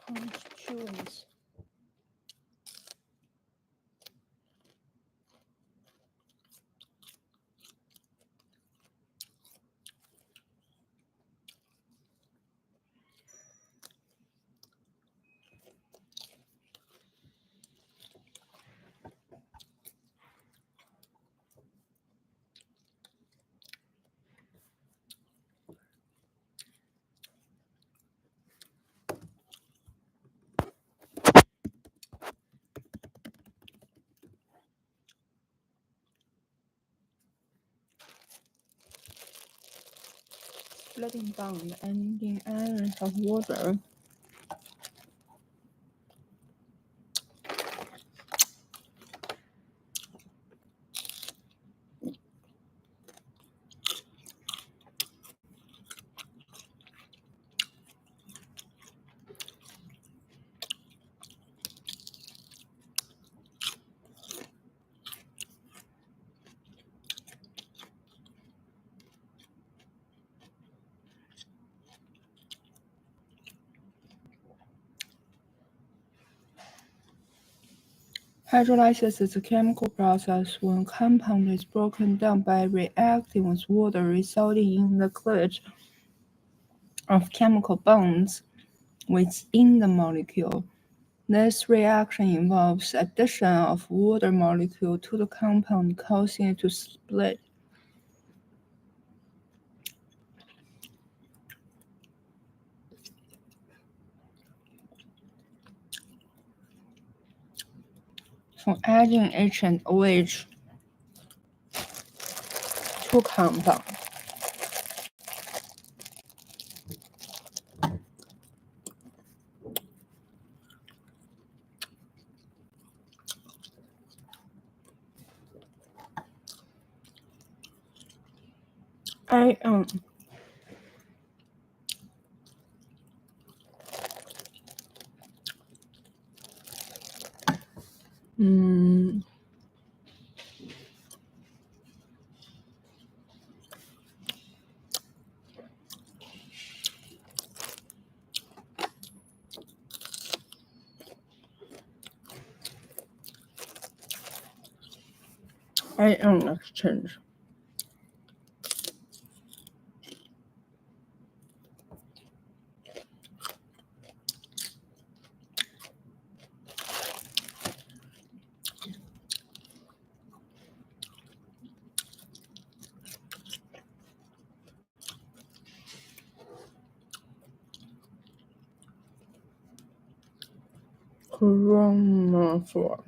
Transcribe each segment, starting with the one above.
constituents. Splitting bond ending ions of water. Hydrolysis is a chemical process when compound is broken down by reacting with water, resulting in the cleavage of chemical bonds within the molecule. This reaction involves addition of water molecule to the compound, causing it to split. So adding H and OH to compound. Ion. Ion exchange. Chromophore.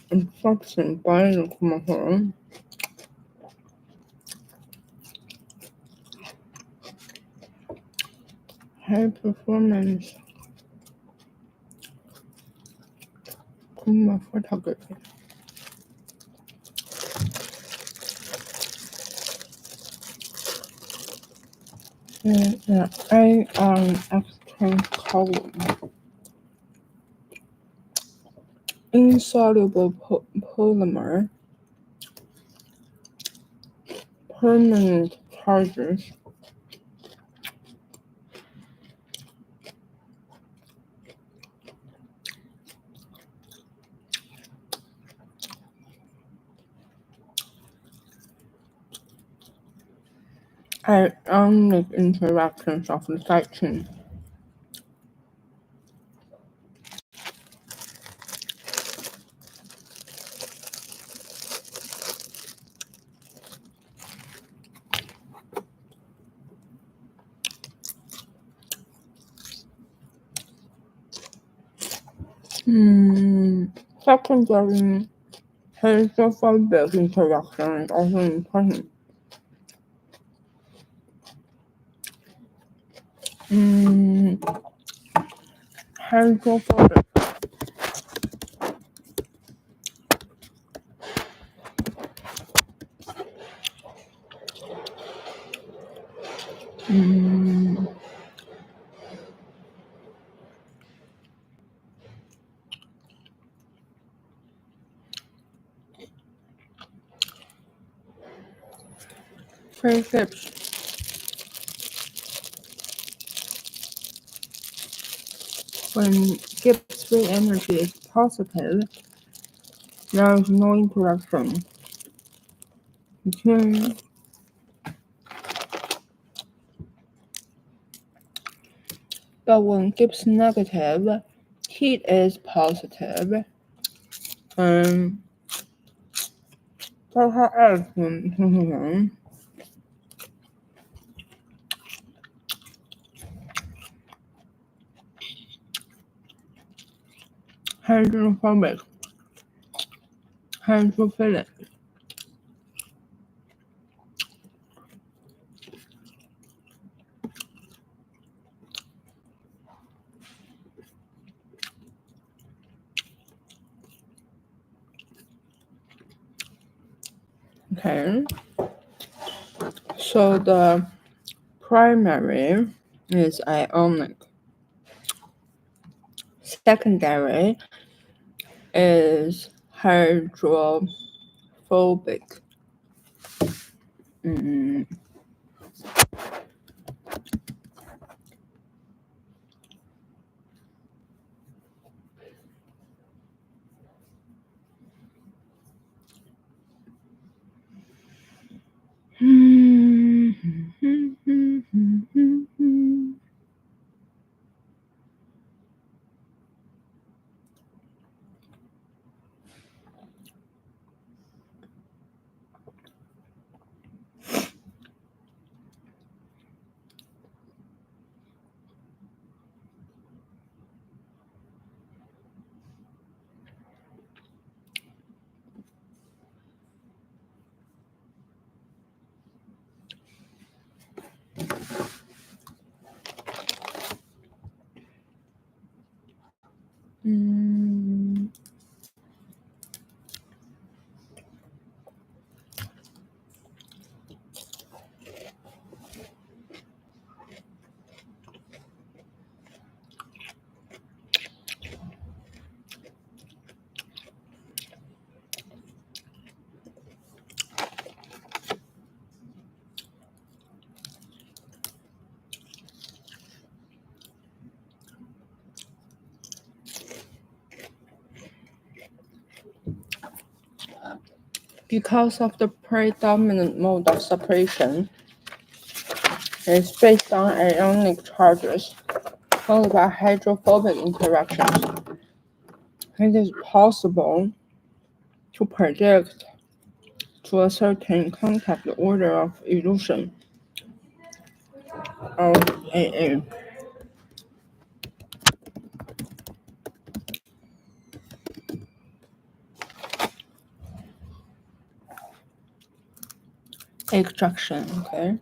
Infection by the chromophore. High performance chromatography. A on exchange column. Insoluble polymer. Permanent charges. Ionic interactions of the side chain. Secondary hydrophobic interaction is also important. Hydrophobic. Friendships. When Gibbs free energy is positive, there is no interaction between but when Gibbs negative, heat is positive. Delta F hydrophobic, hydrophilic. Okay, so the primary is ionic. Secondary is hydrophobic. because of the predominant mode of separation is based on ionic charges followed by hydrophobic interactions. It is possible to predict to a certain contact the order of elution of AA. Extraction, okay.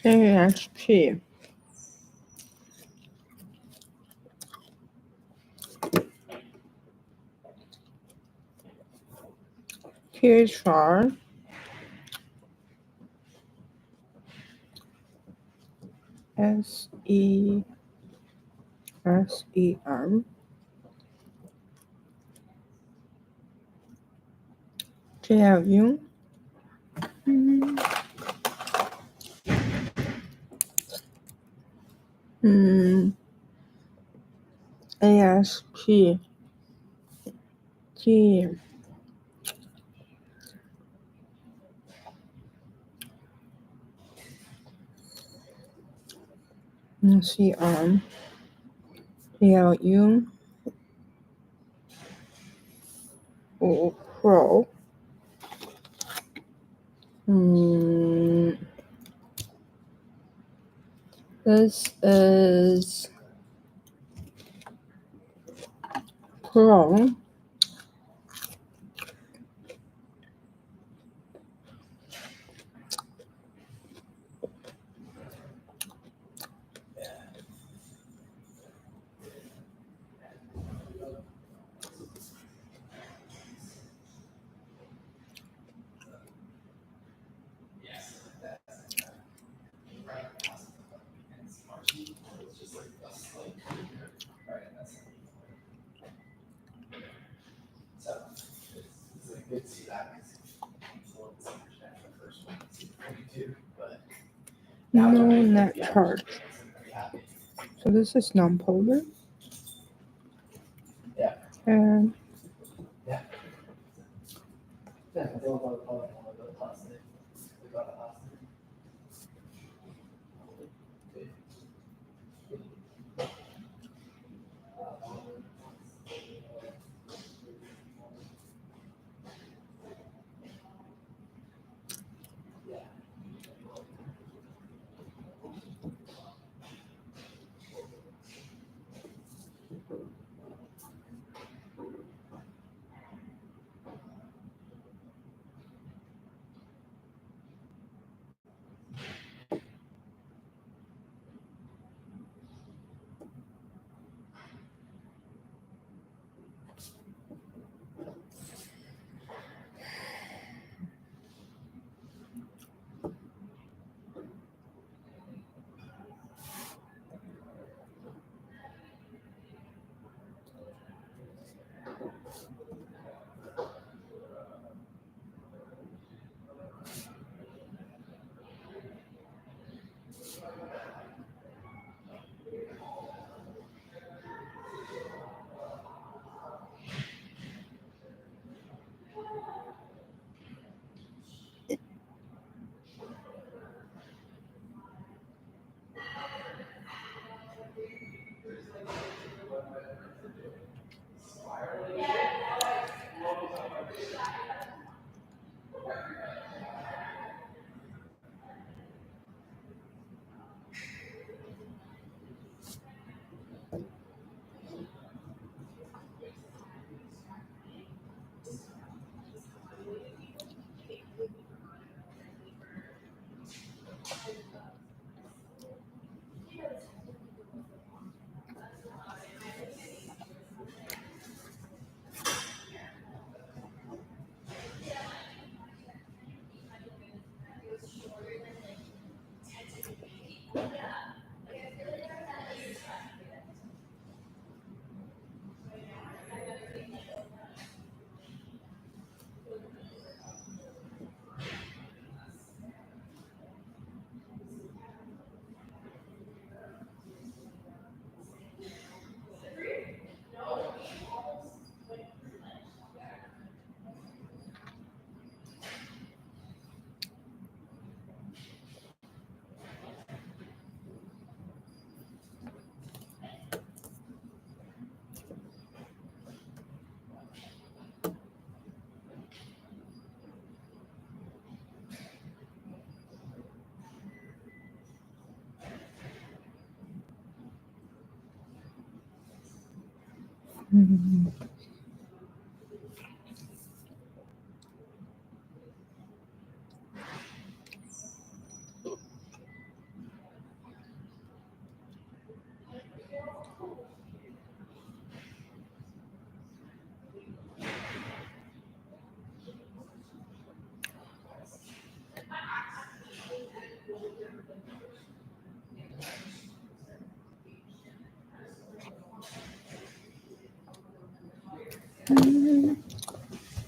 AHP THR SERM GLU ASP T CR PLU Pro this is Pro no net charge. So this is nonpolar. And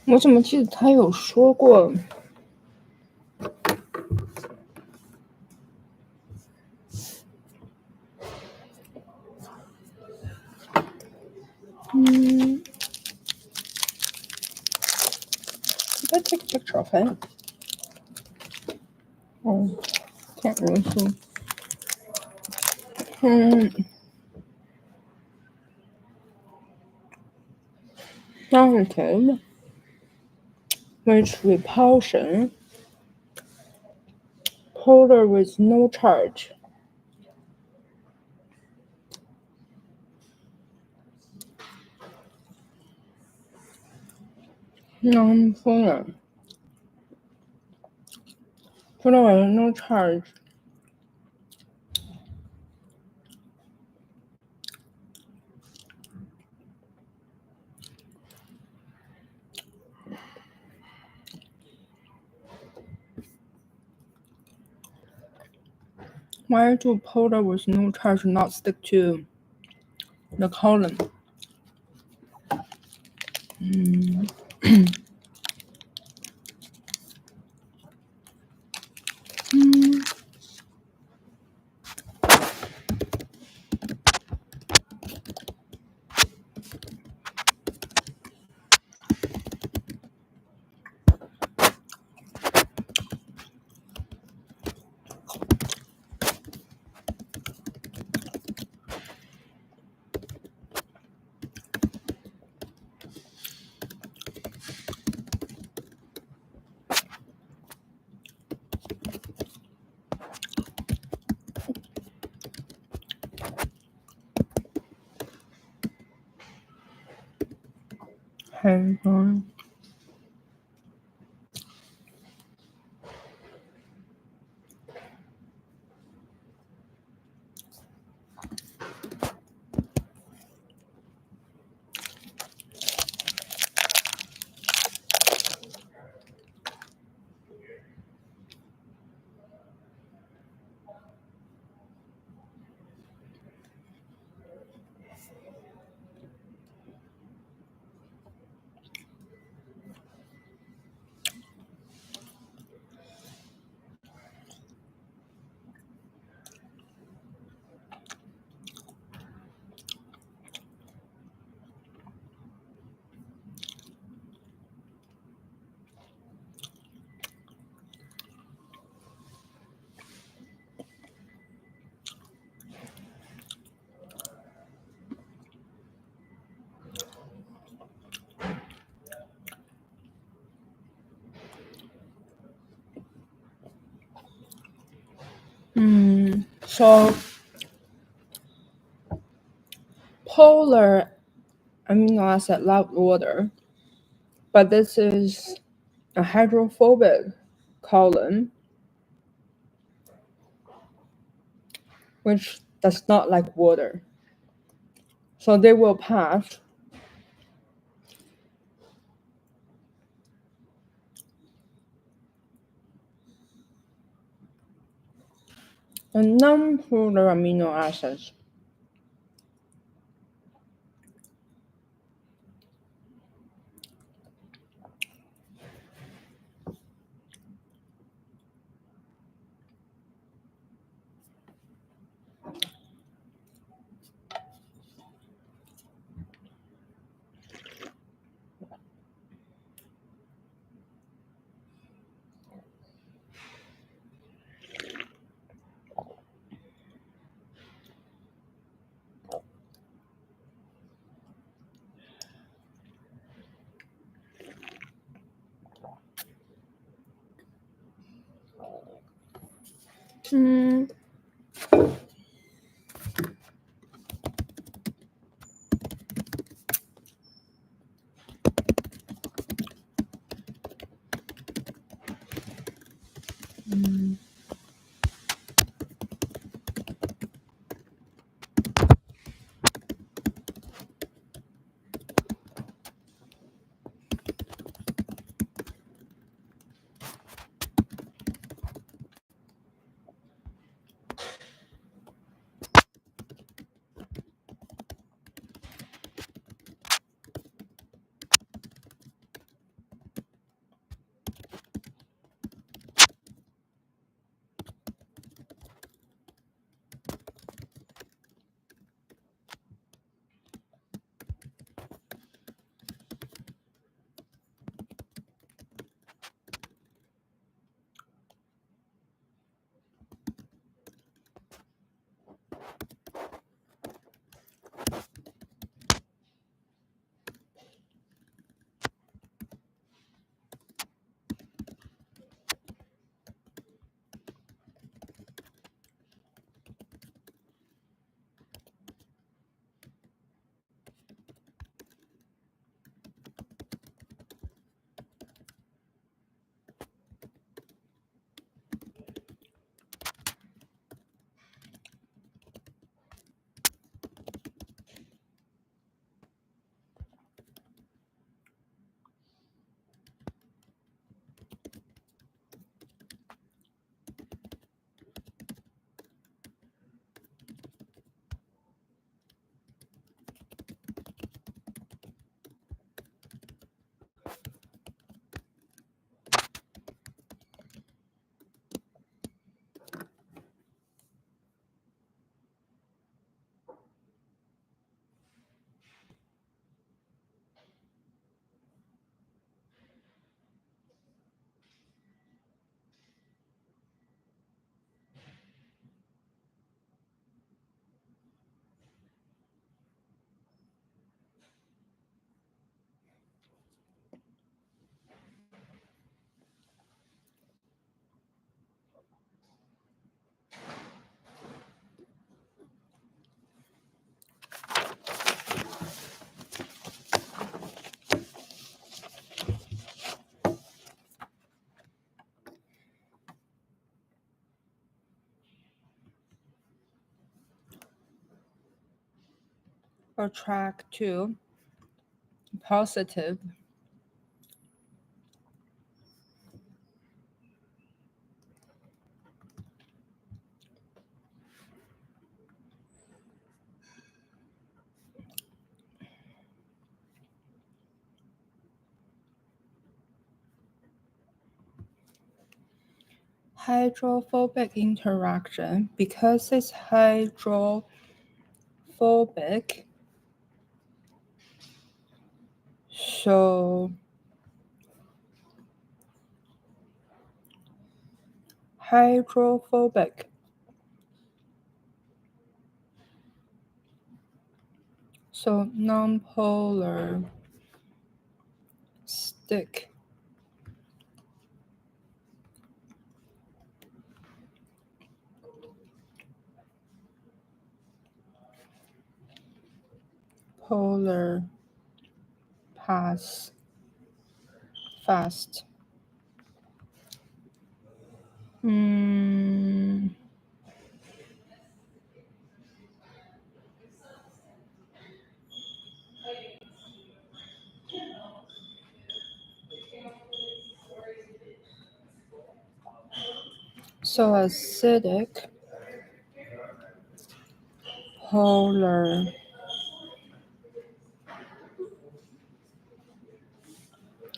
我怎么记得他有说过？Did I take a picture of it? Oh, can't really see. Narrative, which repulsion, polar with no charge. Non-polar. Polar with no charge. Why do polar with no charge not stick to the column? Hang on. So polar amino acid love water, but this is a hydrophobic column which does not like water. So they will pass. A non-polar amino acids. attract to positive hydrophobic interaction. Because it's hydrophobic, so hydrophobic, so nonpolar stick. Polar pass fast. So acidic, polar,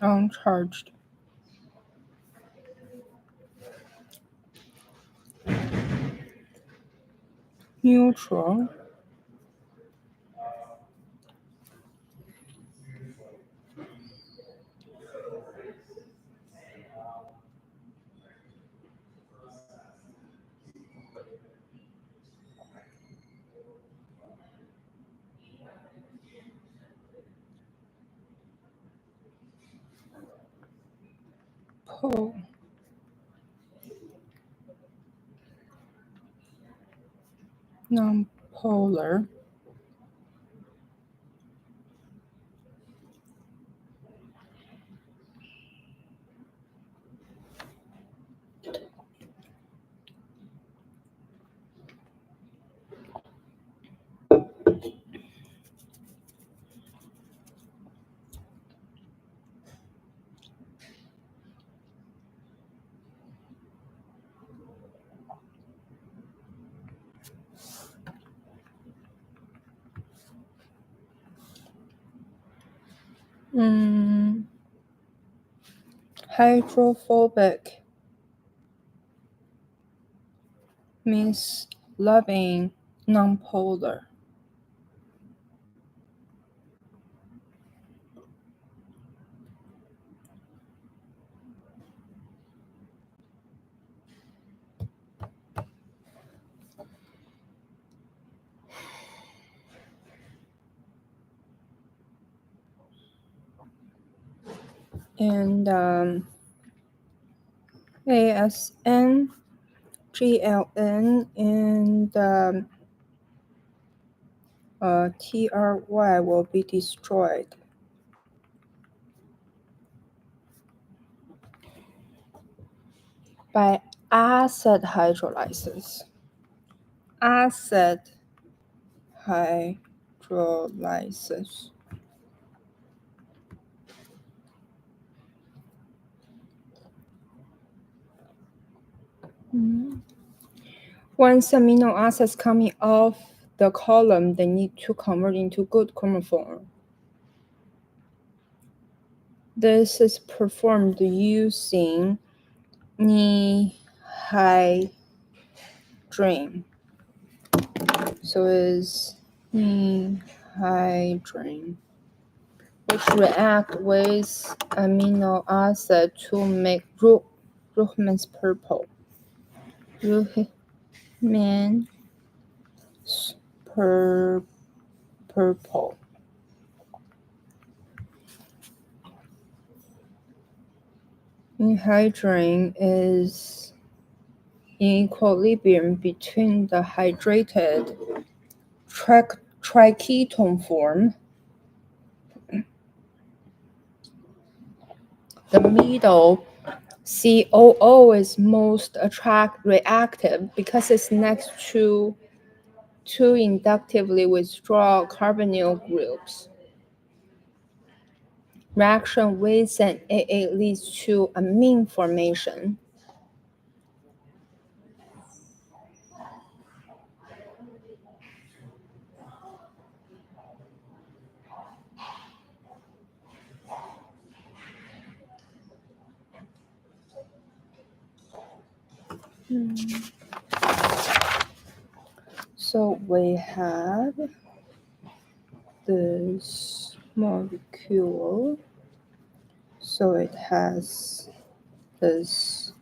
uncharged, neutral, pole, nonpolar, hydrophobic means loving, nonpolar. And ASN, GLN, and TRY will be destroyed. By acid hydrolysis. Acid hydrolysis. Once amino acids coming off the column, they need to convert into good chromophore. This is performed using nihydrin. So it's nihydrin, which react with amino acid to make Ruhmann's purple. Ruhmann's purple. Nihydrin is in equilibrium between the hydrated triketone form, the middle COO is most reactive because it's next to to inductively withdraw carbonyl groups. Reaction with an AA leads to amine formation. So we have this molecule. So it has this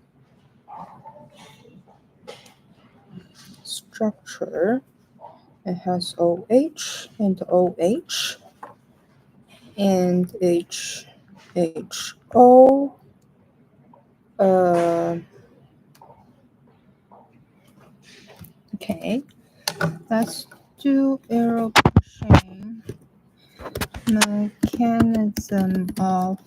structure. It has OH and OH and HHO. Okay, let's do aeropressure mechanism of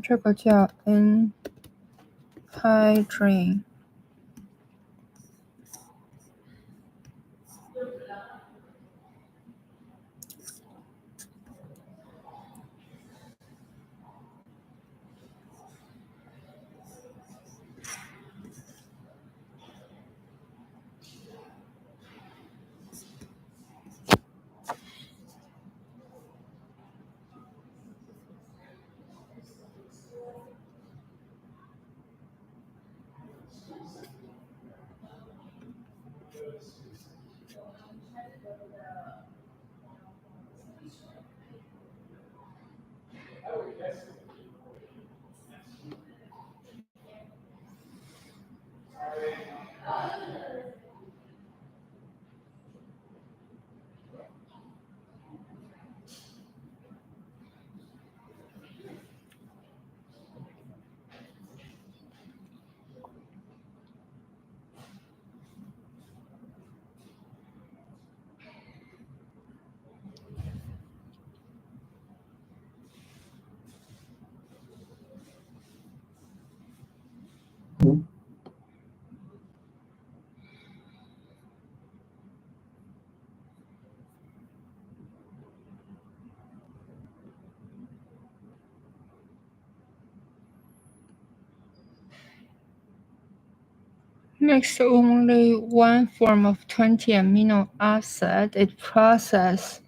这个叫 anhydrine。Makes only one form of 20 amino acid. It process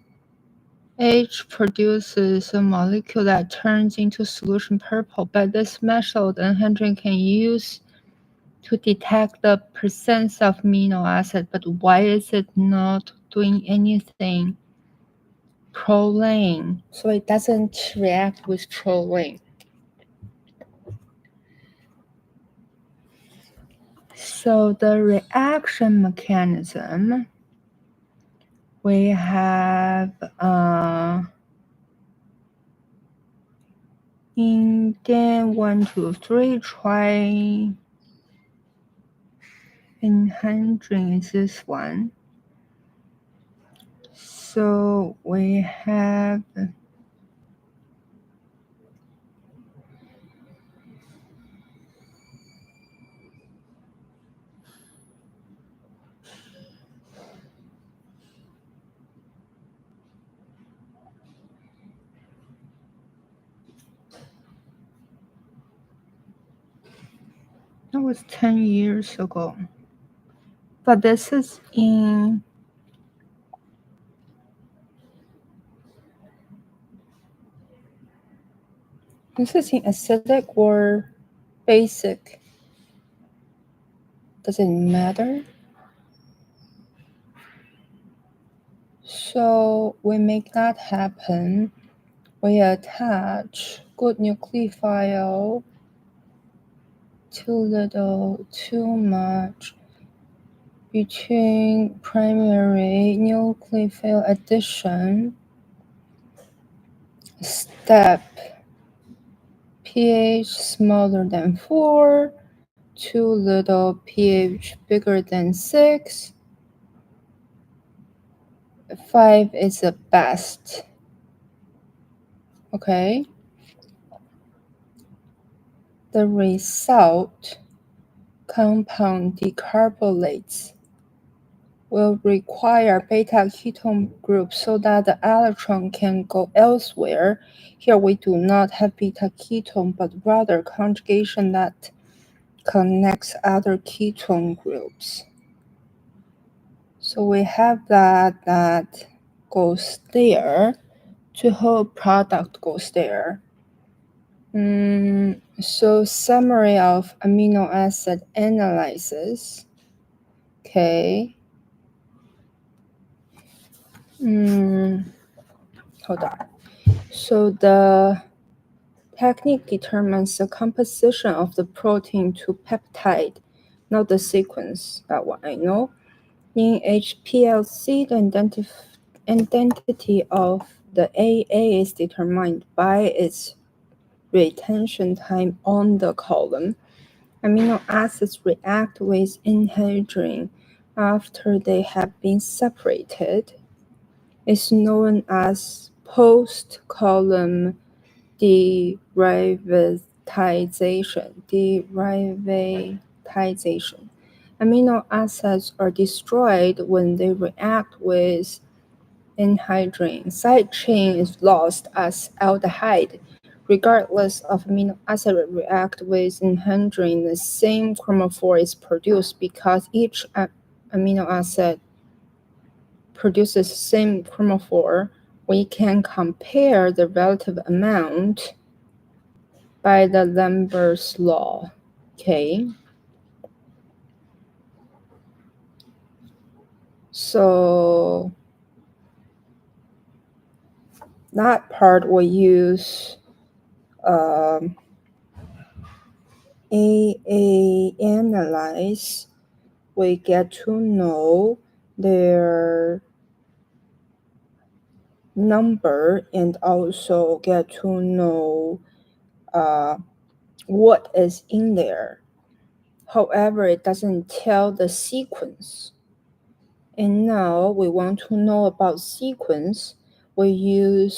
H produces a molecule that turns into solution purple. But this method anhydrine can use to detect the presence of amino acid. But why is it not doing anything? Proline. So it doesn't react with proline. So the reaction mechanism, we have indent 1, 2, 3, try anhydrine is this one. So we have that was 10 years ago. But this is in acidic or basic. Does it matter? So we make that happen. We attach good nucleophile, too little, too much. Between primary nucleophile addition, step pH smaller than 4, too little, pH bigger than 6, 5 is the best. Okay. The result compound decarbonates will require beta ketone group so that the electron can go elsewhere. Here we do not have beta ketone, but rather conjugation that connects other ketone groups. So we have that goes there, the whole product goes there. So summary of amino acid analysis. Okay. Hold on. So the technique determines the composition of the protein to peptide, not the sequence. That one I know. In HPLC, the identity of the AA is determined by its retention time on the column. Amino acids react with anhydrine after they have been separated. It's known as post-column derivatization. Amino acids are destroyed when they react with anhydrine. Side chain is lost as aldehyde. Regardless of amino acid react with anhydrine, the same chromophore is produced because each amino acid produces the same chromophore. We can compare the relative amount by the Lambert's law. Okay. So that part we use AA analyze. We get to know their number and also get to know what is in there. However, it doesn't tell the sequence. And now we want to know about sequence. We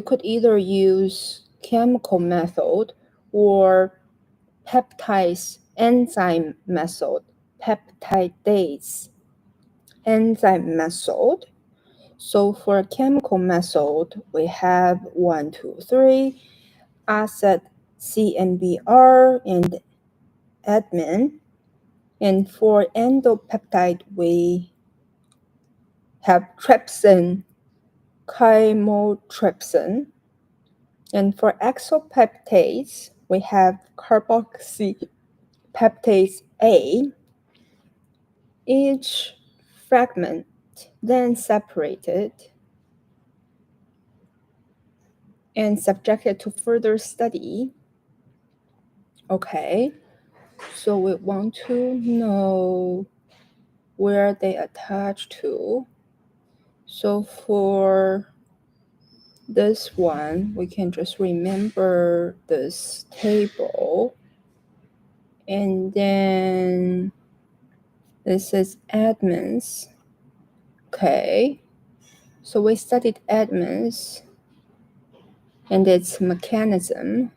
could either use chemical method or peptidase enzyme method, peptidase enzyme method. So for chemical method, we have 1, 2, 3, acid CNBR and admin. And for endopeptide, we have trypsin, chymotrypsin. And for exopeptase, we have carboxypeptase A. Each fragment then separated and subjected to further study. Okay, so we want to know where they attach to. So for this one, we can just remember this table. And then this is admins. Okay, so we studied admins and its mechanism,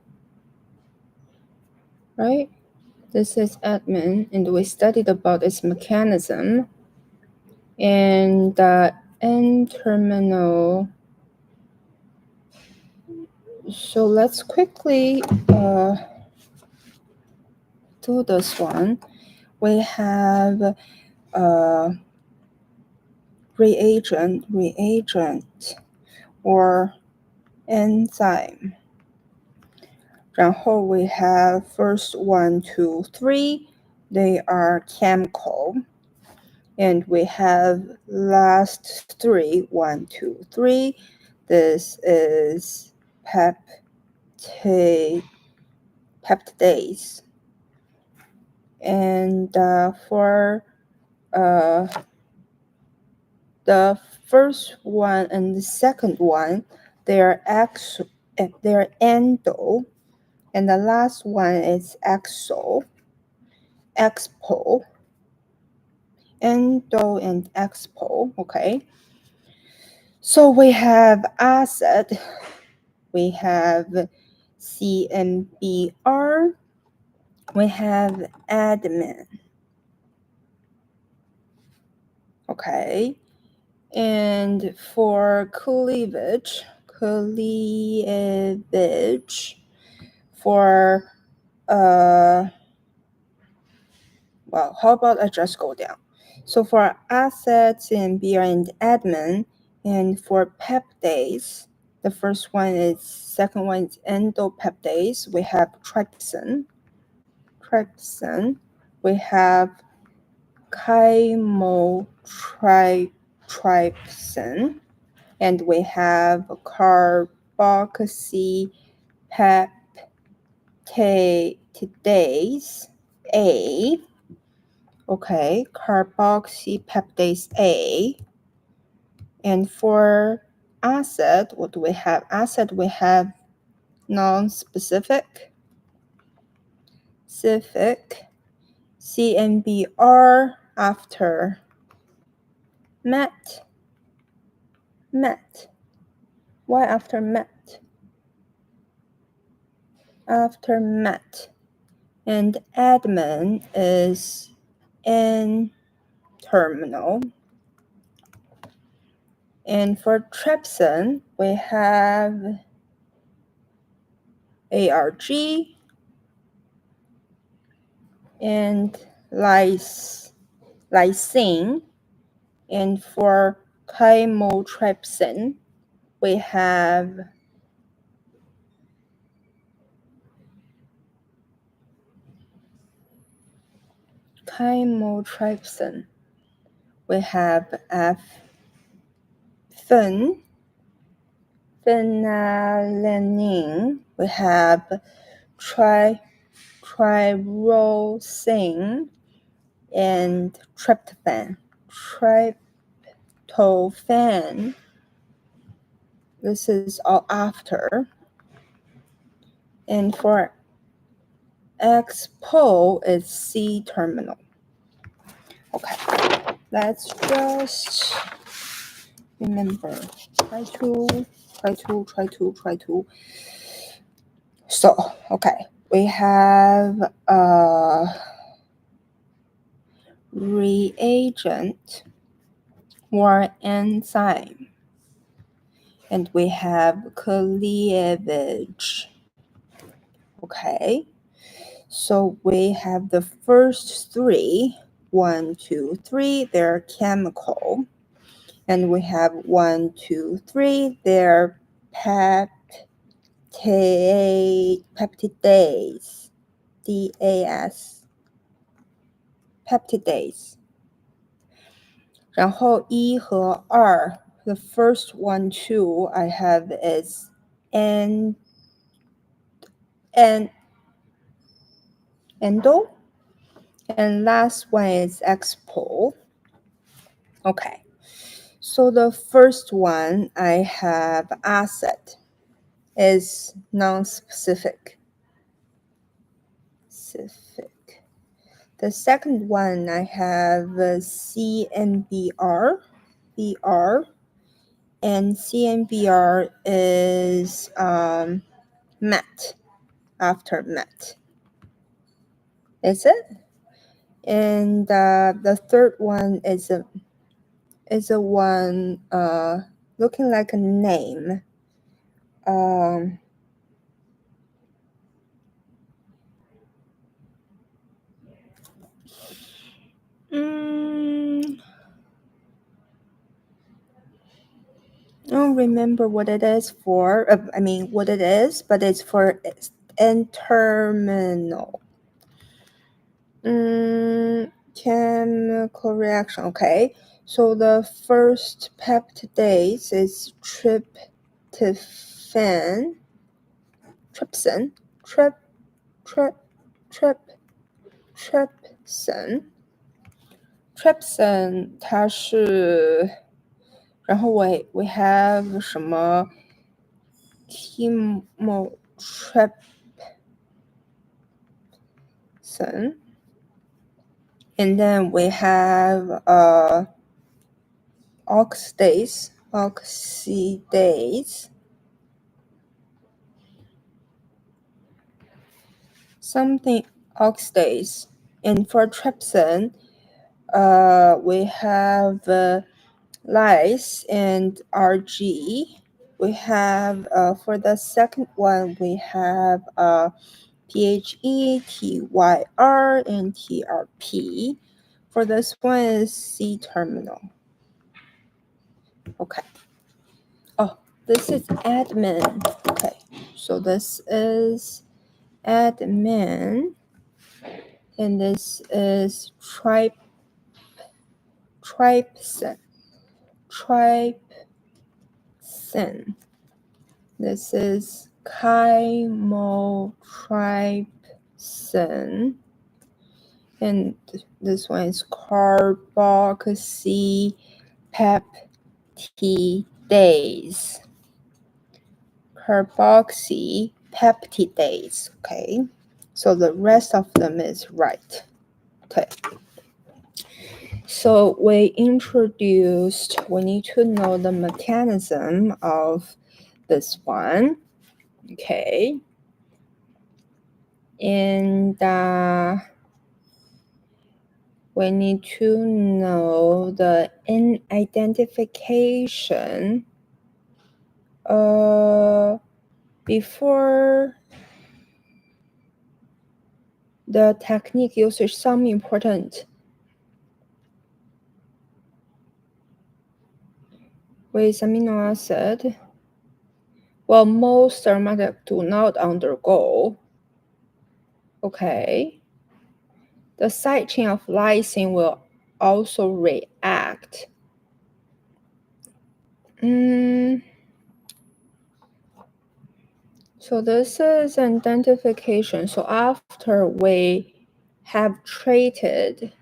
right? This is admin, and we studied about its mechanism. And the N-terminal. So let's quickly do this one. We have reagent or enzyme. 然后 we have first 1, 2, 3. They are chemical. And we have last 3, 1, 2, 3. This is peptidase. And for the first one and the second one, they're endo, and the last one is exo, endo and expo. Okay. So we have acid, we have CNBR, we have admin. Okay. And for cleavage, for well, how about I just go down? So for assets and BR and admin, and for peptides, the second one is endopeptides. We have trypsin. We have chymotrypsin, and we have carboxypeptidase A. Okay, carboxypeptidase A. And for acid, what do we have? Acid, we have non-specific, CNBR after MET. Why after MET? After MET. And admin is N-terminal. And for trypsin, we have ARG and lysine. And for chymotrypsin, we have phenylalanine, we have tyrosine, and tryptophan. This is all after. And for expo, it's C-terminal. Okay, let's just remember. Try to. So, okay, we have a reagent or enzyme, and we have cleavage. Okay, so we have the first three, 1, 2, 3, they're chemical. And we have 1, 2, 3, they're peptidase, DAS, peptidase. 然后1和2, the first 1, 2 I have is endo, and last one is expo. Okay, so the first one I have acid is non-specific. The second one I have CNBR, and CNBR is MET, after MET. Is it? And the third one is a one looking like a name. I don't remember what it is for. What it is, but it's for N-terminal. Chemical reaction. Okay, so the first peptidase is trypsin. Trypsin 它是，然后we have 什么 chemotrypsin, and then we have oxidase, something oxidase. And for trypsin, we have lyse and RG. We have, for the second one, we have PHE, TYR, and TRP. For this one is C terminal. Okay. Oh, this is admin. Okay, so this is admin, and this is trypsin. Trypsin. This is chymotrypsin. And this one is carboxypeptidase. Carboxypeptidase. Okay, so the rest of them is right. Okay. So we need to know the mechanism of this one. Okay. And we need to know the identification before the technique uses some important with amino acid. Well, most aromatic do not undergo. Okay. The side chain of lysine will also react. So this is identification. So after we have treated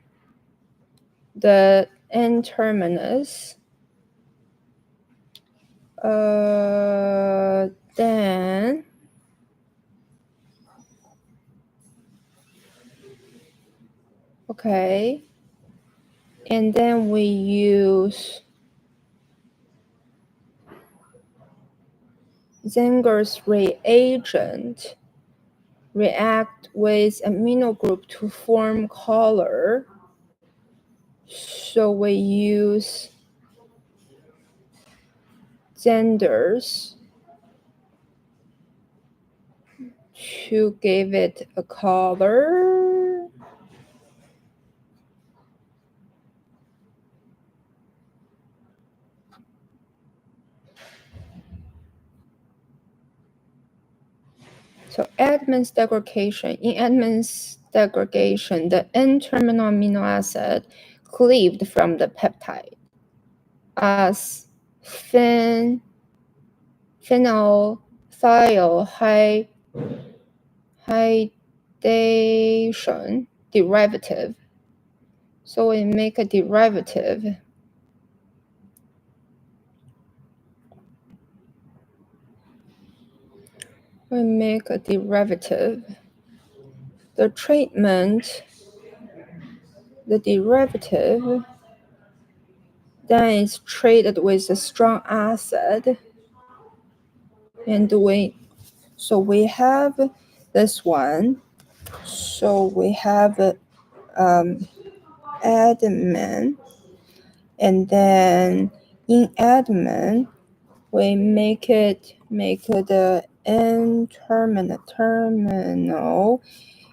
the N-terminus, then okay, and then we use Zenger's reagent, react with amino group to form color. So we use Zenger's to give it a color. So Edmonds degradation. In Edmonds degradation, the N-terminal amino acid cleaved from the peptide as phenolthiohydration derivative. So we make a derivative. The treatment, the derivative, then is treated with a strong acid. And so we have this one. So we have admin, and then in admin we make the N-terminal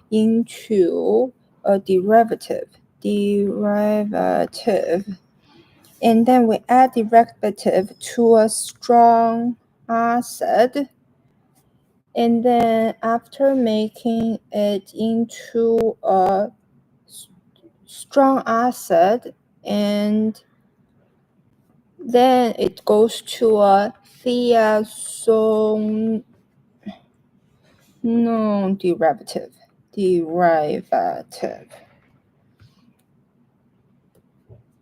into a derivative, and then we add derivative to a strong acid, and then after making it into a strong acid, and then it goes to a thiazolone derivative.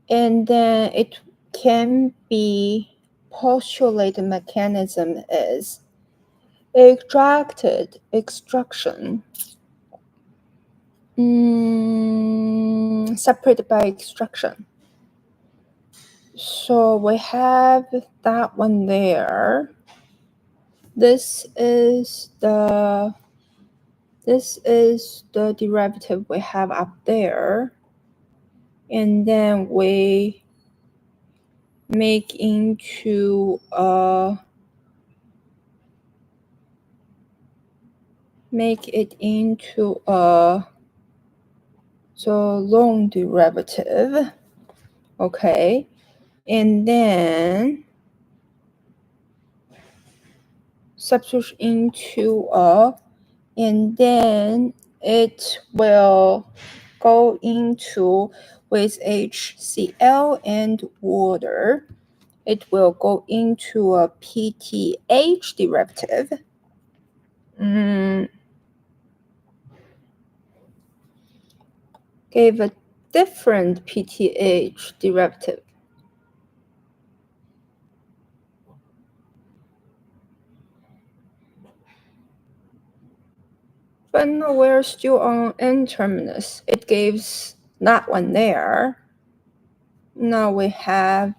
And then it can be postulated mechanism is extraction, separated by extraction. So we have that one there. This is the This is the derivative we have up there. And then we make into make it into the long derivative. Okay, and then substitute into and then it will go into with HCl and water. It will go into a PTH derivative. Gave a different PTH derivative. But no, we're still on N-terminus. It gives that one there. Now we have,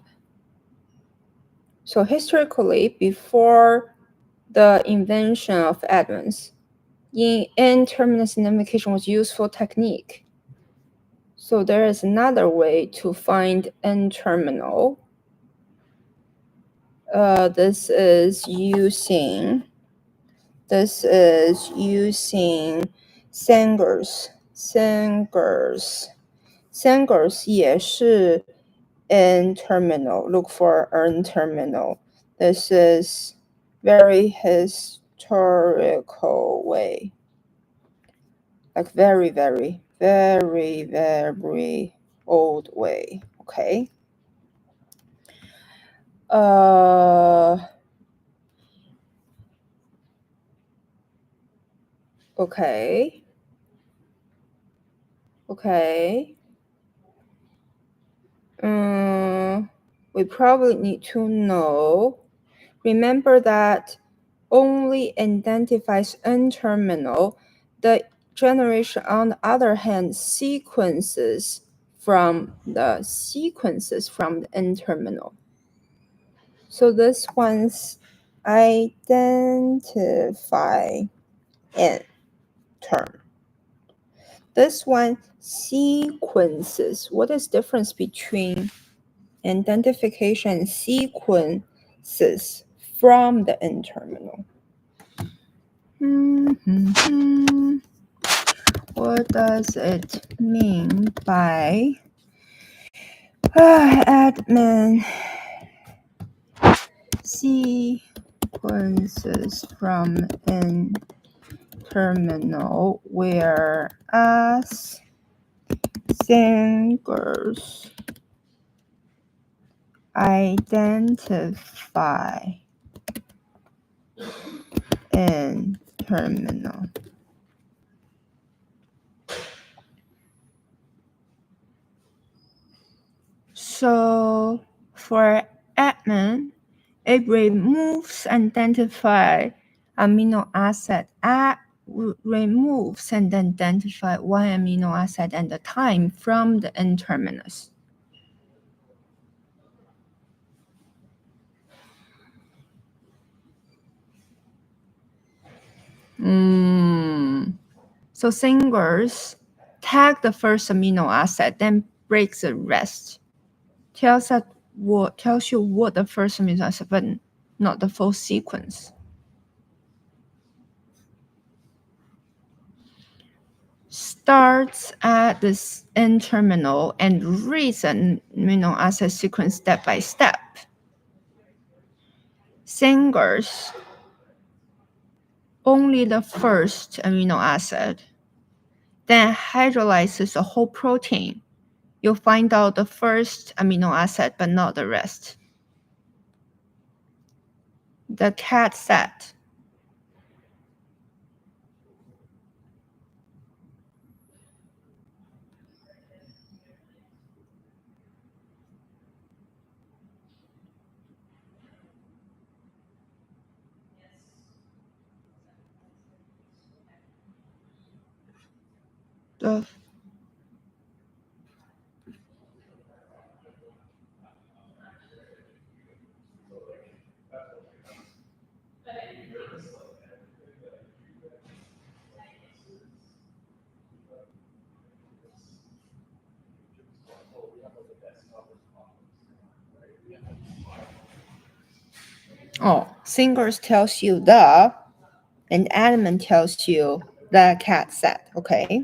so historically, before the invention of advance, in N-terminus identification was useful technique. So there is another way to find N-terminal. This is using Sanger's 也是 N-terminal. Look for N-terminal. This is very historical way. Like very, very, very, very old way. Okay. Okay. We probably need to know. Remember that only identifies N-terminal. The generation, on the other hand, sequences from the N-terminal. So this one's identify N-term. This one sequences. What is the difference between identification and sequences from the N-terminal? What does it mean by admin sequences from N-terminal, whereas Sanger's identify N-terminal? So for admin, it removes identify amino acid, removes and identify one amino acid at a time from the N-terminus. So Sanger's tag the first amino acid, then breaks the rest. Tells you what the first amino acid, but not the full sequence. Starts at this N-terminal and reads an amino acid sequence step by step. Sanger's only the first amino acid, then hydrolyzes the whole protein. You'll find out the first amino acid, but not the rest. The cat set. The Oh, singers tells you the, and element tells you the cat said. Okay.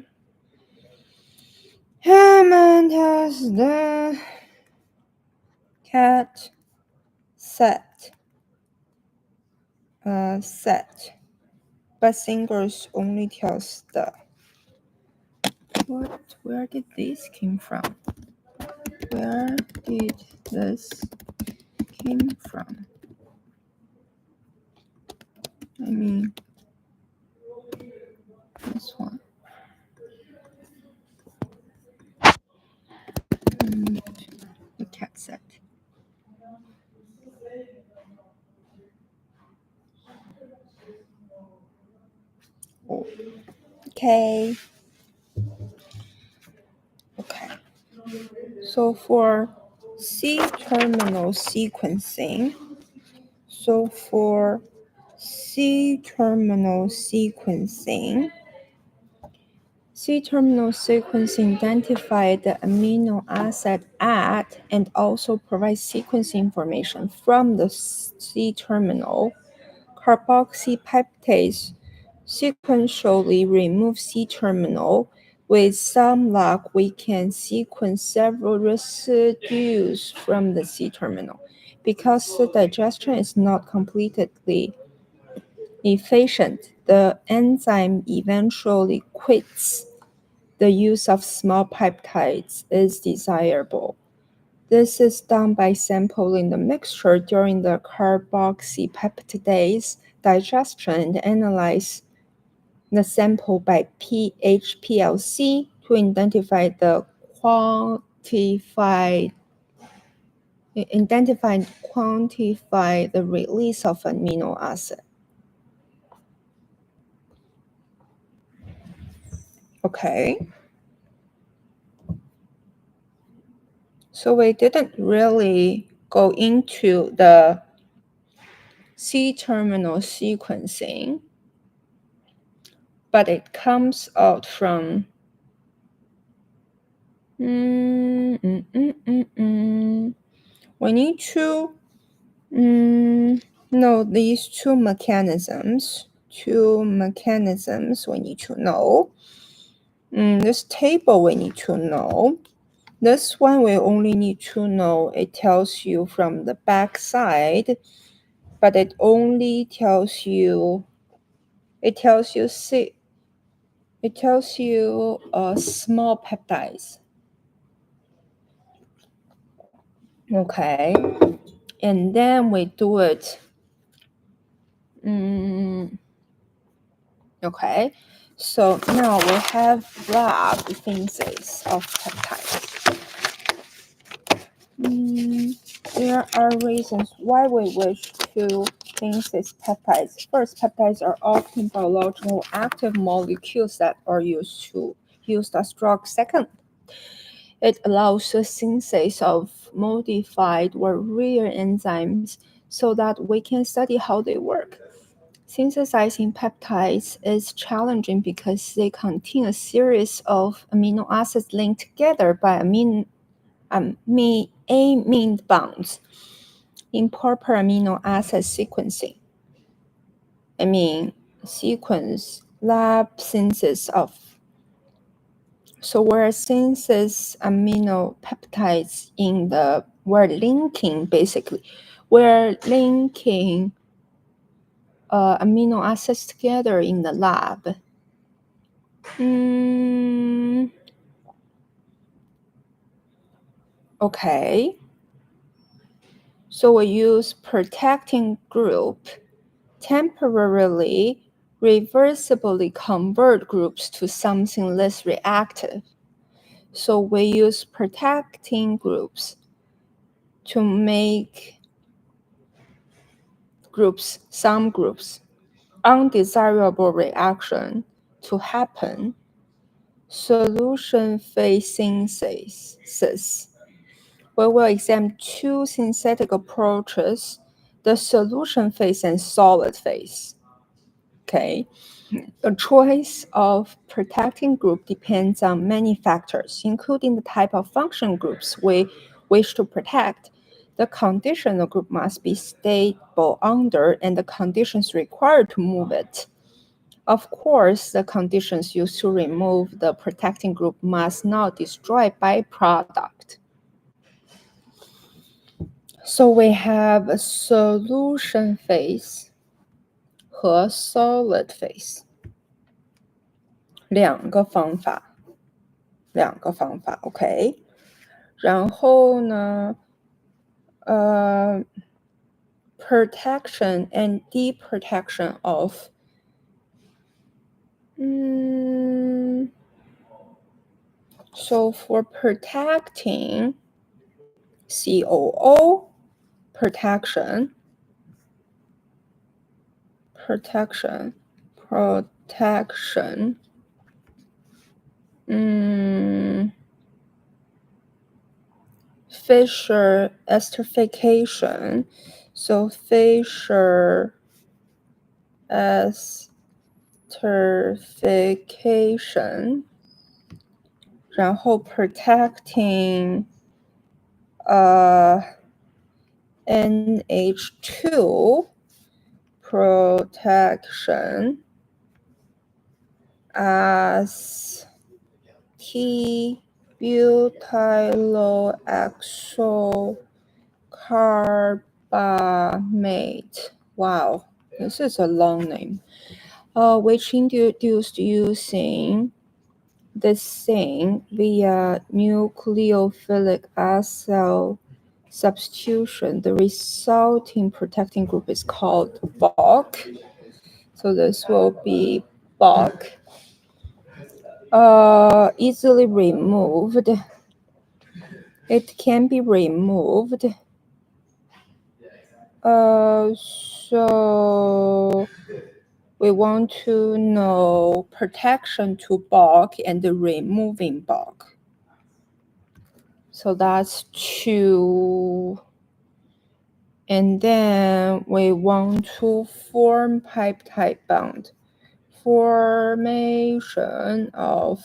Element tells the cat said. Set. But singers only tells the. Where did this came from? Where did this came from? I mean, this one. And the cat said. Oh. Okay. Okay. So for C-terminal sequencing, C-terminal sequencing identify the amino acid at and also provide sequence information from the C-terminal. Carboxypeptidase sequentially remove C-terminal. With some luck, we can sequence several residues from the C-terminal. Because the digestion is not completely efficient, the enzyme eventually quits. The use of small peptides is desirable. This is done by sampling the mixture during the carboxypeptidase digestion and analyze the sample by pHPLC to identify and quantify the release of amino acid. Okay. So we didn't really go into the C-terminal sequencing, but it comes out from we need to know these two mechanisms. We need to know. This table we need to know. This one we only need to know. It tells you from the back side, but it only tells you. It tells you small peptides. Okay, and then we do it. Okay, so now we have lab synthesis of peptides. There are reasons why we wish to synthesize peptides. First, peptides are often biological active molecules that are used as drugs. Second, it allows the synthesis of modified or rare enzymes so that we can study how they work. Synthesizing peptides is challenging because they contain a series of amino acids linked together by amine bonds. Improper amino acid sequencing. Sequence lab synthesis of. So we're synthesis amino peptides we're linking amino acids together in the lab. Okay. So we use protecting group temporarily reversibly convert groups to something less reactive. So we use protecting groups to make some groups, undesirable reaction to happen. Solution phase synthesis. We will examine two synthetic approaches, the solution phase and solid phase. Okay. The choice of protecting group depends on many factors, including the type of function groups we wish to protect, the conditional group must be stable under and the conditions required to move it. Of course, the conditions used to remove the protecting group must not destroy byproduct. So we have a solution phase 和 solid phase 两个方法 OK。 然后呢protection and deprotection of so for protecting COO protection Fisher esterification. So Fisher esterification 然后 protecting NH2 protection as T-butyloxycarbamate. Wow, this is a long name. Which introduced using this thing via nucleophilic acyl substitution. The resulting protecting group is called BOC. So this will be BOC. Easily removed. It can be removed. So we want to know protection to BOC and removing BOC. So that's 2. And then we want to form peptide bond. Formation of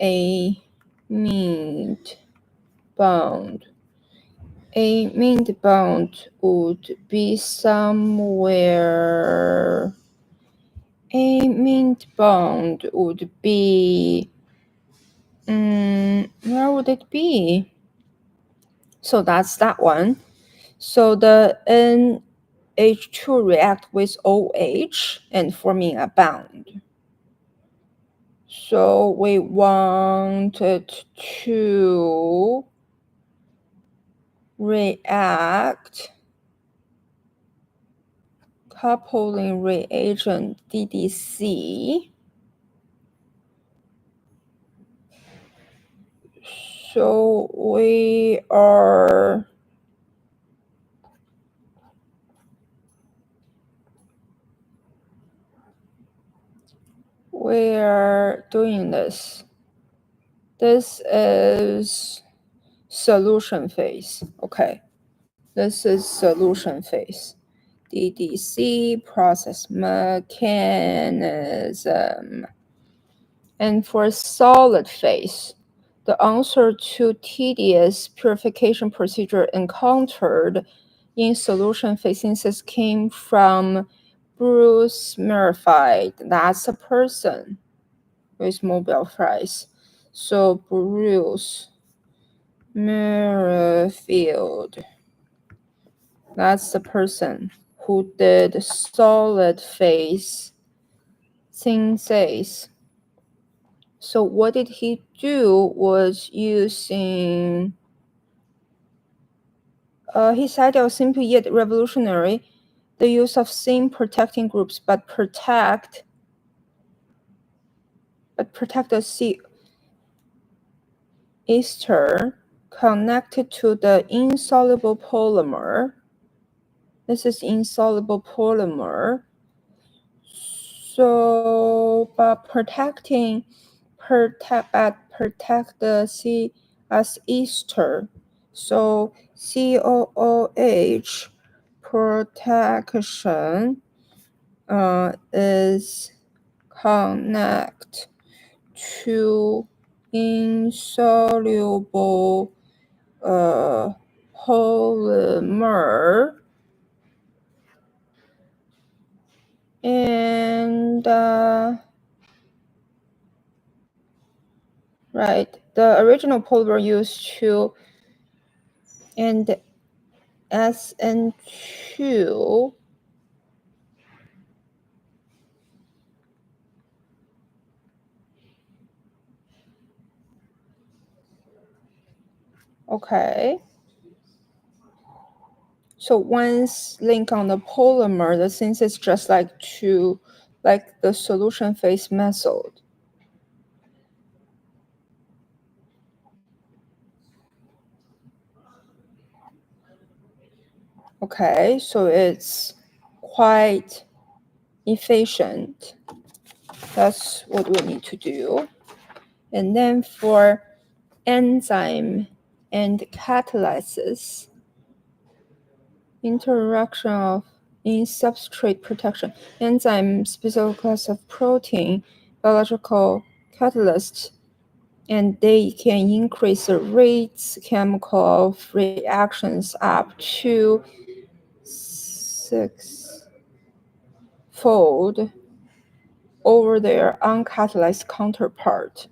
a amide bond. A amide bond would be somewhere. Amide bond would be. Where would it be? So that's that one. So the NH2 react with OH and forming a bond. So we wanted to react coupling reagent DDC. So we are doing this. This is solution phase. Okay, this is solution phase. DDC process mechanism. And for solid phase, the answer to tedious purification procedure encountered in solution phase synthesis came from Bruce Merrifield. That's a person with Nobel Prize. So Bruce Merrifield. That's the person who did solid phase synthesis. So what did he do was using his idea was simple yet revolutionary, the use of same protecting groups but protect the C ester connected to the insoluble polymer. This is insoluble polymer. So by protect the C as ester. So COOH protection is connect to insoluble polymer, and right, the original polymer used to and SN2 okay. So once link on the polymer, the synthesis just like the solution phase method. Okay, so it's quite efficient. That's what we need to do. And then for enzyme and catalysis, interaction of in substrate protection. Enzyme, special class of protein, biological catalyst, and they can increase the rates chemical of reactions up to 6-fold over their uncatalyzed counterpart.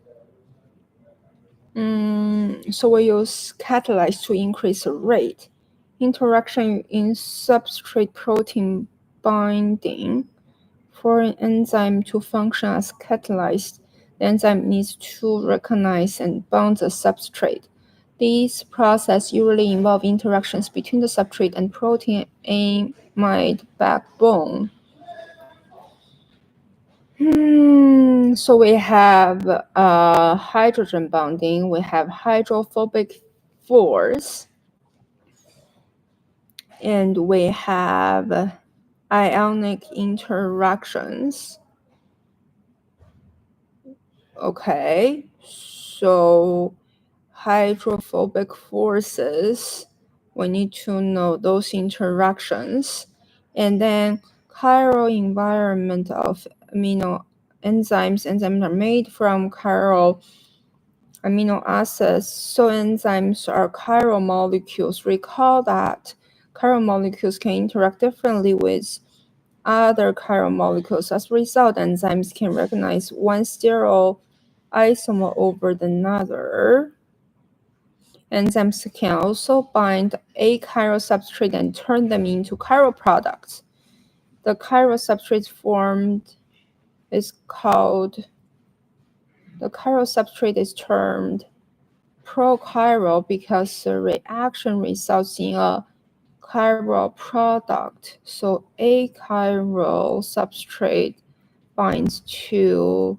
So we use catalyze to increase the rate. Interaction in substrate protein binding. For an enzyme to function as catalyzed, the enzyme needs to recognize and bond the substrate. These processes usually involve interactions between the substrate and protein amide backbone. So we have hydrogen bonding, we have hydrophobic force, and we have ionic interactions. Okay, so hydrophobic forces, we need to know those interactions. And then chiral environment of amino enzymes. Enzymes are made from chiral amino acids, so enzymes are chiral molecules. Recall that chiral molecules can interact differently with other chiral molecules. As a result, enzymes can recognize one stereoisomer over another. Enzymes can also bind a chiral substrate and turn them into chiral products. The chiral substrate formed is termed prochiral because the reaction results in a chiral product. So a chiral substrate binds to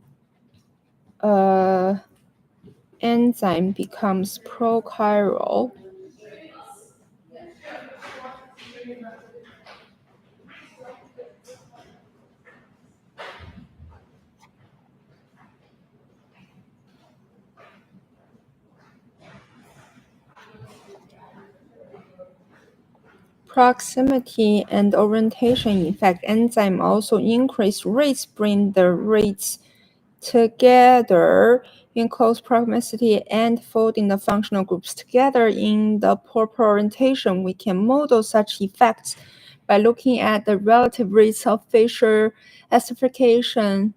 enzyme becomes prochiral. Proximity and orientation effect. Enzyme also increase rates, bring the rates together in close proximity and folding the functional groups together in the proper orientation. We can model such effects by looking at the relative rates of Fischer acidification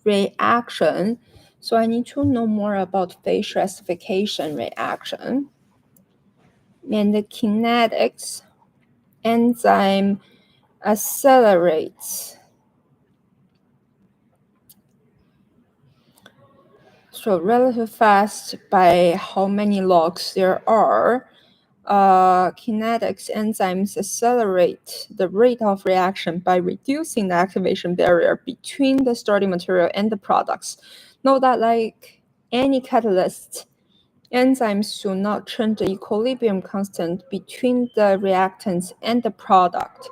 reaction. So I need to know more about Fischer acidification reaction. And the kinetics. Enzyme accelerates. So relative fast by how many logs there are. Kinetics enzymes accelerate the rate of reaction by reducing the activation barrier between the starting material and the products. Note that like any catalyst, enzymes do not change the equilibrium constant between the reactants and the product.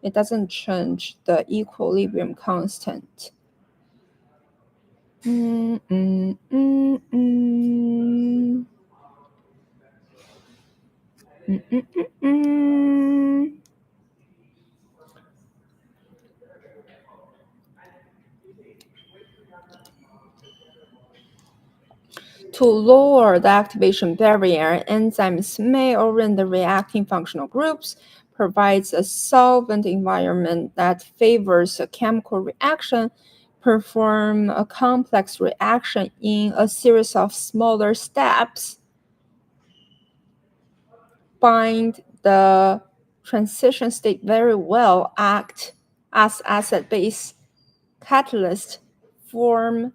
It doesn't change the equilibrium constant. To lower the activation barrier, enzymes may orient the reacting functional groups, provides a solvent environment that favors a chemical reaction, perform a complex reaction in a series of smaller steps, bind the transition state very well, act as acid-base catalyst, form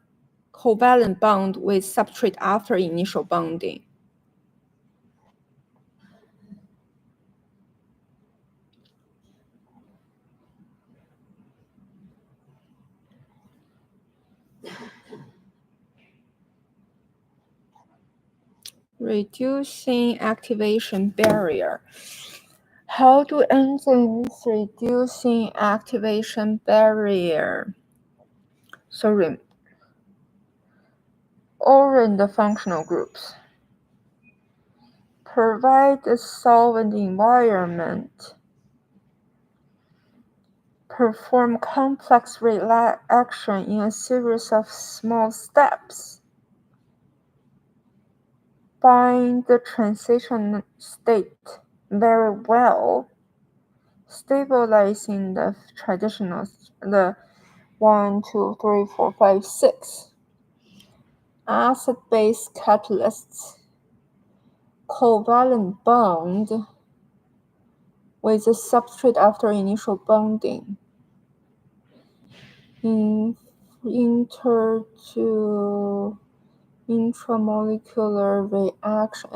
covalent bond with substrate after initial bonding. Reducing activation barrier. How do enzymes reducing activation barrier? So orient the functional groups. Provide a solvent environment. Perform complex reaction in a series of small steps. Bind the transition state very well, stabilizing the 1, 2, 3, 4, 5, 6 acid-base catalysts, covalent bond with the substrate after initial bonding, intramolecular reaction,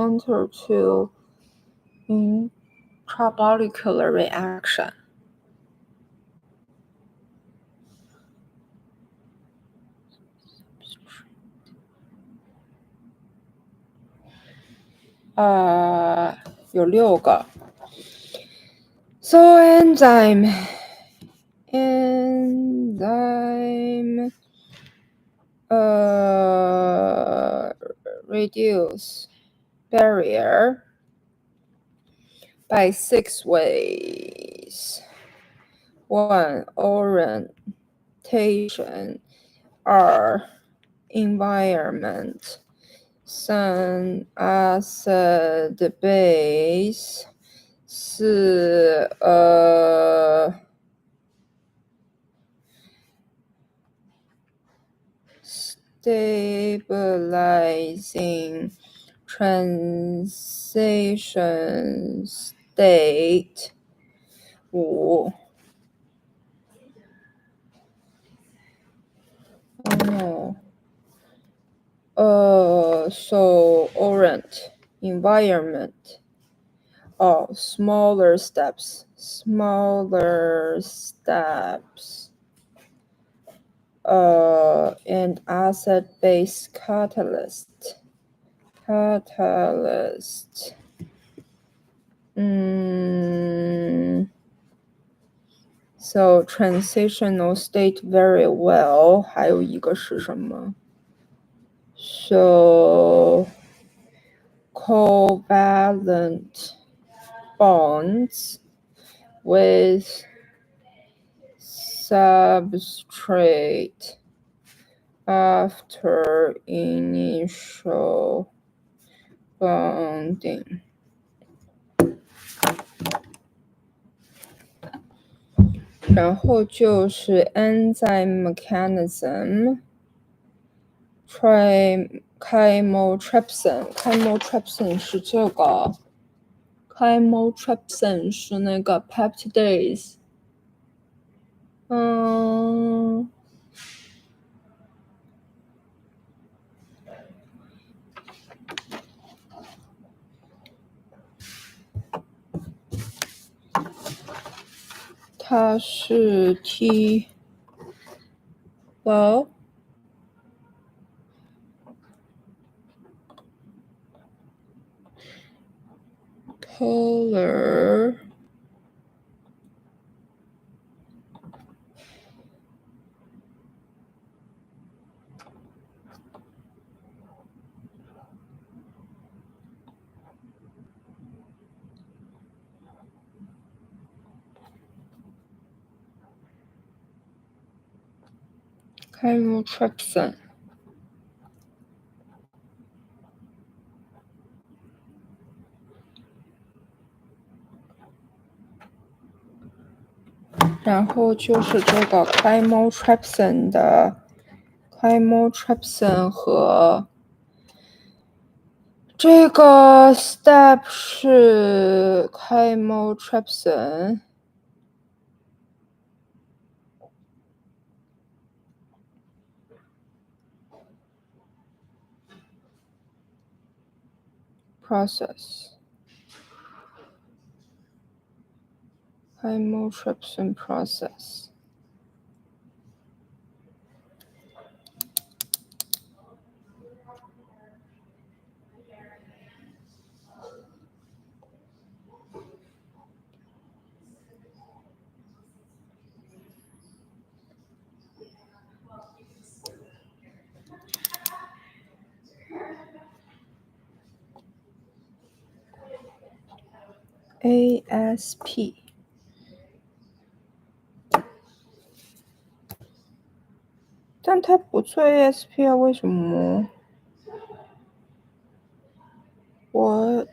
intramolecular reaction.有6个。So enzyme reduce barrier by 6 ways. 1. Orientation. 2. Environment. 3. Acid base. 4. Stabilizing transition state. 5. So orient environment. Smaller steps. And acid-base catalyst. So transitional state very well. 还有一个是什么？ So covalent bonds with substrate after initial bonding. 然后就是 enzyme mechanism. Chymotrypsin 是这个 Chymotrypsin 是那个 peptidase。它是 polar chymotrypsin 然后就是这个 chymotrypsin 的 chymotrypsin 和这个 step 是 chymotrypsin process. Chymotrypsin process. ASP 但它不做 ASP 啊，为什么 ？What？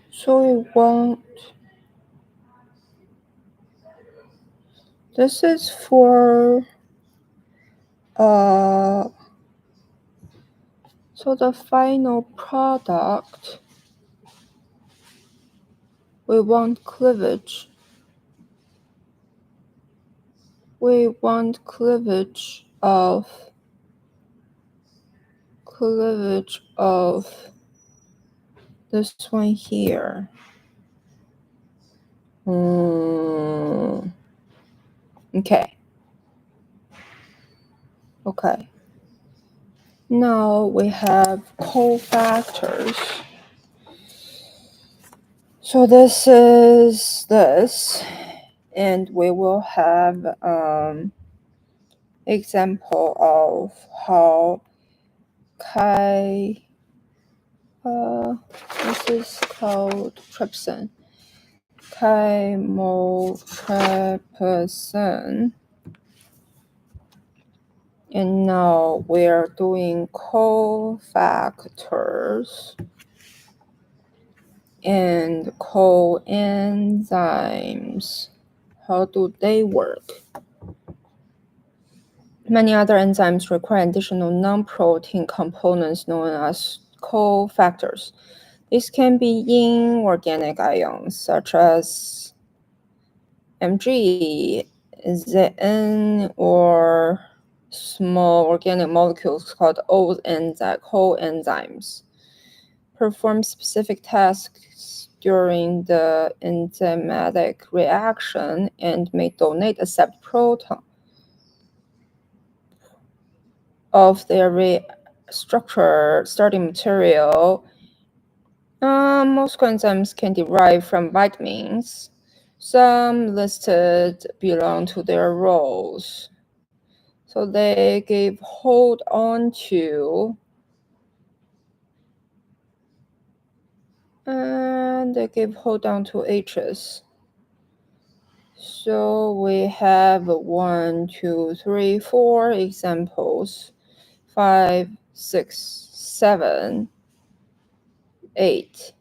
So we want this is for so the final product we want cleavage. We want cleavage of this one here. Okay. Now we have cofactors. So this is this, and we will have example of how this is called trypsin. Chymotrypsin. And now we're doing cofactors and coenzymes. How do they work? Many other enzymes require additional non-protein components known as cofactors. These can be inorganic ions such as Mg, Zn, or small organic molecules called coenzymes. Perform specific tasks during the enzymatic reaction and may donate a separate proton of their structured starting material. Most coenzymes can derive from vitamins. Some listed belong to their roles. So they hold on to H's. So we have 1, 2, 3, 4 examples, 5, 6, 7, 8.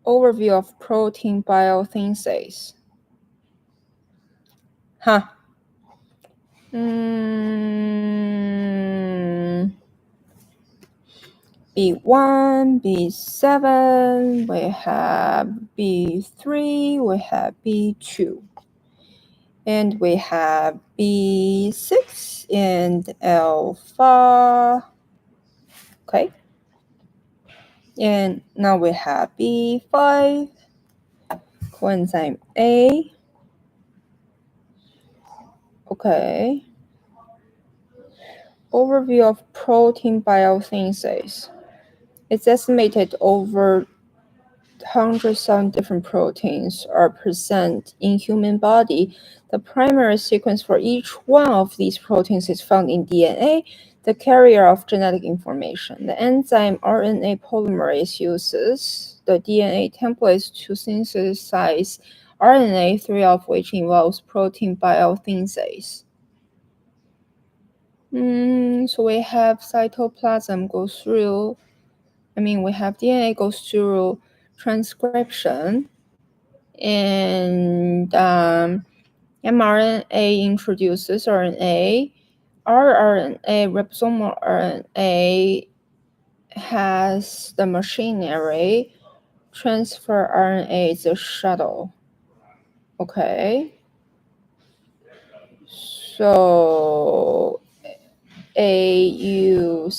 Overview of protein biosynthesis. B1, B7, we have B3, we have B2. And we have B6 and alpha. Okay. And now we have B5, coenzyme A. Okay. Overview of protein biosynthesis. It's estimated over 100,000 different proteins are present in human body. The primary sequence for each one of these proteins is found in DNA, the carrier of genetic information. The enzyme RNA polymerase uses the DNA templates to synthesize RNA, 3 of which involves protein biosynthesis. So we have cytoplasm goes through, we have DNA goes through transcription, and mRNA introduces RNA. rRNA, ribosomal RNA, has the machinery. Transfer RNA is a shuttle. Okay. So AUCG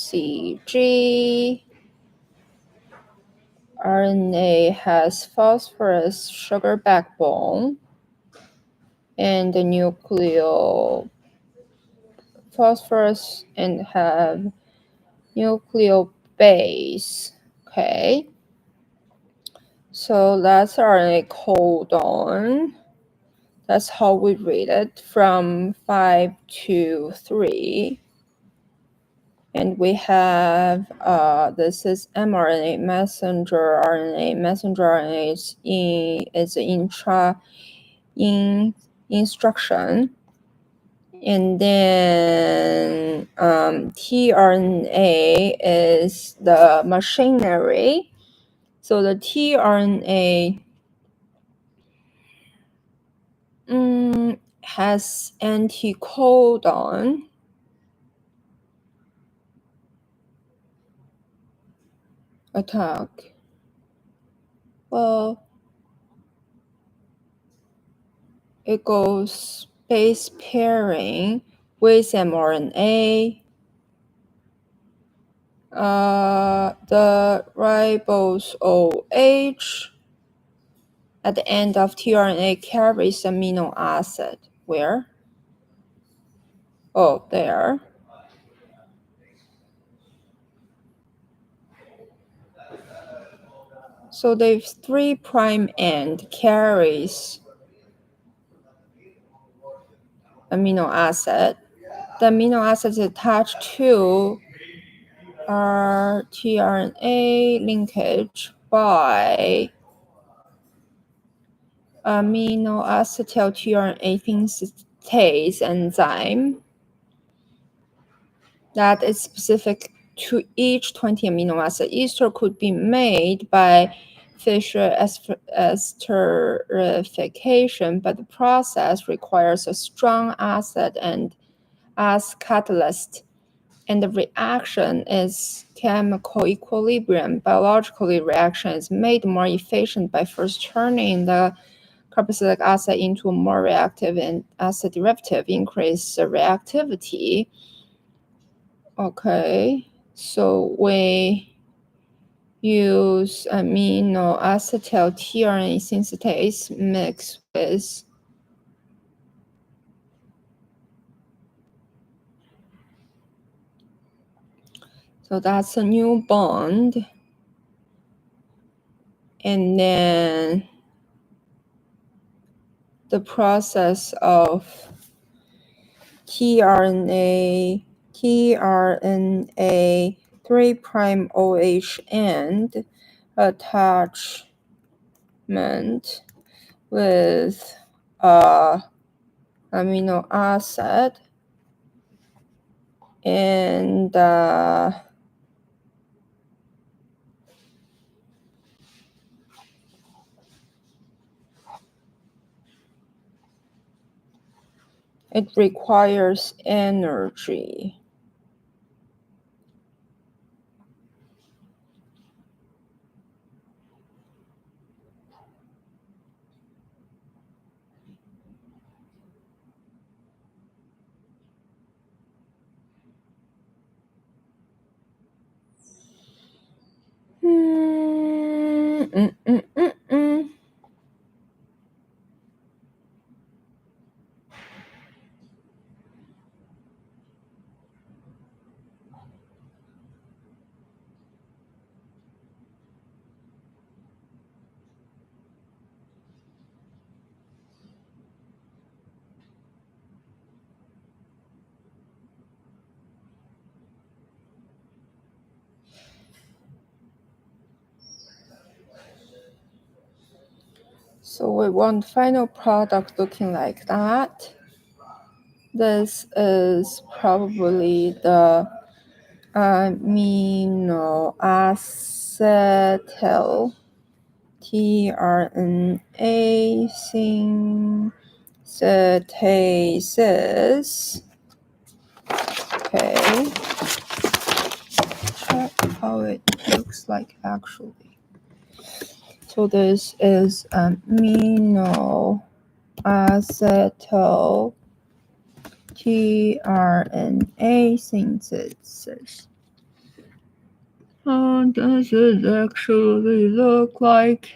RNA has phosphorus sugar backbone and the nucleophosphorus and have nucleobase. Okay. So that's RNA codon. That's how we read it from 5 to 3. And we have, this is mRNA, messenger RNA. Messenger RNA is instruction. And then tRNA is the machinery. So the tRNA has anticodon. Attack. Well, it goes base pairing with mRNA. The ribose OH at the end of tRNA carries amino acid. Where? Oh, there. So the 3' end carries amino acid. The amino acid is attached to tRNA linkage by amino acetyl tRNA synthetase enzyme that is specific to each 20 amino acid. Ester could be made by Fischer esterification, but the process requires a strong acid and as catalyst, and the reaction is chemical equilibrium. Biologically, reaction is made more efficient by first turning the carboxylic acid into a more reactive and acid derivative, increase the reactivity. Okay, so we use amino acetyl tRNA synthetase mix with so that's a new bond, and then the process of tRNA 3' OH end attachment with amino acid, and it requires energy. So we want final product looking like that. This is probably the aminoacetyl tRNA synthetases. Okay, check how it looks like actually. So this is aminoacetyl tRNA synthesis. How does it actually look like?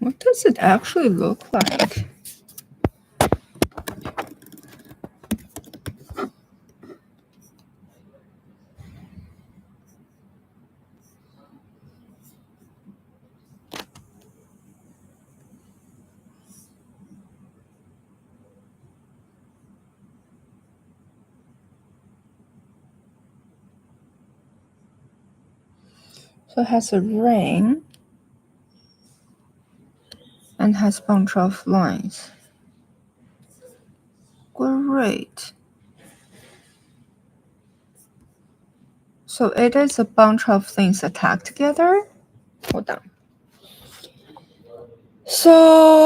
What does it actually look like? So it has a ring and has a bunch of lines. Great. So it is a bunch of things attacked together. Hold on. So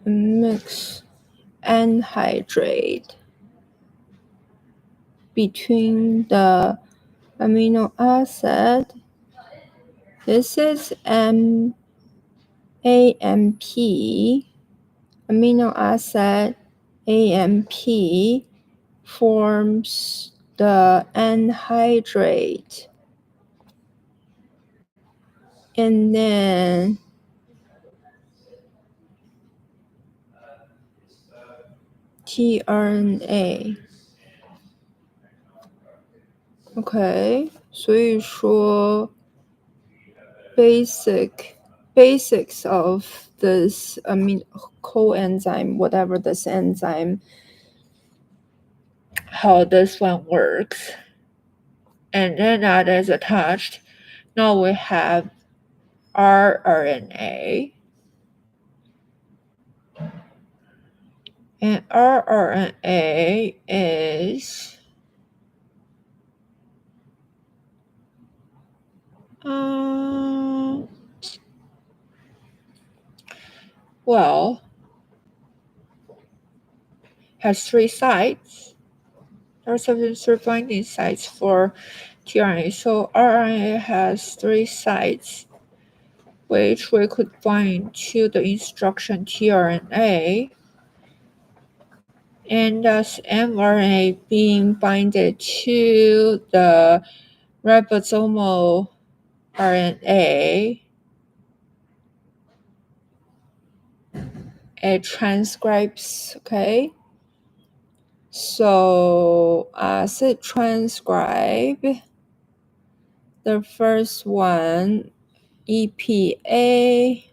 mix anhydrate between the amino acid. This is AMP, amino acid AMP forms the anhydrate. And then tRNA. Okay, 所以说 basics of this coenzyme, whatever this enzyme, how this one works. And then that is attached. Now we have rRNA. And rRNA is well, has 3 sites. There are 73 binding sites for tRNA. So rRNA has 3 sites, which we could bind to the instruction tRNA. And thus mRNA being binded to the ribosomal RNA, it transcribes, okay? So as it transcribe, the first one, EPA,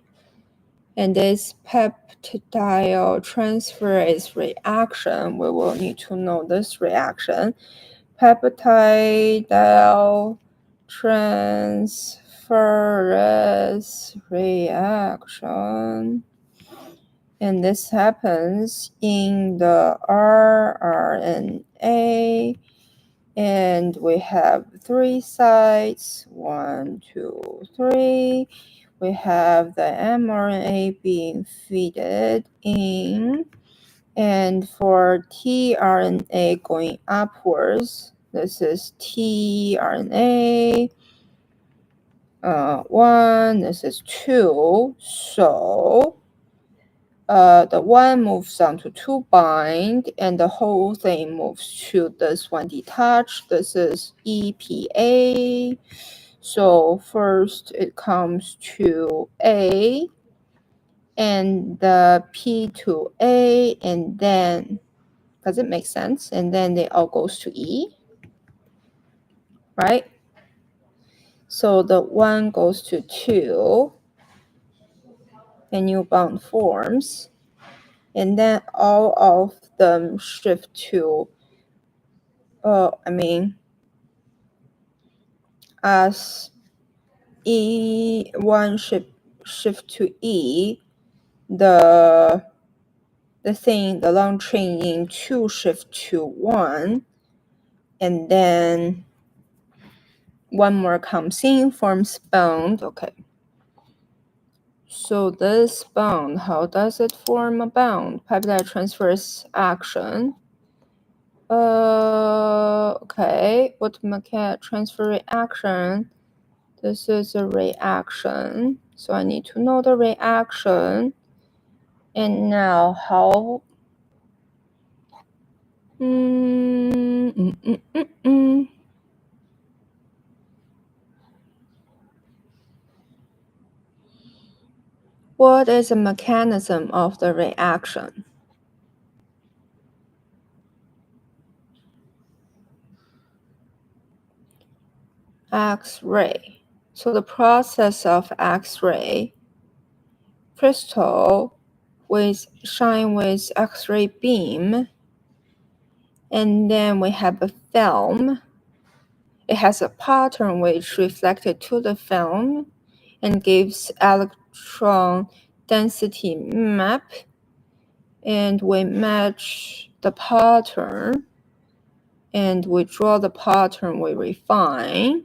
and this peptidyl transferase reaction, we will need to know this reaction. Peptidyl transferase reaction. And this happens in the rRNA. And we have 3 sites, 1, 2, 3. We have the mRNA being fed in. And for tRNA going upwards, this is tRNA 1, this is 2. So the 1 moves on to 2 bind, and the whole thing moves to this one detached. This is EPA. So first it comes to A, and the P to A, and then, does it make sense? And then it all goes to E, right? So the 1 goes to 2, a new bond forms, and then all of them shift to, as E1 shift to E, the long chain in 2 shift to 1, and then one more comes in, forms bond. Okay. So this bond, how does it form a bond? Peptide transferase action. Okay, what transfer reaction? This is a reaction. So I need to know the reaction. And now how what is the mechanism of the reaction? X-ray. So the process of X-ray, crystal shine with X-ray beam, and then we have a film. It has a pattern which reflected to the film and gives electron density map, and we match the pattern, and we draw the pattern, we refine.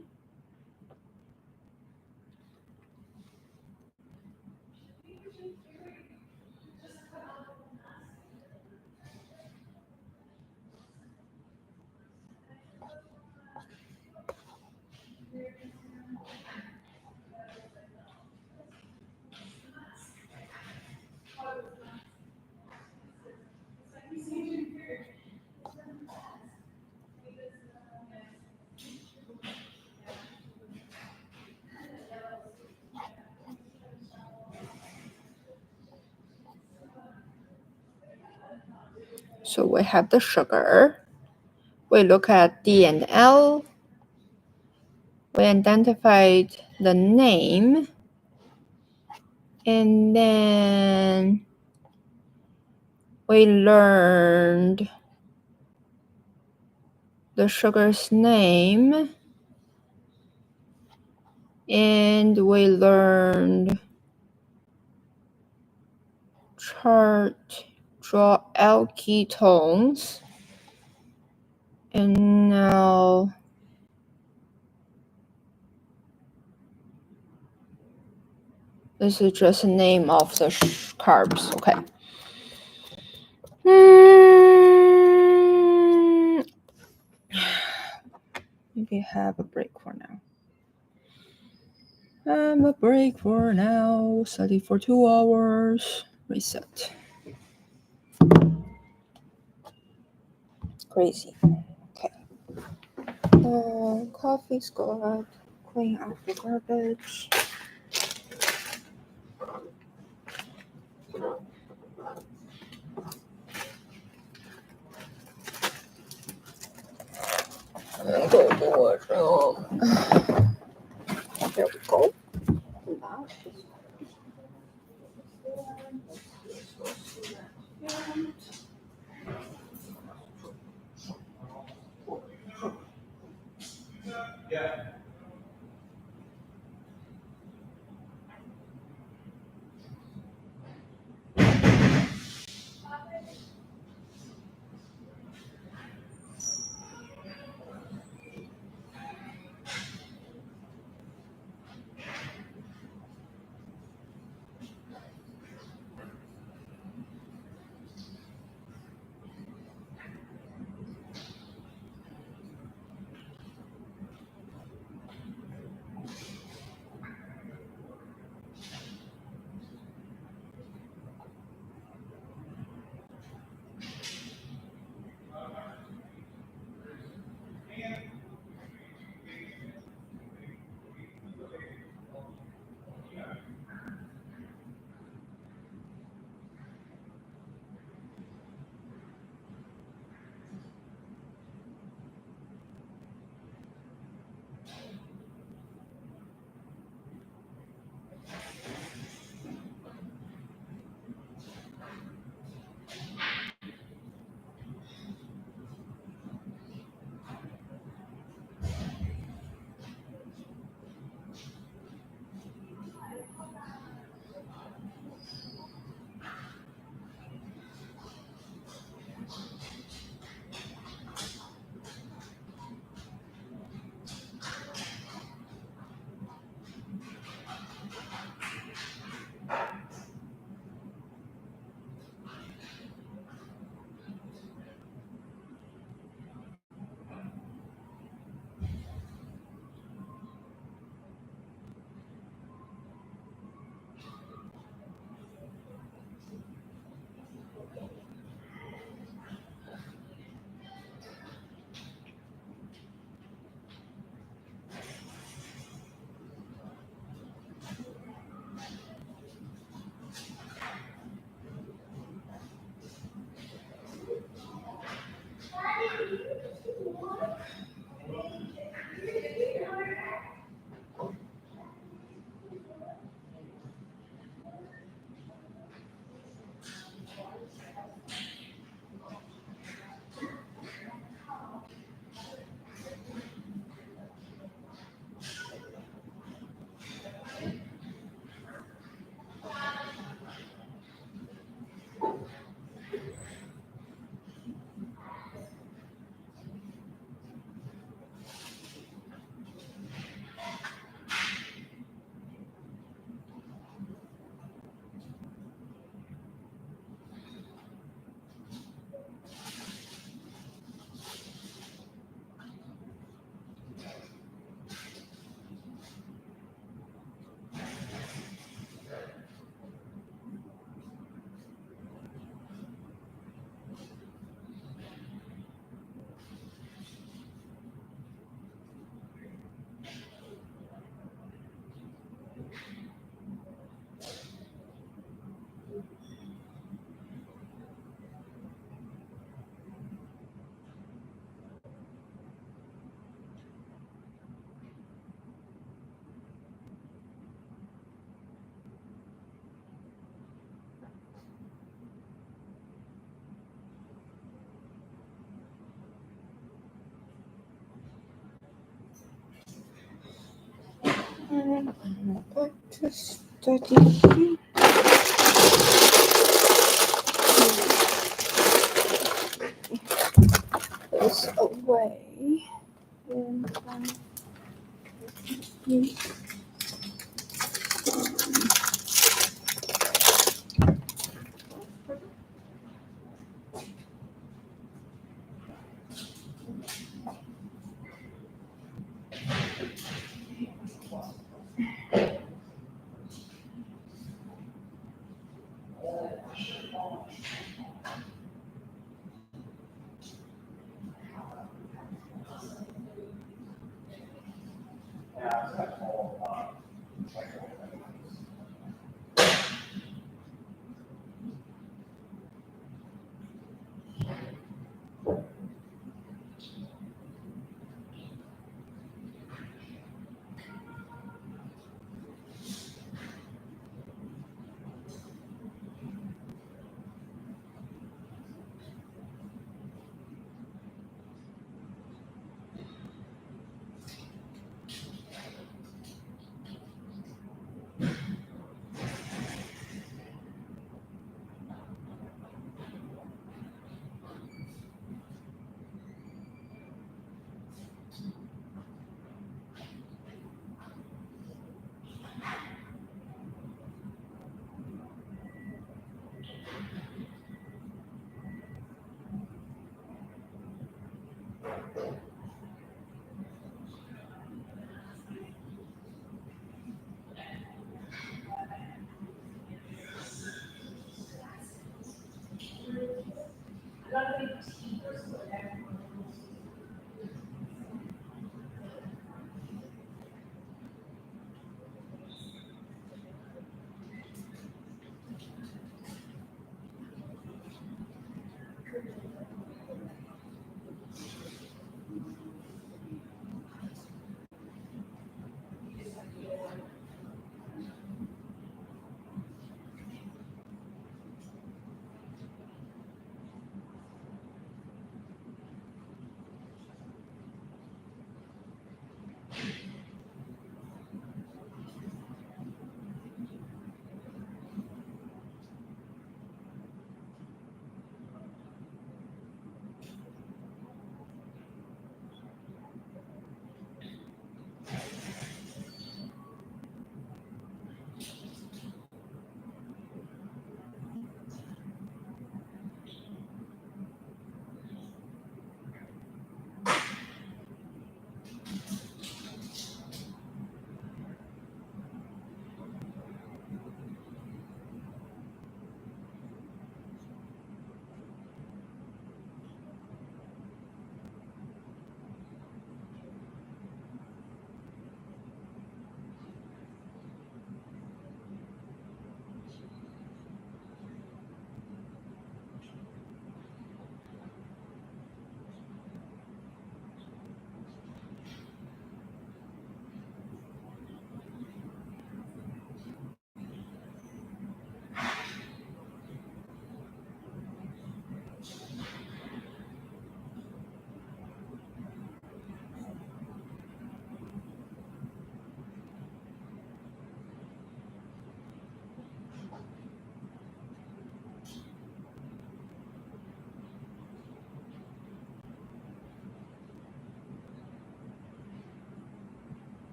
So we have the sugar. We look at D and L. We identified the name. And then we learned the sugar's name. And we learned chart draw alketones. And now this is just the name of the carbs. Okay. Maybe have a break for now. A break for now. Study for 2 hours. Reset. Crazy. Okay. Coffee's good. Clean out the garbage. Go to the washroom. There we go. Yeah. And I'm back to study. this away. And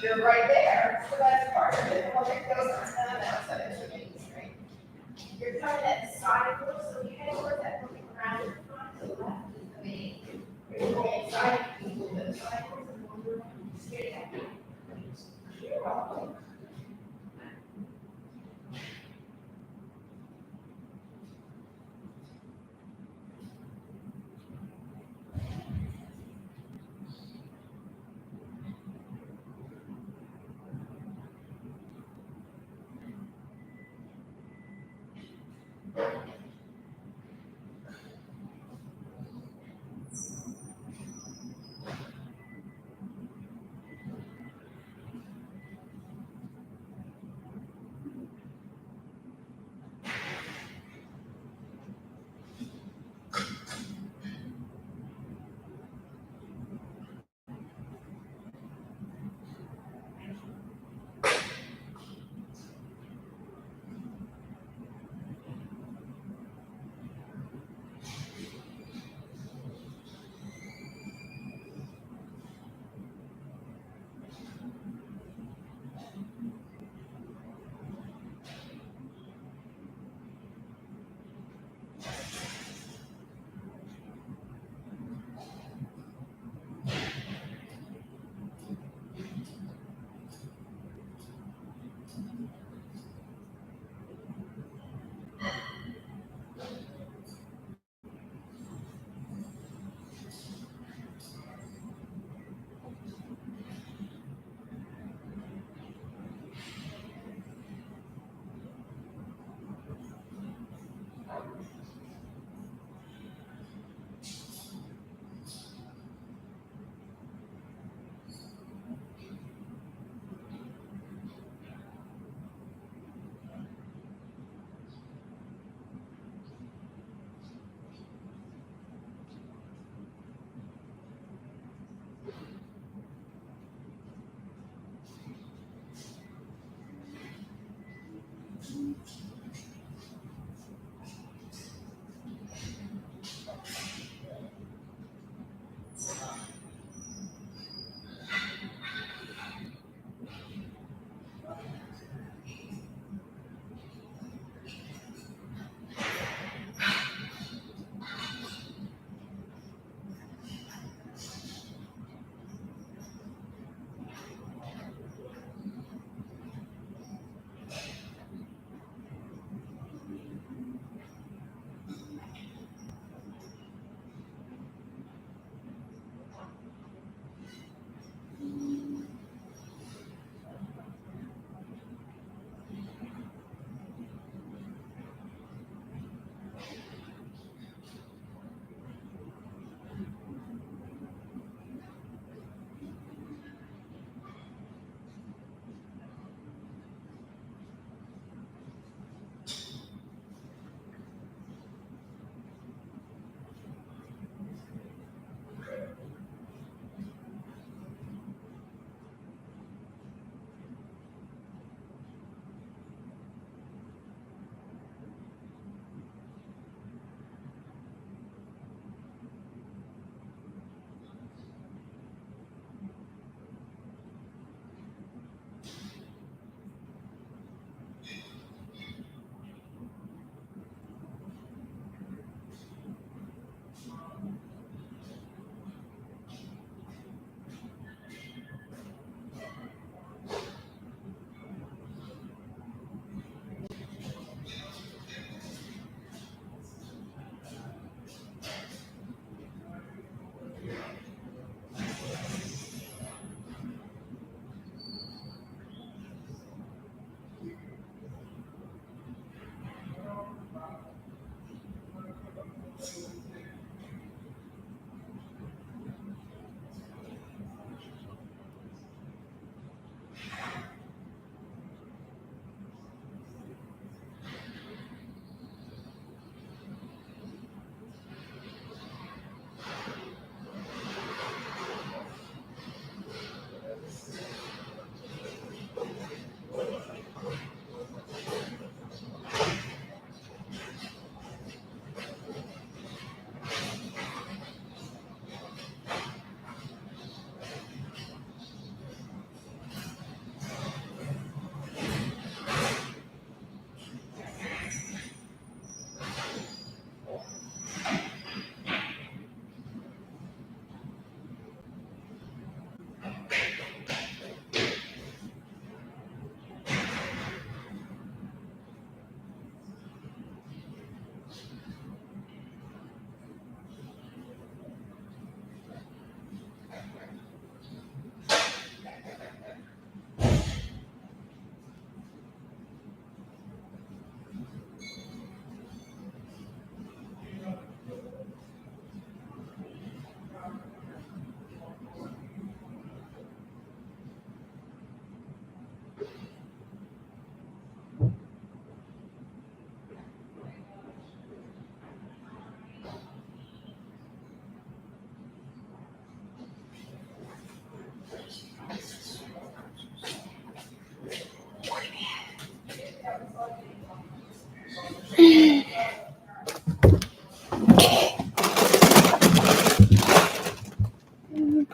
You're right there, so that's part of it. Well, it goes on the outside of the base, right? You're coming at the side of it, so you head towards that looking around in front to the left is the main. You're going inside, you move to the side, straight ahead.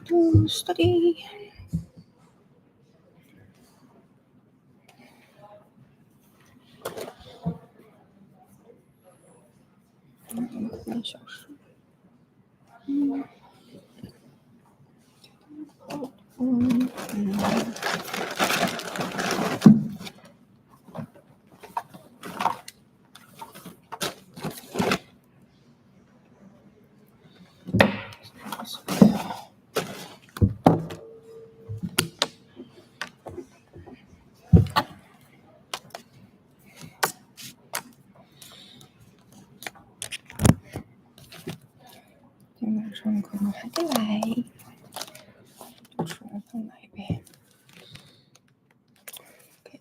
to study.半小时。今晚上可能还得来，吃完饭来呗。OK。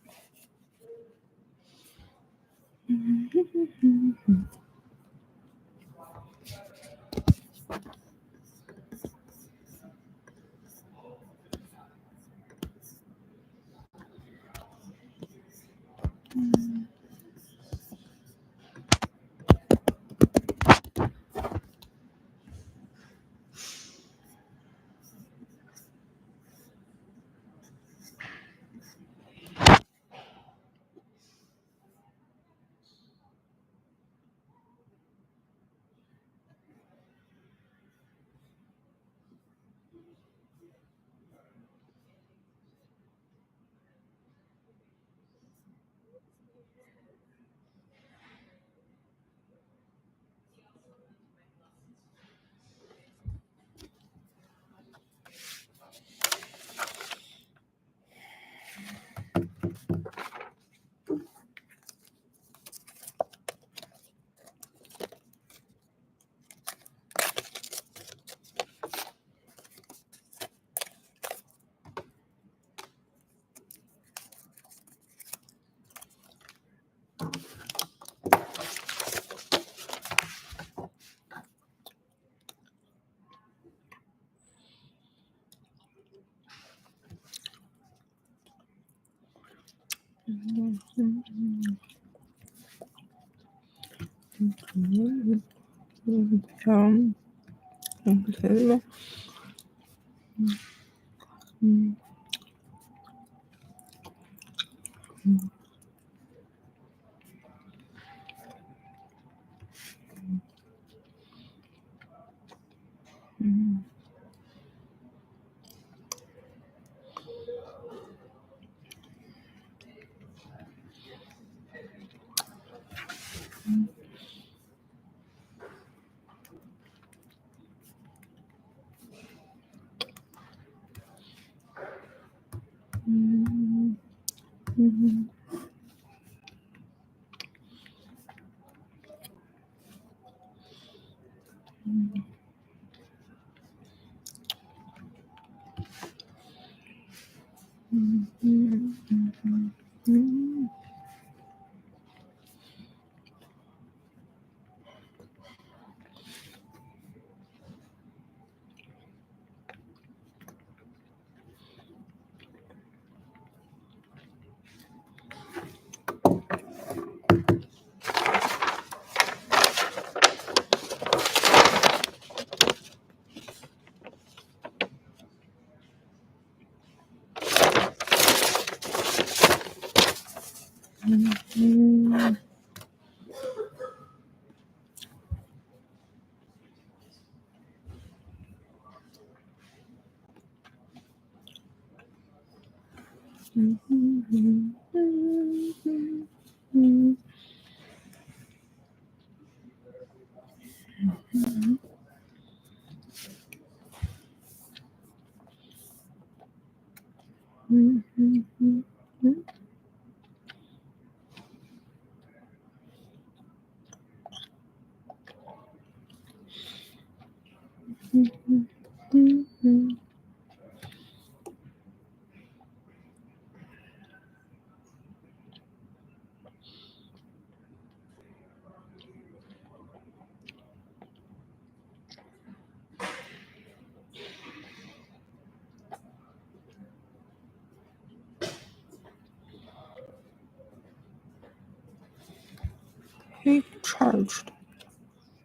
Okay, charged.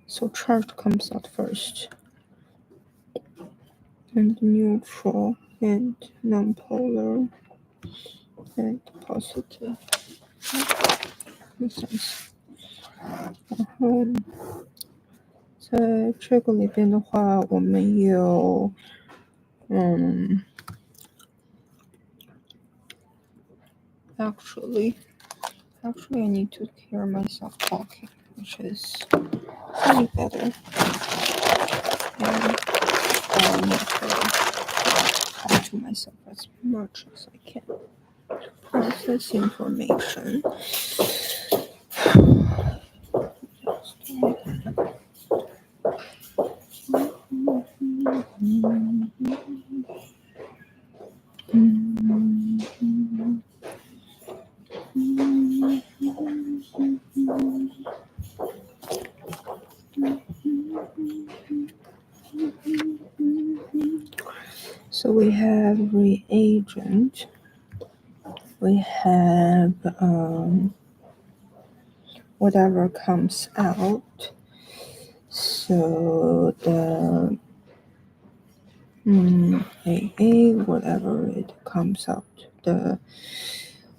So charged comes out first. and neutral and nonpolar and positive. 在这个里边的话，我们有actually I need to hear myself talking, which is really better. And talk to myself as much as I can. Process information. So we have reagent. We have whatever comes out. So the AA, whatever it comes out, the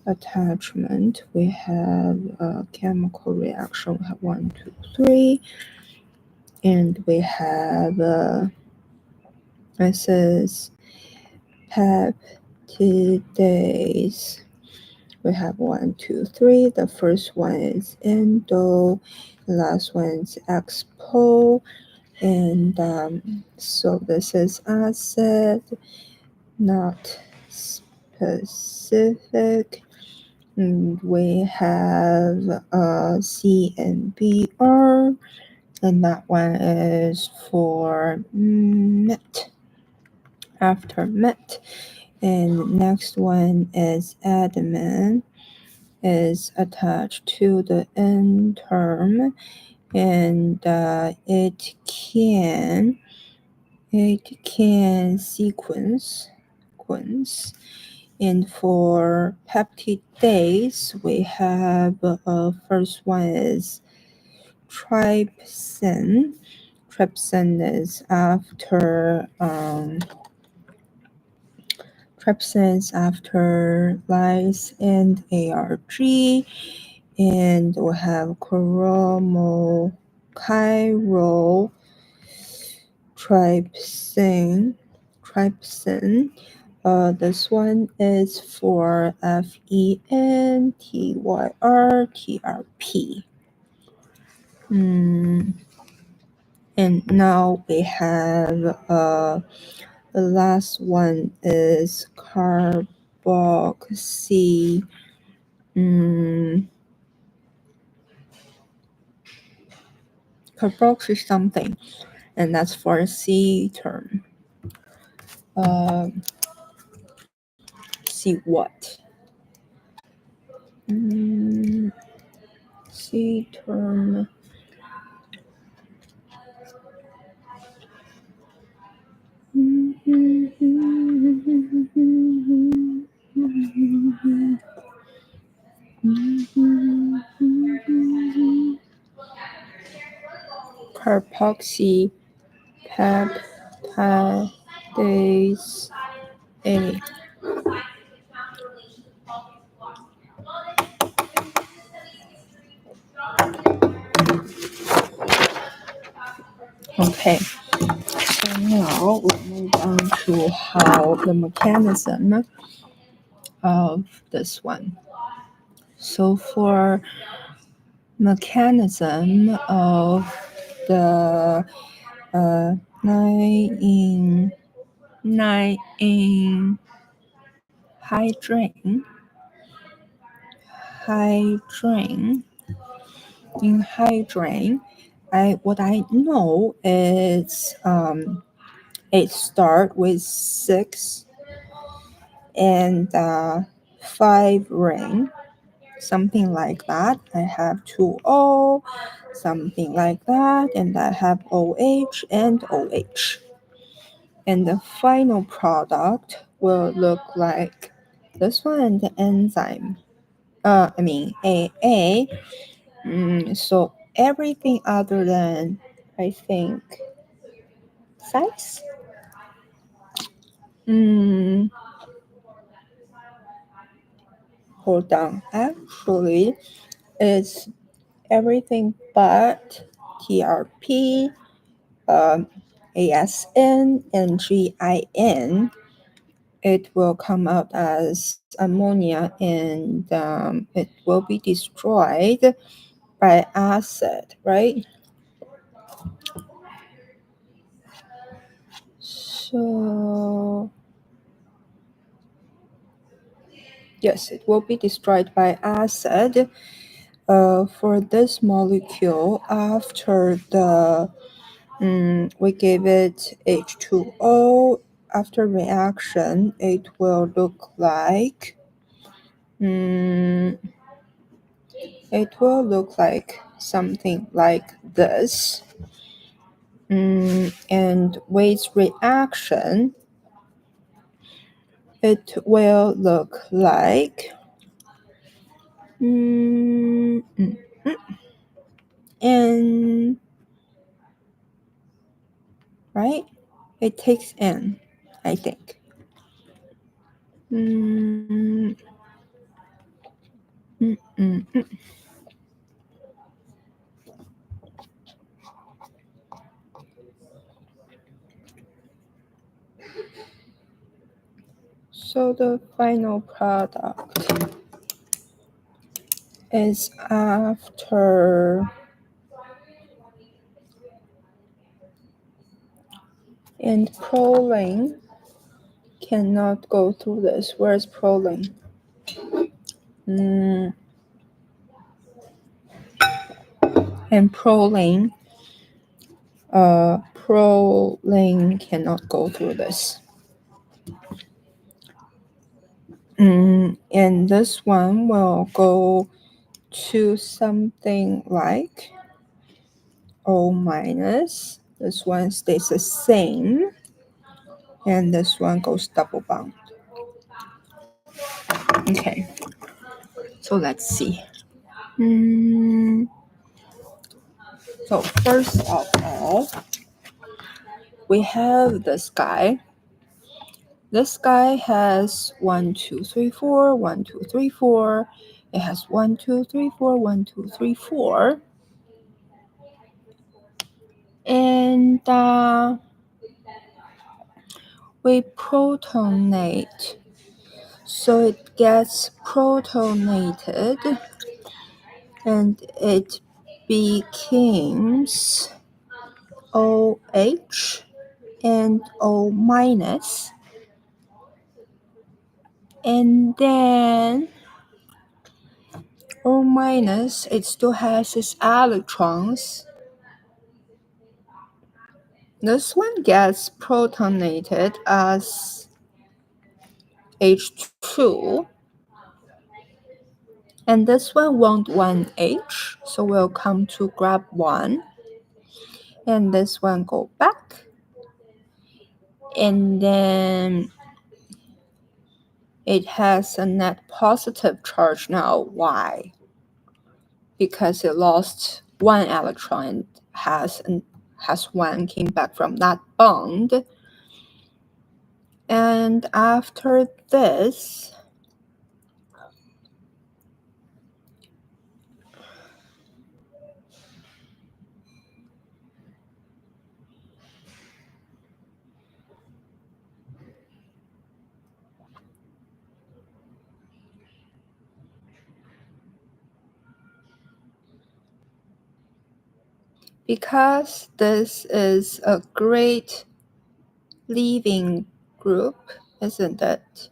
attachment, we have a chemical reaction. We have 1, 2, 3, and we have this is peptidase. We have 1, 2, 3. The first one is endo, the last one is expo, and so this is acid, not specific. And we have C and BR, and that one is for met, after met. And next one is admin, is attached to the end term, and it can sequence. And for peptidase, we have first one is trypsin. Trypsin is after lyse and ARG, and we have chromochiral trypsin. This one is for FENTYR-TRP. And now we have the last one is carboxy. Carboxy something, and that's for C term. See what? C term. Carboxy peptidase A. Okay, so now we move on to how the mechanism of this one. So for mechanism of the 9 hydrangine, what I know is it start with 6 and 5 ring, something like that. I have 2O, something like that, and I have OH and OH. And the final product will look like this one and the enzyme. AA. So everything other than, I think, size. Hold on. Actually, it's everything but TRP, ASN, and GIN. It will come out as ammonia and it will be destroyed by acid, right? So, yes, it will be destroyed by acid. For this molecule, after we give it H2O, after reaction, it will look like something like this. And with reaction, it will look like N, right? It takes N, I think. Mm, mm, mm. So the final product is after and proline cannot go through this. Where's proline? And proline cannot go through this. And this one will go to something like O minus. This one stays the same. And this one goes double bond. Okay. So let's see. So first of all, we have this guy. This guy has 1, 2, 3, 4, 1, 2, 3, 4. It has 1, 2, 3, 4, 1, 2, 3, 4. And we protonate. So it gets protonated and it becomes OH and O minus. And then O minus, it still has its electrons. This one gets protonated as H2. And this one won't 1H, so we'll come to grab 1. And this one go back. And then it has a net positive charge now. Why? Because it lost 1 electron, has 1 came back from that bond. And after this, because this is a great leaving group, isn't it?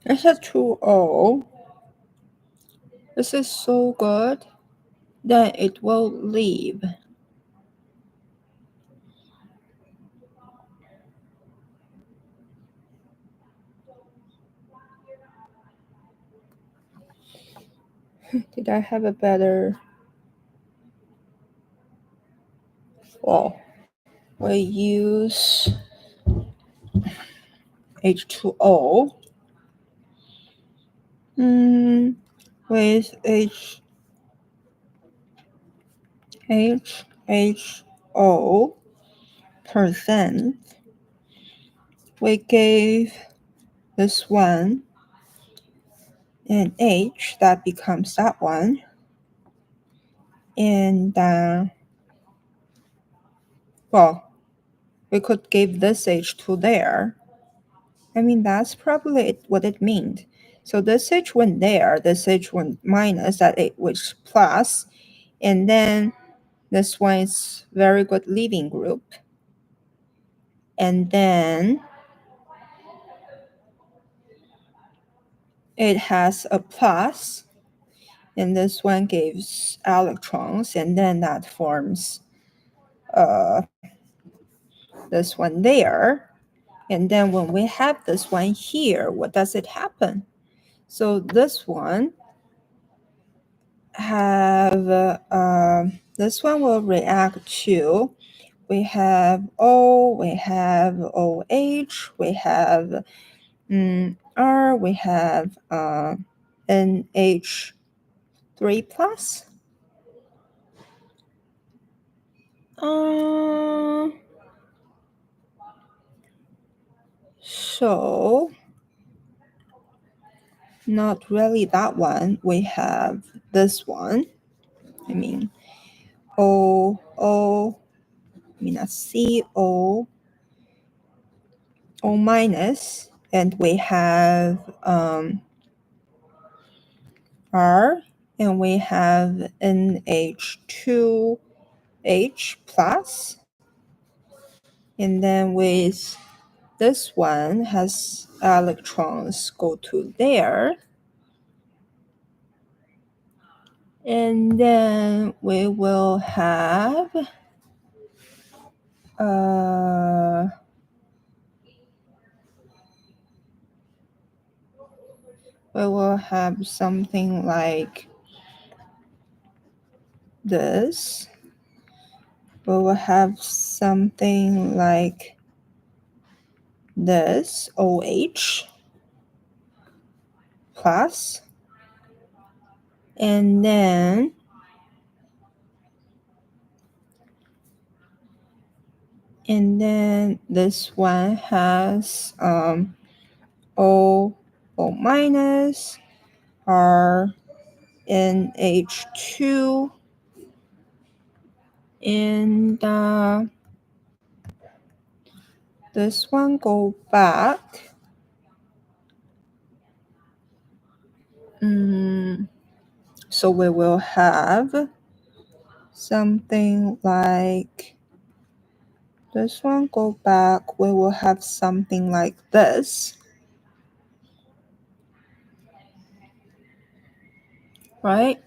It's a 2O. This is so good. then it will leave. Did I have a better? Well, we use H2O with HHO percent. We gave this one an H, that becomes that one. And well, we could give this H to there. I mean, that's probably what it means. So this H went there, this H went minus, that H was plus, and then this one is very good leaving group. And then it has a plus, and this one gives electrons, and then that forms this one there. And then when we have this one here, what does it happen? So this one this one will react to, we have O, we have OH, we have R, we have NH3 plus. So not really that one. We have this one. I mean, that's CO, O minus, and we have R, and we have NH2H plus, and then with this one has electrons go to there, and then we will have something like this. We will have something like this, OH plus, and then this one has O minus, R, NH2, and this one go back. So we will have something like this one go back. We will have something like this, right?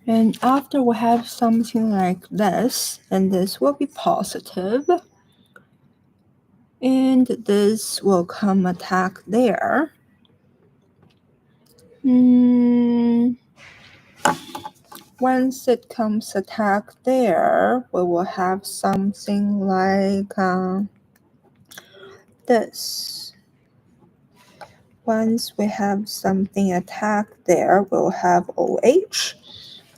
And after we have something like this, and this will be positive, and this will come attack there. Once it comes attack there, we will have something like this. Once we have something attack there, we'll have OH,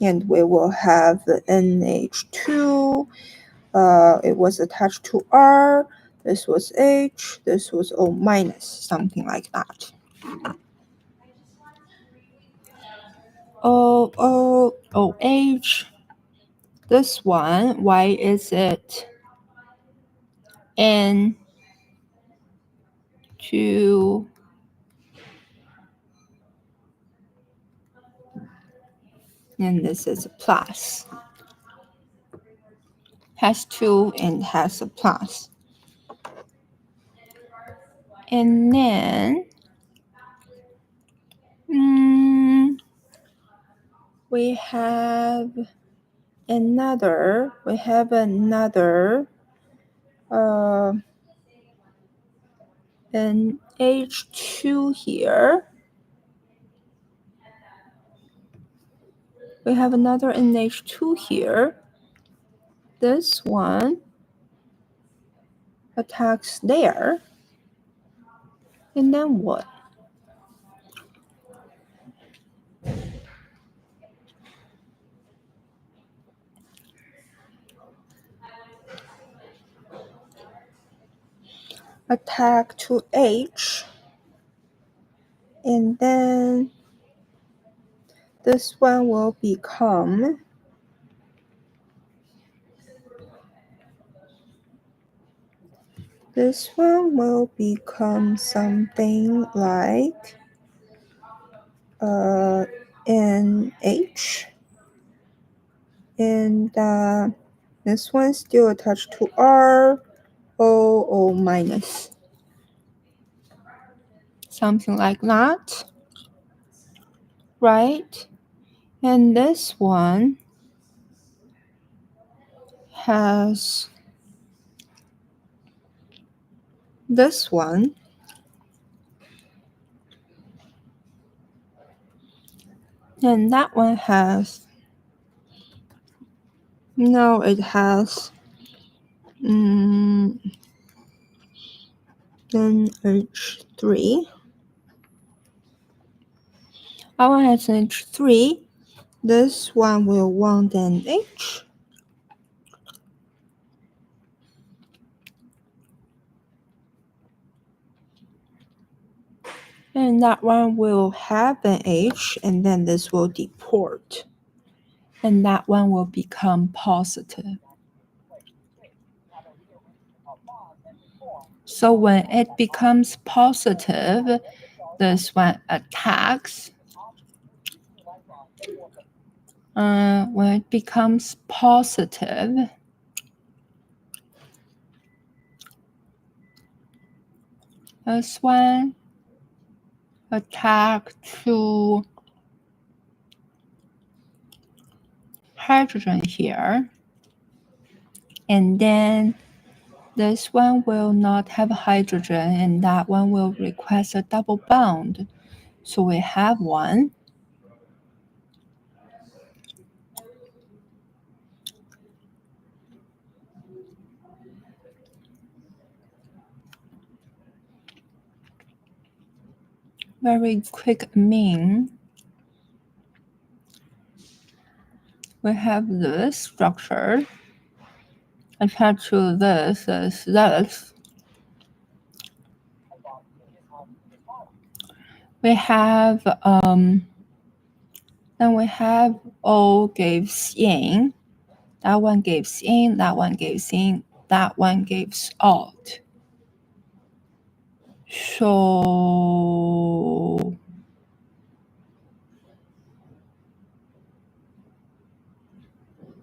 and we will have the NH2. It was attached to R. This was H. This was O minus, something like that. OH. This one, why is it N2? And this is a plus. Has 2 and has a plus. And then we have another an H2 here. We have another NH2 here. This one attacks there. And then what? Attack to H. And then this one will become something like NH. And this one still attached to R, O minus. Something like that, right? And this one has this one. And that one has, no, it has NH3. That one has NH3. This one will want an H. And that one will have an H, and then this will deport. And that one will become positive. So when it becomes positive, this one attacks. When it becomes positive, this one attack to hydrogen here. And then this one will not have hydrogen, and that one will request a double bond. So we have one. Very quick amine. We have this structure attached to this is this. We have then we have O gives in, that one gives in, that one gives in, that one gives out. So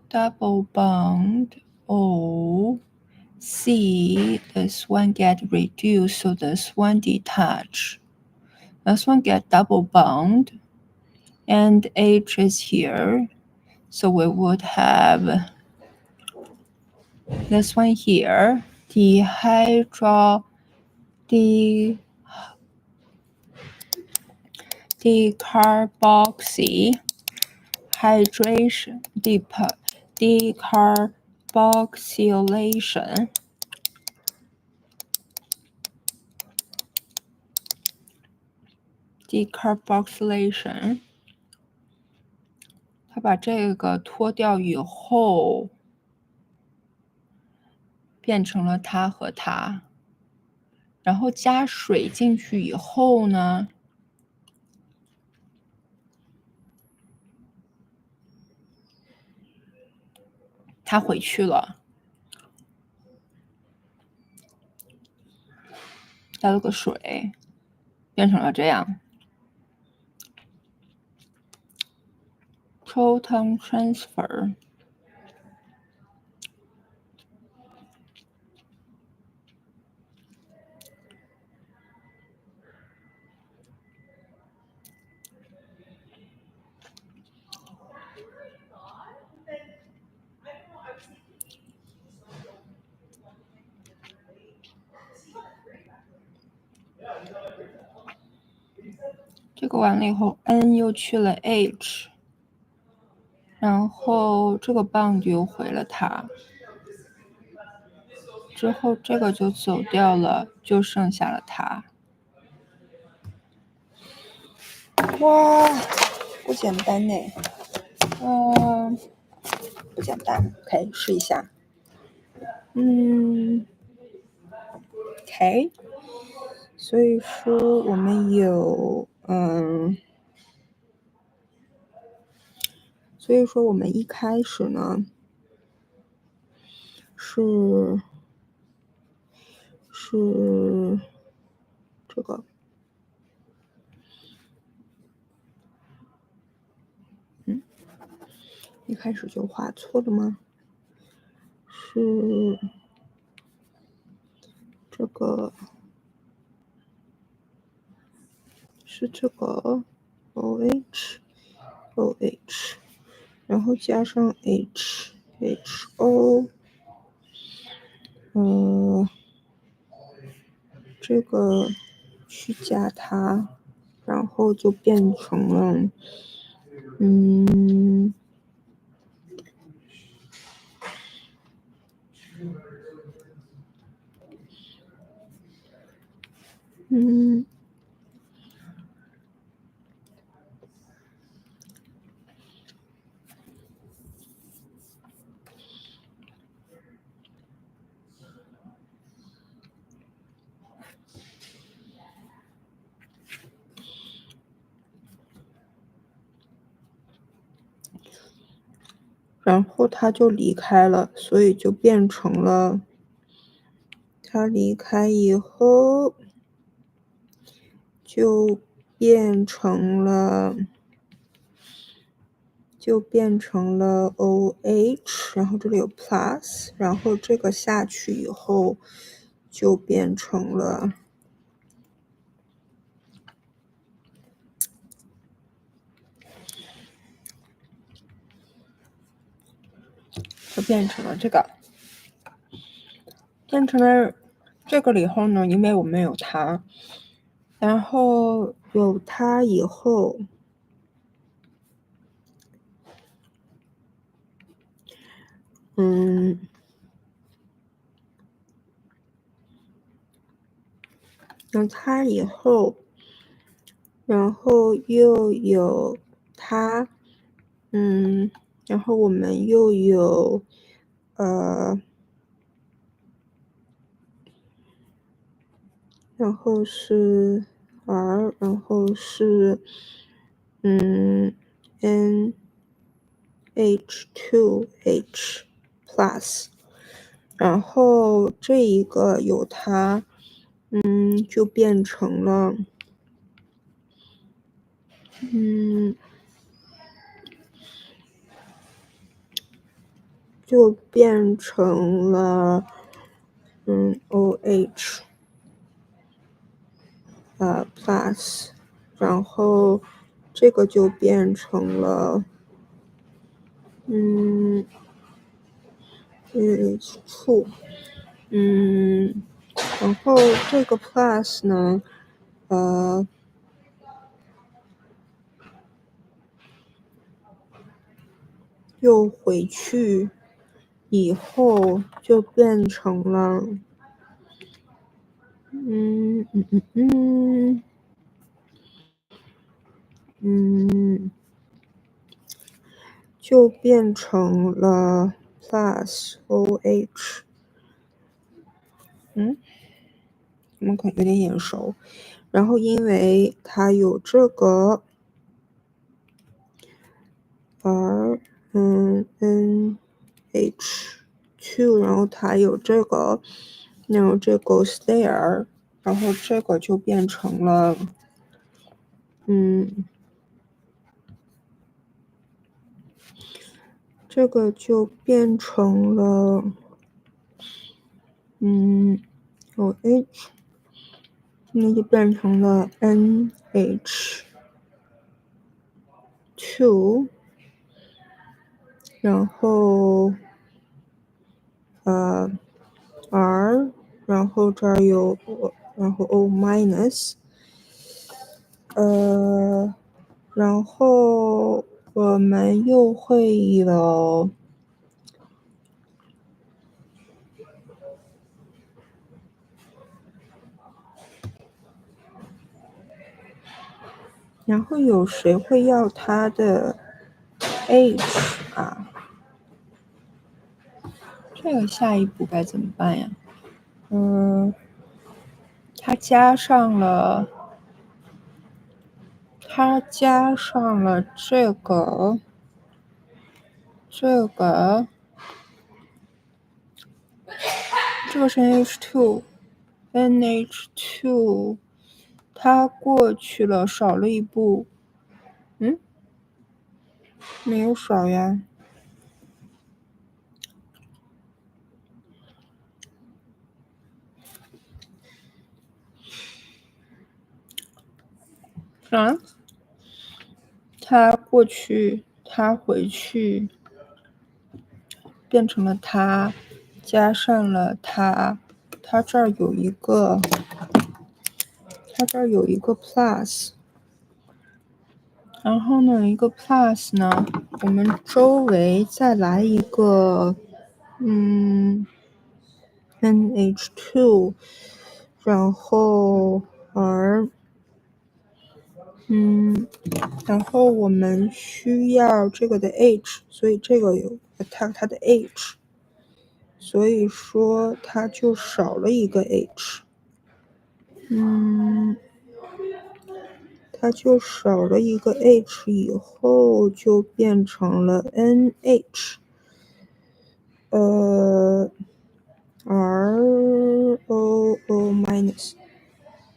double bond O C, this one get reduced, so this one detach. This one get double bond, and H is here. So we would have this one here, decarboxy hydration, decarboxylation. Decarboxylation， 它把这个脱掉以后，变成了它和它，然后加水进去以后呢，它回去了，加了个水，变成了这样。Proton transfer. 个完了以后 N 又去了 H， 然后这个 bond 又回了它，之后这个就走掉了，就剩下了它。哇，不简单呢。不简单。OK， 试一下。OK， 所以说我们有所以说我们一开始呢是这个，一开始就画错了吗？是这个，是这个 OH，然后加上 HO，这个去加它，然后就变成了然后他就离开了，所以就变成了，他离开以后就变成了 OH， 然后这里有 plus， 然后这个下去以后就变成了这个，变成了这个了以后呢，因为我们有它，然后有它以后，有它以后，然后又有它，然后我们又有然后是 R， 然后是NH2H plus， 然后这一个有它，就变成了OH plus， 然后这个就变成了2，然后这个 plus 呢，又回去以后就变成了就变成了 plus OH， 你们可能有点眼熟，然后因为它有这个 R NH2， 然后它有这个，然后这 goes there， 然后这个就变成了这个就变成了OH， 那就变成了 NH2， 然后R， 然后这儿有然后 O minus，然后我们又会有然后有谁会要它的 h 啊？这个下一步该怎么办呀？它加上了这个是 NH2，它过去了，少了一步。没有少呀。啊？它过去，它回去，变成了它，加上了它，它这儿有一个 plus，然后呢，一个 plus 呢，我们周围再来一个NH2，然后然后我们需要这个的 H， 所以这个有它的 H， 所以说它就少了一个 H， 它就少了一个 H 以后就变成了 NH， ROO minus，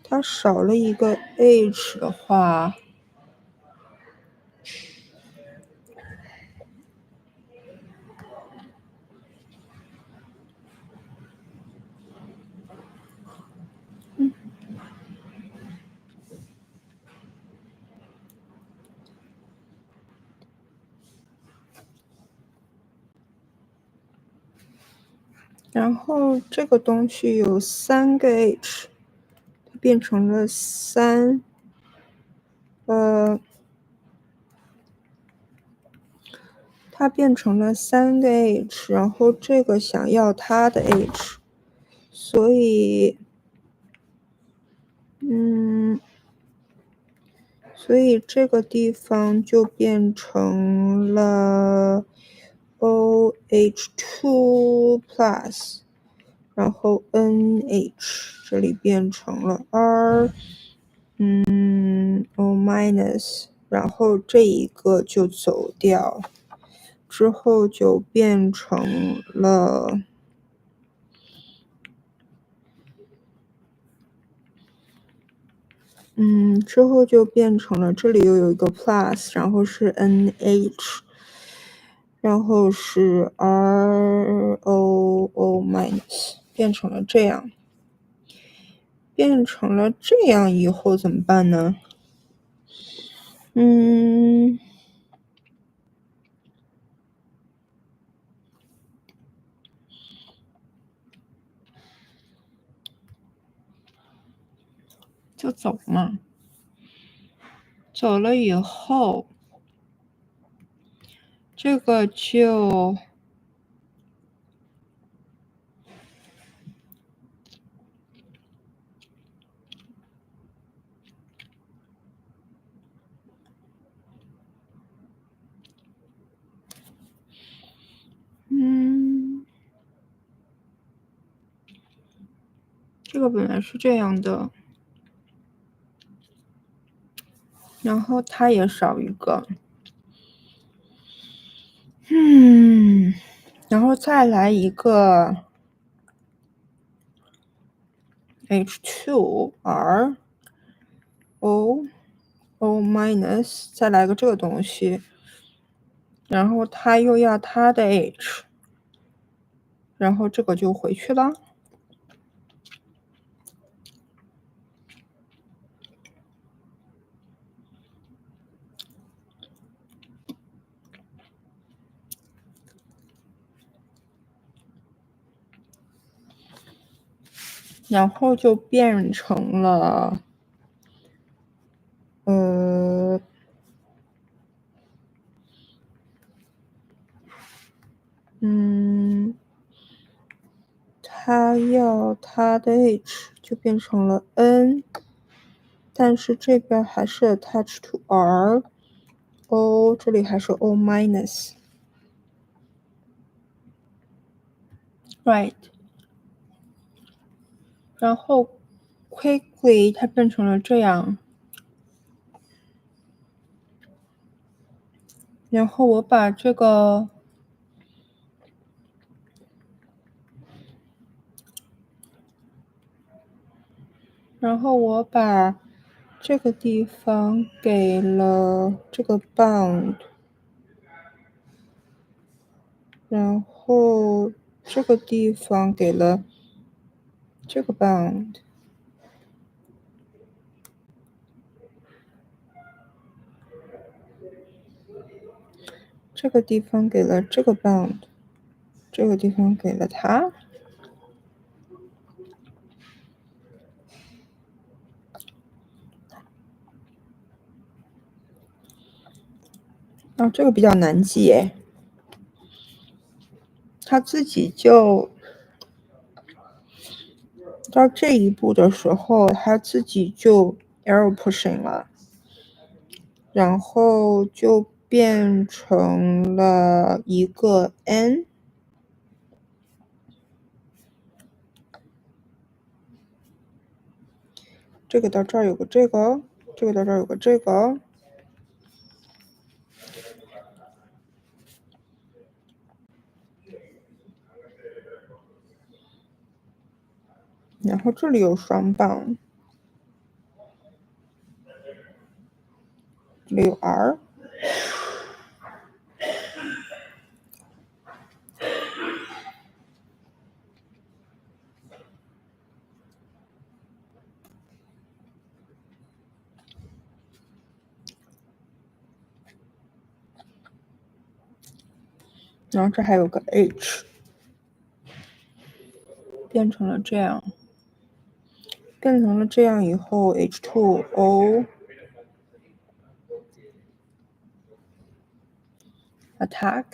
它少了一个 H 的话，然后这个东西有3个 H， 它变成了3，它变成了3个 H， 然后这个想要它的 H， 所以这个地方就变成了 OH2 plus， 然后 NH 这里变成了 R O minus， 然后这一个就走掉，之后就变成了这里又有一个 plus， 然后是 NH， 然后是 ROO minus， 变成了这样。变成了这样以后怎么办呢？就走嘛。走了以后，这个就这个本来是这样的，然后它也少一个，然后再来一个 H2R O minus， 再来个这个东西，然后它又要它的 H， 然后这个就回去了。然后就变成了它要它的 h 就变成了 n， 但是这边还是 attach to r， o 这里还是 o minus， right， 然后 quickly 它变成了这样，然后我把这个这个地方给了这个 bound， 然后这个地方给了这个 bound， 这个地方给了这个 bound， 这个地方给了它。这个比较难记诶，它自己就到这一步的时候，它自己就 arrow pushing 了，然后就变成了一个 n， 这个到这儿有个这个，这个到这儿有个这个，然后这里有双棒，这里有 r， 然后这还有个 h， 变成了这样，变成了这样以后 h2o attack，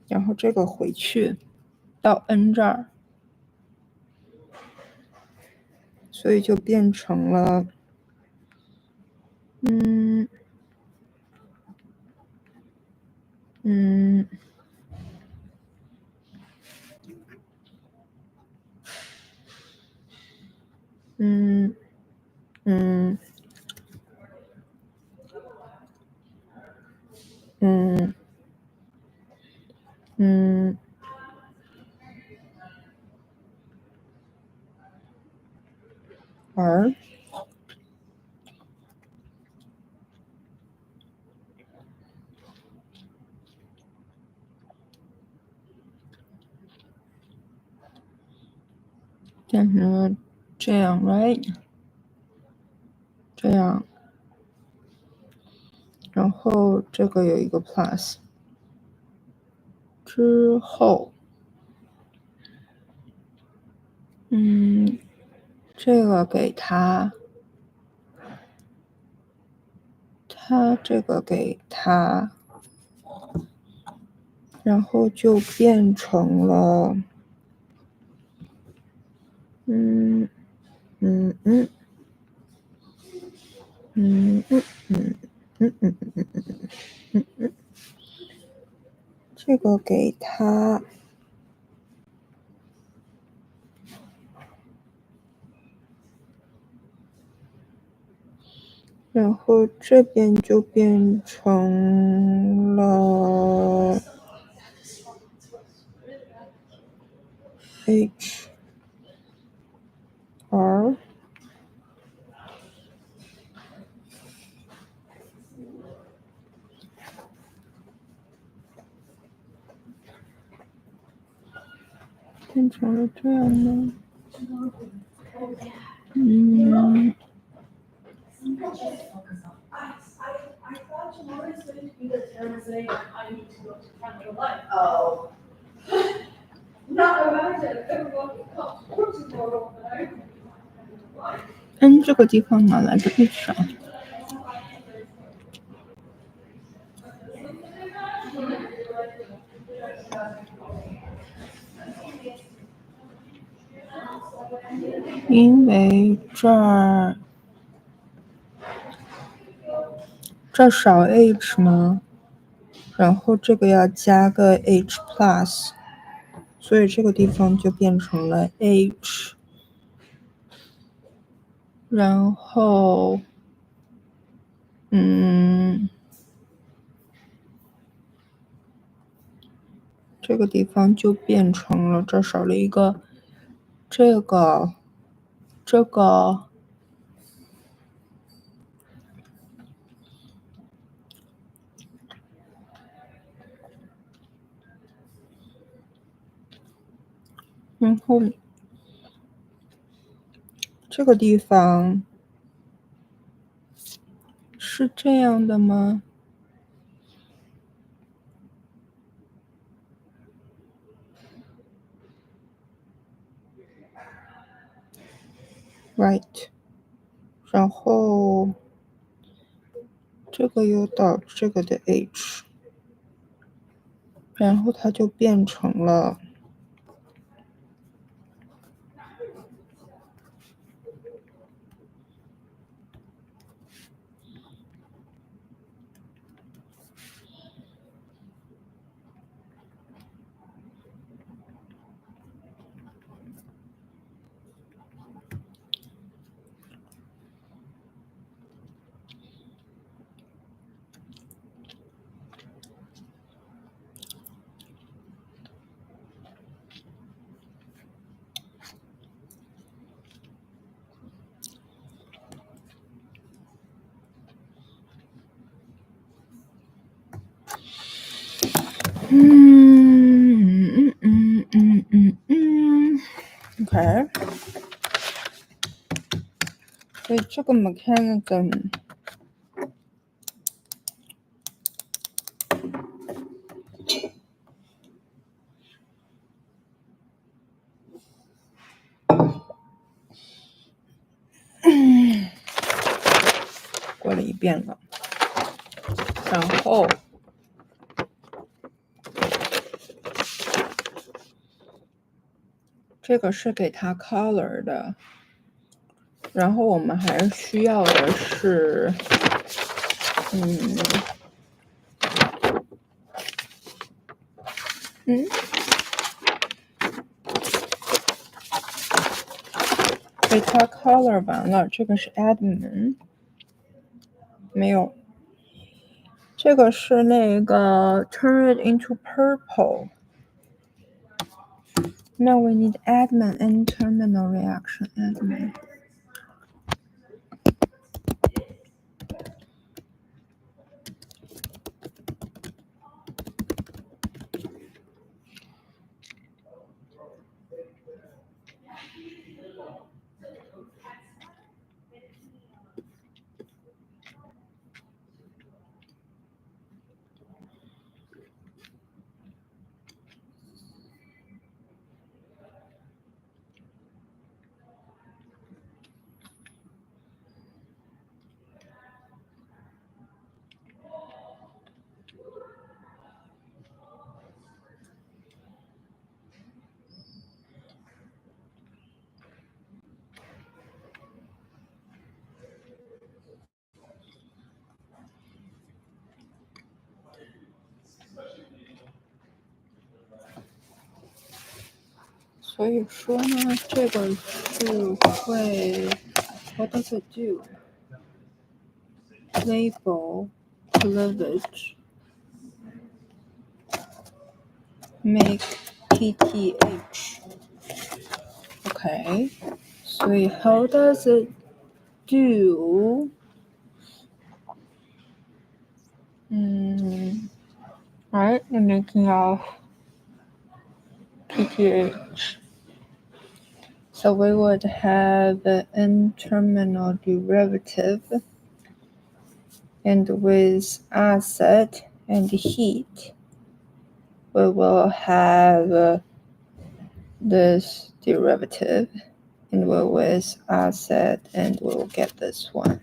然后这个回去到 n 这儿，所以就变成了r， 变成了这样 right， 这样，然后这个有一个 plus， 之后这个给他这个给他，然后就变成了这个给他，然后这边就变成了 h r， 变成了这样的。Oh. Not imagine everyone becomes tomorrow, but n 这个地方哪来的 h 啊？因为这儿少 h 吗？然后这个要加个 h plus， 所以这个地方就变成了 h， 然后这个地方就变成了这少了一个这个然后这个地方是这样的吗？Right， 然后这个又到这个的 h， 然后它就变成了OK， 所以这个 mechanism 过了一遍了，然后这个是给它 color 的，然后我们还是需要的是给它 color 完了，这个是 admin， 没有，这个是那个 turn it into purple。Now we need admin and terminal reaction admin。所以说呢，这个是会 What does it do? Label cleavage make PTH. Okay, so how does it do? Right, the making of PTH. So we would have an N-terminal derivative, and with acid and heat, we will have this derivative, and we'll with acid, and we'll get this one.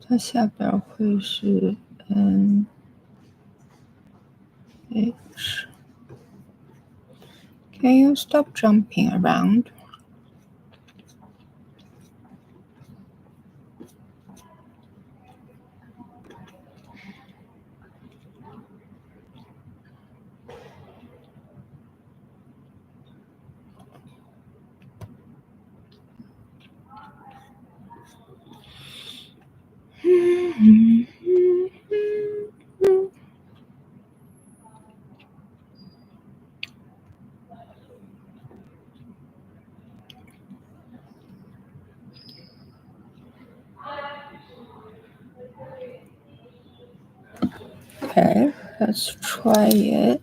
它下边会是 NH. Can you stop jumping around? Okay, let's try it.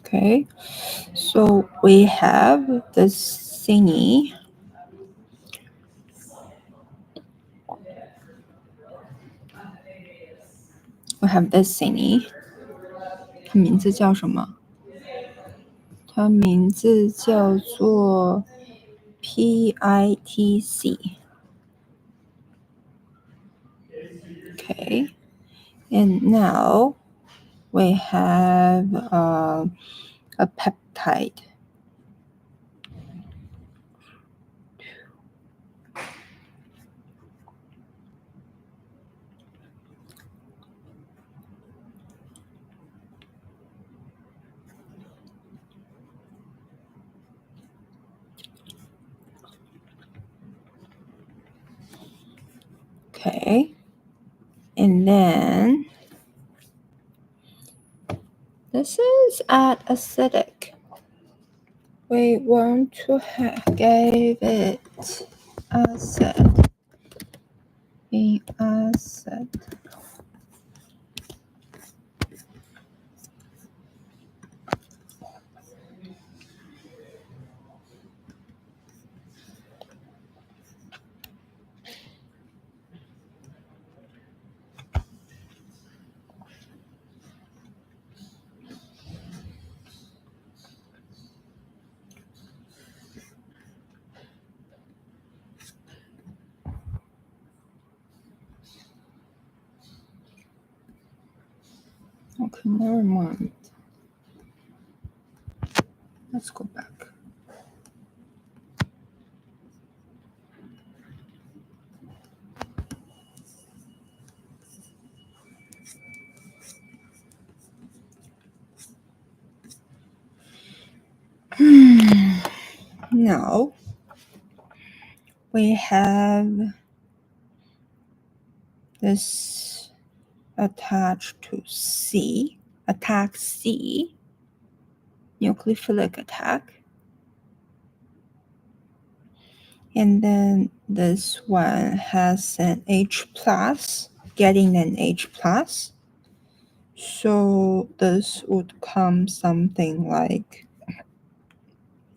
Okay, so we have this thingy. We have this thingy. 它名字叫什么？它名字叫做 PITC. Okay, and now we have a peptide. Okay, and then this is acidic. We want to give it acid. In acid. Okay, never mind. Let's go back. Now we have this attached to C, attack C, nucleophilic attack. And then this one has an H plus, getting an H plus. So this would come something like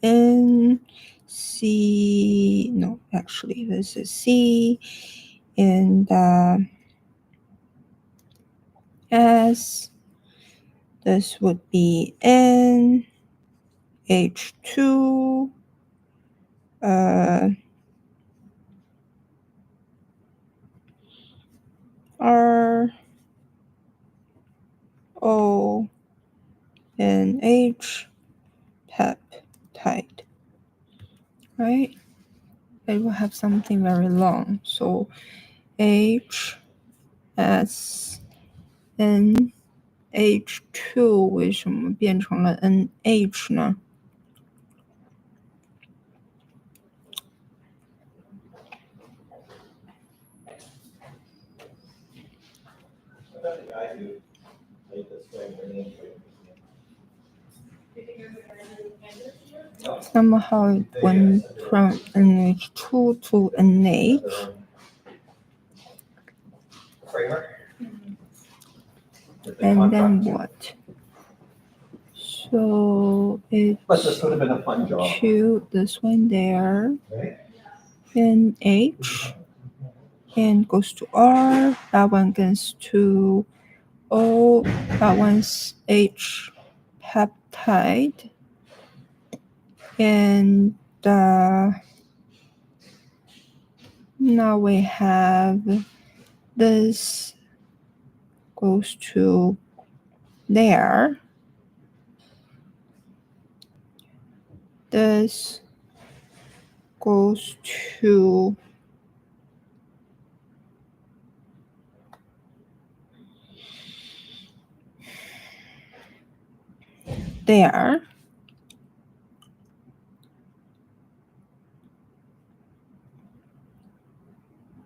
N, C, no, actually this is C, and S, this would be N, H2, R, O, and H, peptide, right? It will have something very long. So H, S, N, H2 为什么变成了 NH 呢？Somehow it went from NH2 to NH. And then what? So it's to this one there, then H, and goes to R, that one goes to O, that one's H peptide, and now we have this goes to there. This goes to there.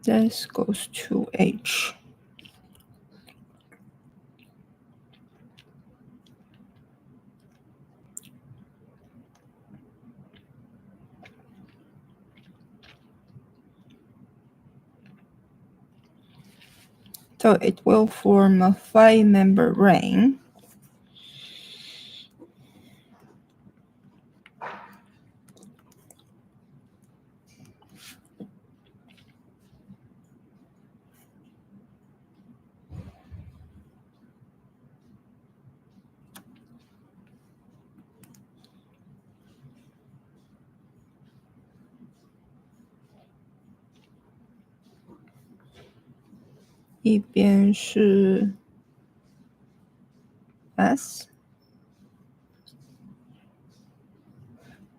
This goes to H. So it will form a 5-member ring.一边是 S，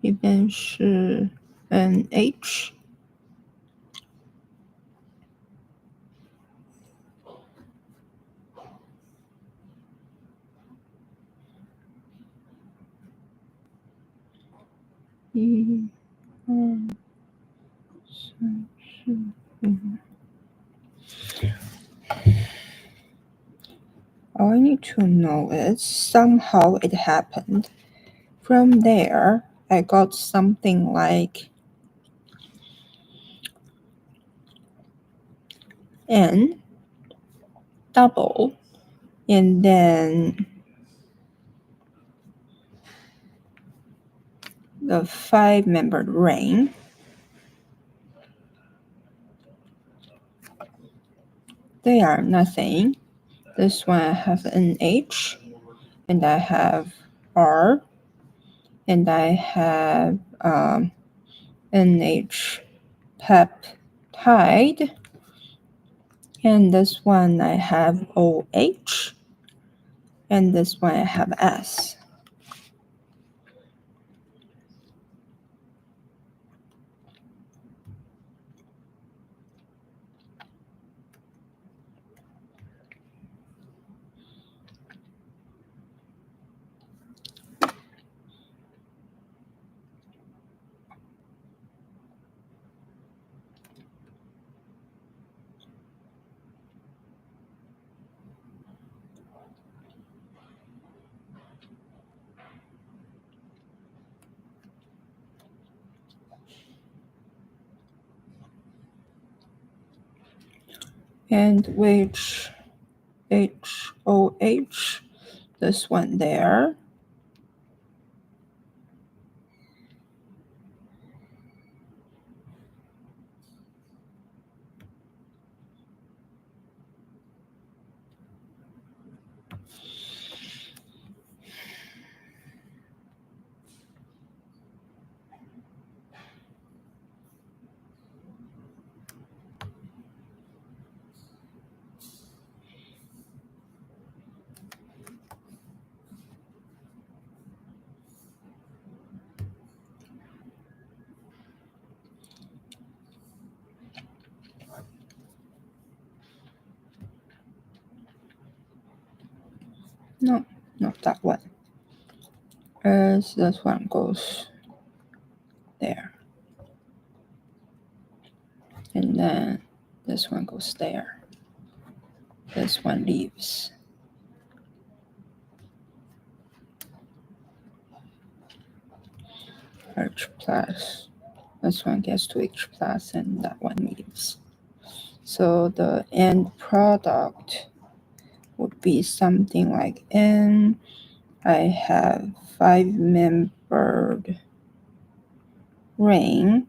一边是 NH。1、2、3、4、5。All I need to know is somehow it happened. From there, I got something like N double, and then the 5-membered ring. They are nothing. This one I have NH, and I have R, and I have NH peptide, and this one I have OH, and this one I have S. And which HOH, this one there. No, not that one. As this one goes there. And then this one goes there. This one leaves. H plus. This one gets to H plus, and that one leaves. So the end product would be something like N. I have 5-membered ring.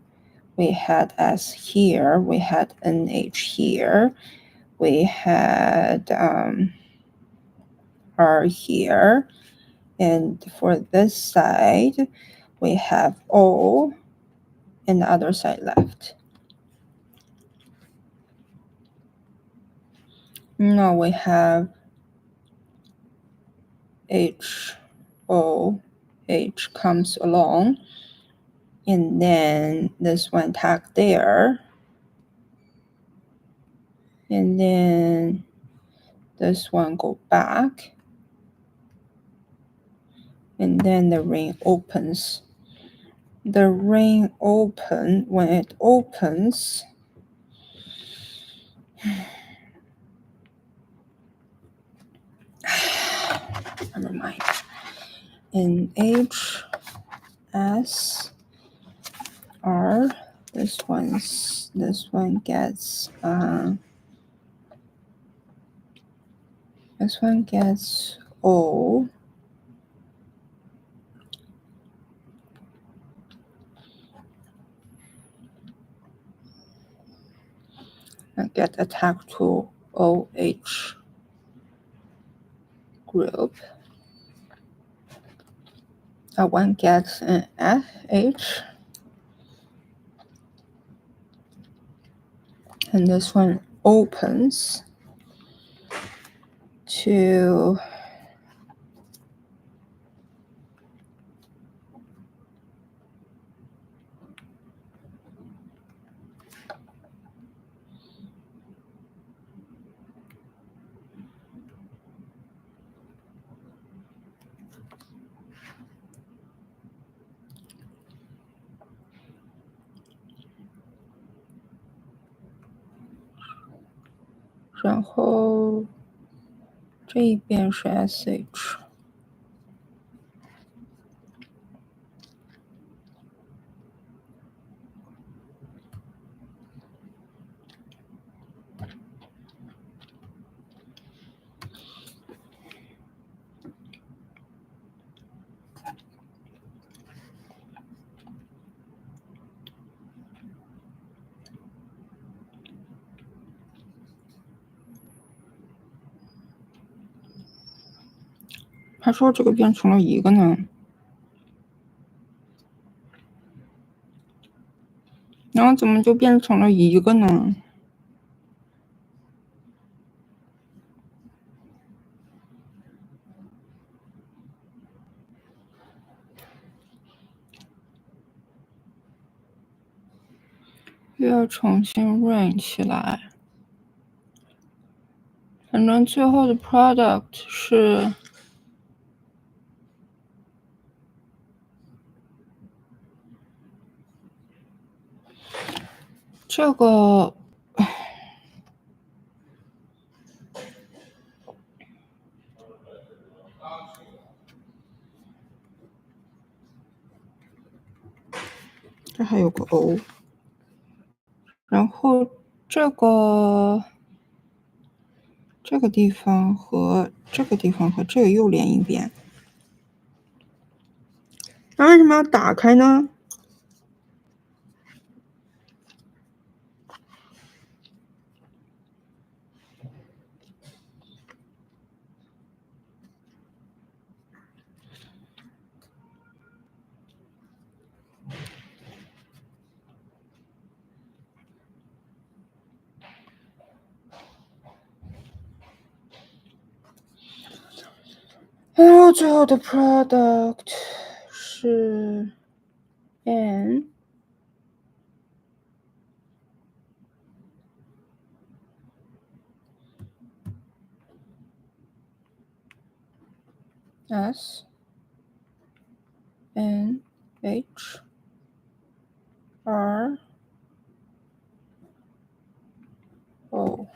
We had S here. We had NH here. We had R here. And for this side, we have O. and the other side left. Now we have H, O, H comes along, and then this one tag there, and then this one go back, and then the ring opens. The ring when it opens, never mind. In H, S, R, this one gets O. And get attacked to OH group. That one gets an FH. And this one opens to然后这一边是 SH。他说这个变成了一个呢，然后怎么就变成了一个呢？又要重新 run 起来。反正最后的 product 是这个，这还有个 O， 然后这个地方和这个地方和这个又连一遍，那为什么要打开呢？然后最后的 product 是 N S N H R O。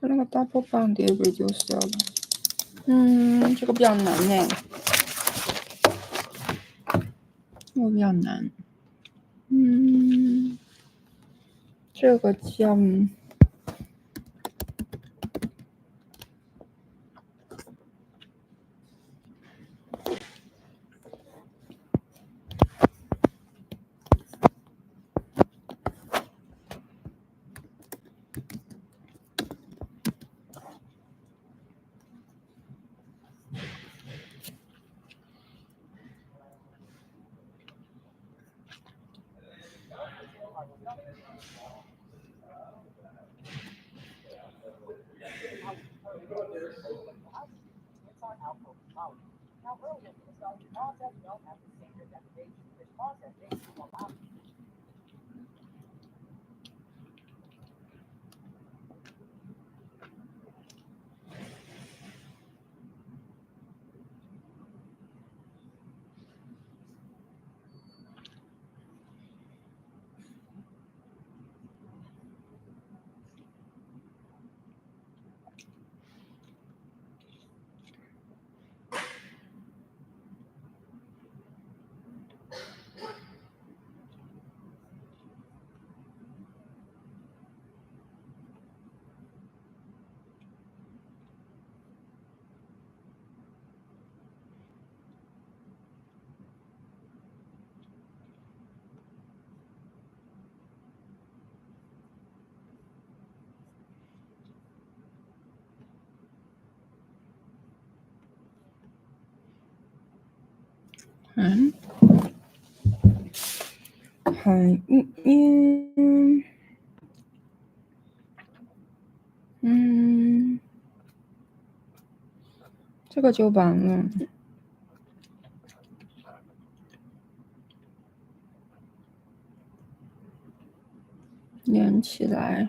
那个 double bond 也 reduce 掉了。这个比较难呢，这个比较难。这个叫这个就完了。连起来。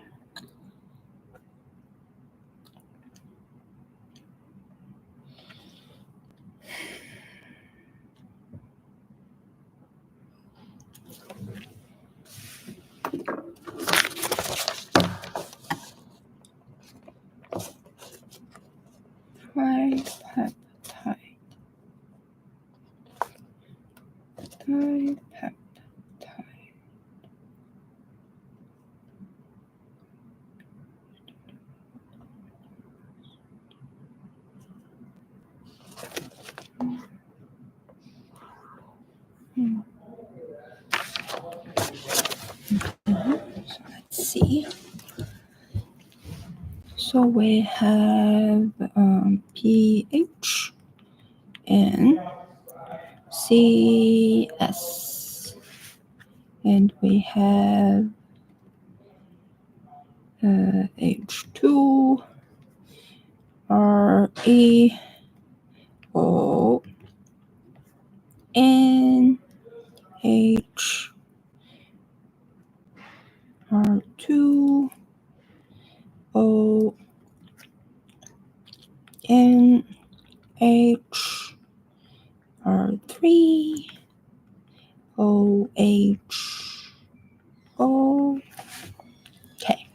tripeptide. So let's see. So we have pH and CS, and we have H2, ReO, NH, R2, O, NH, R3, OH, O. Okay.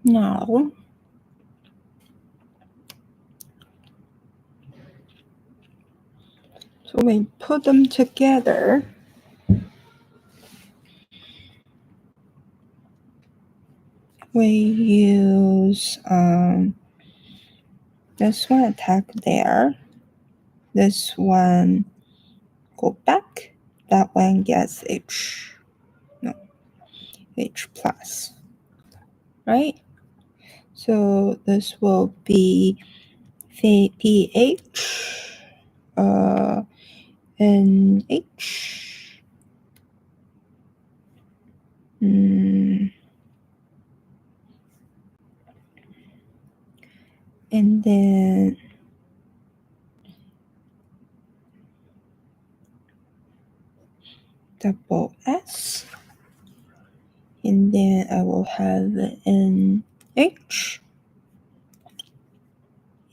Now, so we put them together. We use this one attack there. This one go back. That one gets H plus, right? So this will be pH, NH, and then double S, and then I will have NH,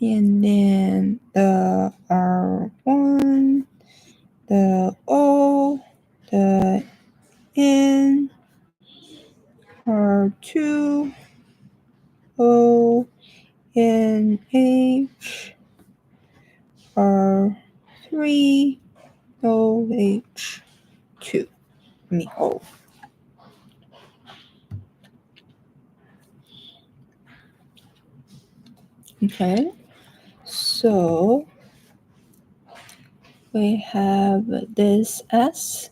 and then the R1, the O, the N, R2, O, N, H, R3, O, H, 2. O. Okay, so we have this S,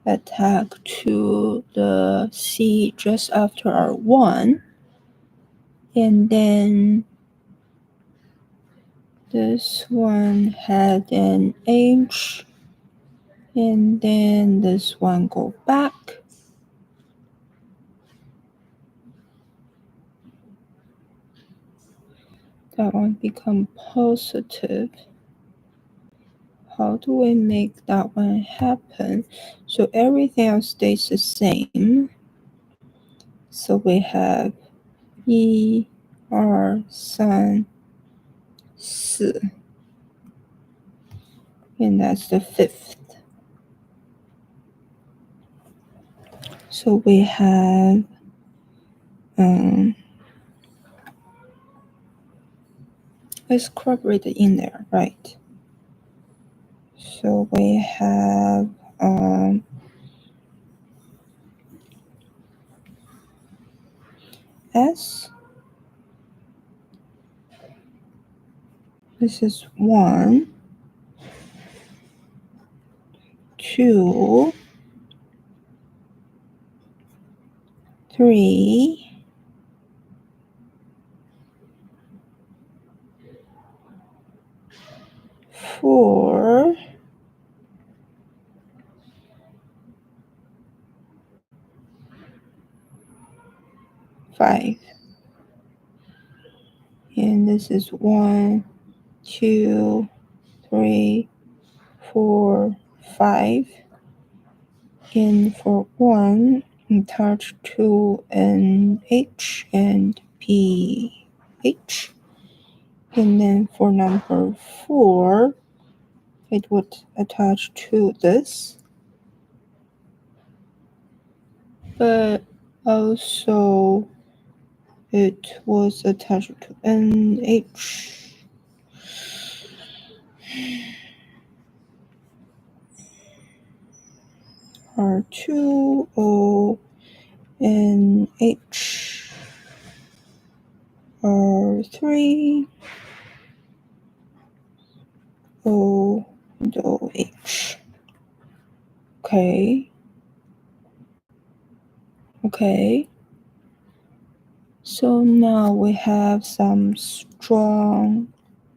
attack to the C just after R1, and then this one had an H, and then this one go back. That one become positive. How do we make that one happen? So everything else stays the same. So we have 1、2、3、4, and that's the fifth. So we have let's corporate it in there, right? So we have S. This is 1, 2, 3, 4, 5. And this is 1, 2, 3, 4, 5. And for 1, attach to an H and PH. And then for number 4, it would attach to this. But also it was attached to NH. R2, O, NH, R3, O, and OH. Okay. Okay. So now we have some strong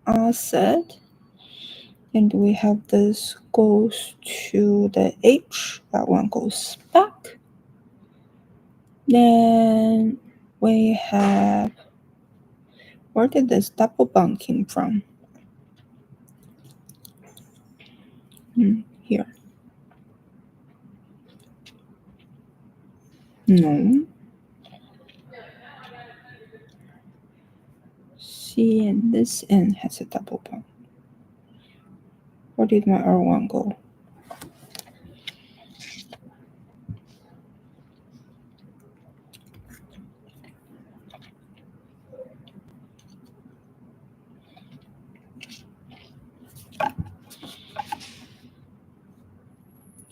acid, and we have this goes to the H, that one goes back. Then we have, where did this double bond came from? Here. No. C and this N has a double bond. Where did my R1 go?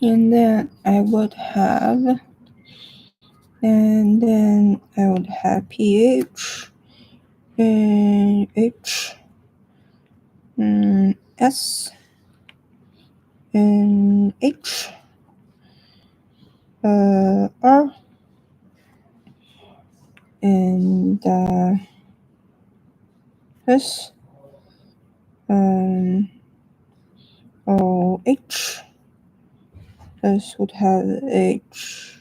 And then I would have, pH, and H, S, and H, R, and S, OH. This would have H,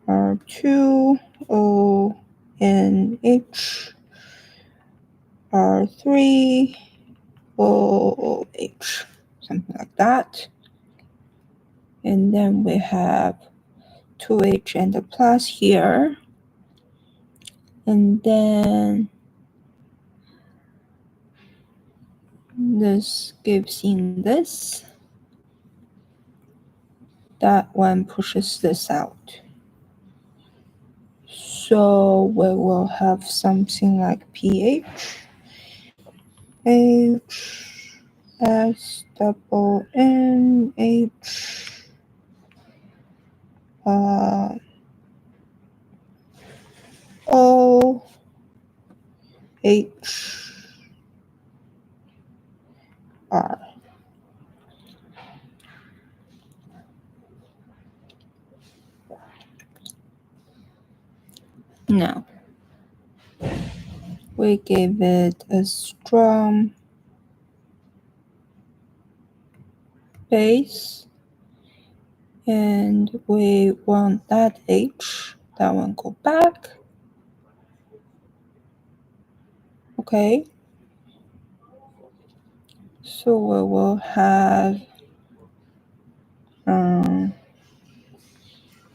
R2, O, N, H, R3, O, H, something like that. And then we have 2H and a plus here. And then this gives in this. That one pushes this out. So we will have something like pH, H, S, double N, H, O, H, R. Now, we give it a strong base, and we want that H, that one go back. Okay, so we will have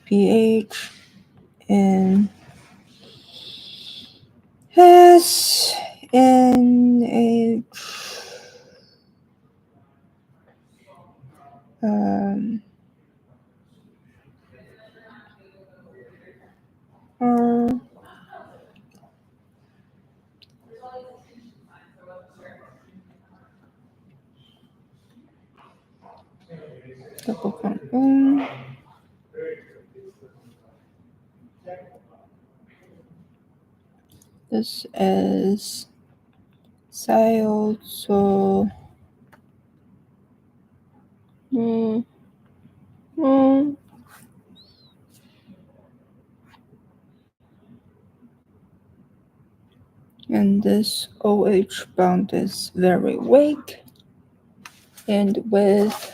pH and S N H R double carbon. This is Cyl, and this OH bond is very weak, and with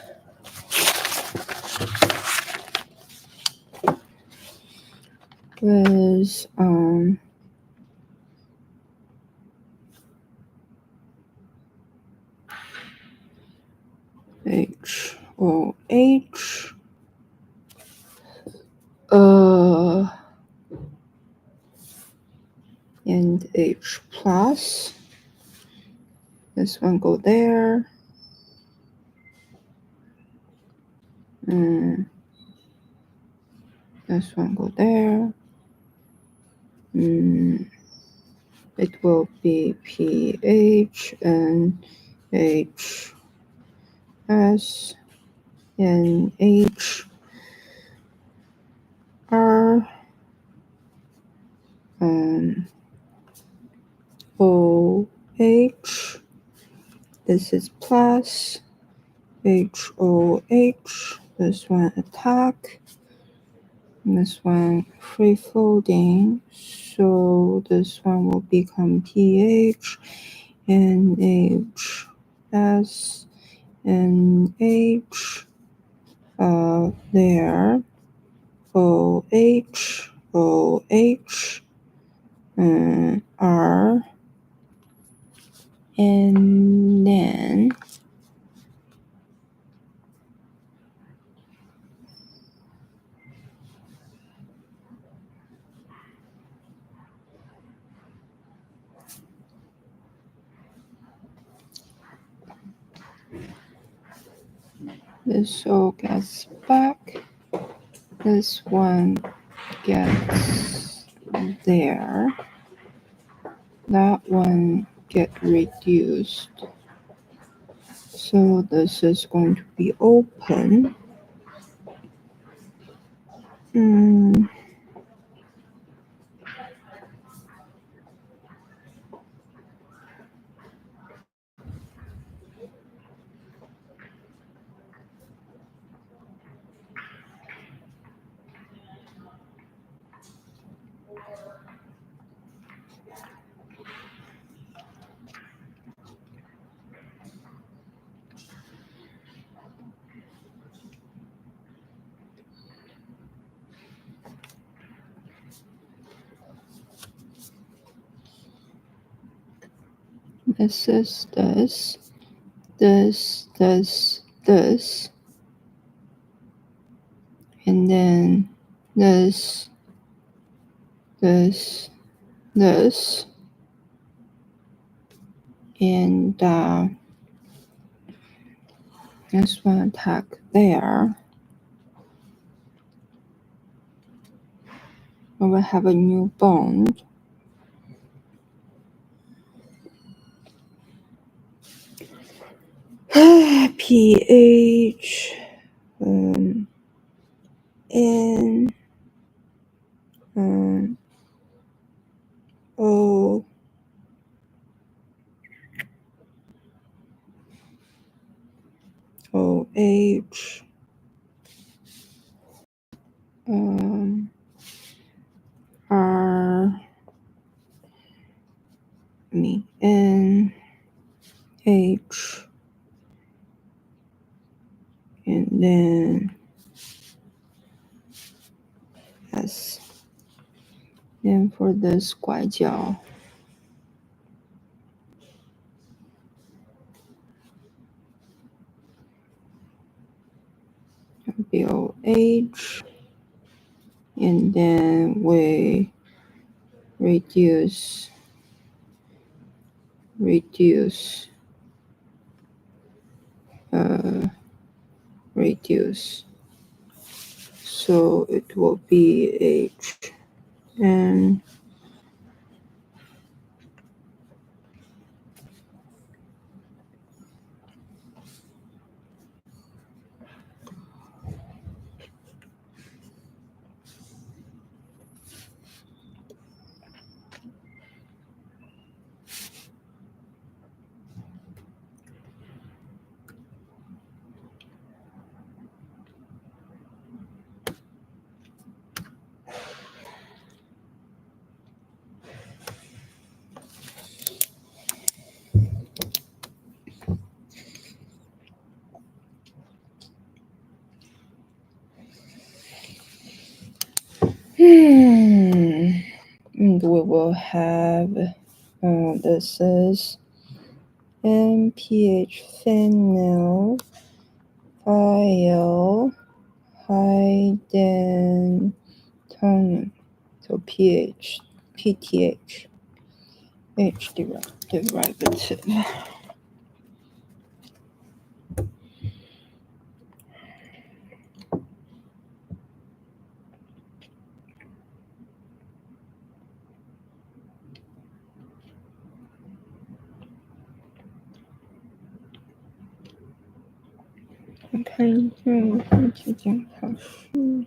HOH and H plus. This one go there. This one go there. It will be pH and H S and H R OH. This is plus HOH. This one attack. This one free floating. So this one will become pH and H S and H there. OH OH R, and then this all gets back. This one gets there. That one get reduced. So this is going to be open. This is this, and then this, and this one attack there. We will have a new bond. pH N O H R N H and then S. Then for this 拐角 BOH, and then we reduce so it will be H and and we will have this is NPH phenyl hydrogen, so PTH, H derivative. Okay, 几点考试？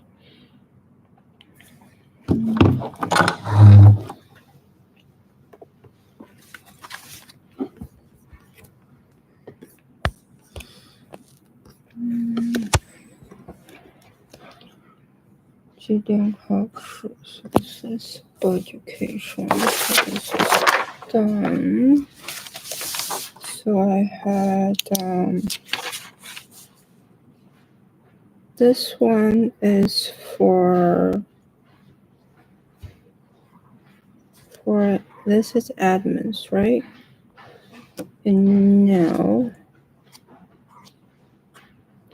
几点考试？ So this is education. So this is done. So I had this one is for this is admins, right? And now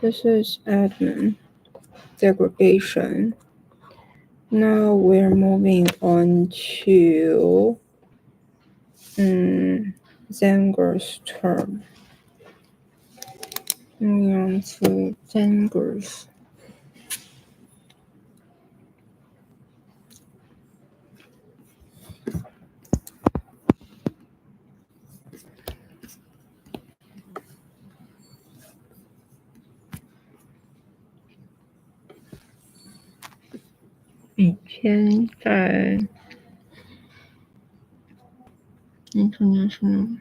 this is admin segregation. Now we're moving on to Zenger's term. Moving on to Zenger's.以前在 international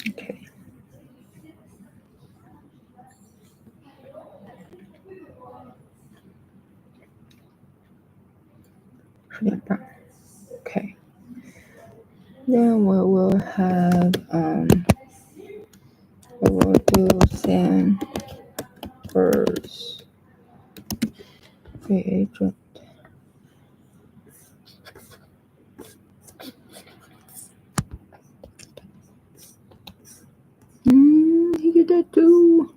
okay 10点半 okay. Then we will have we will do Zenger's reagent. He did that too.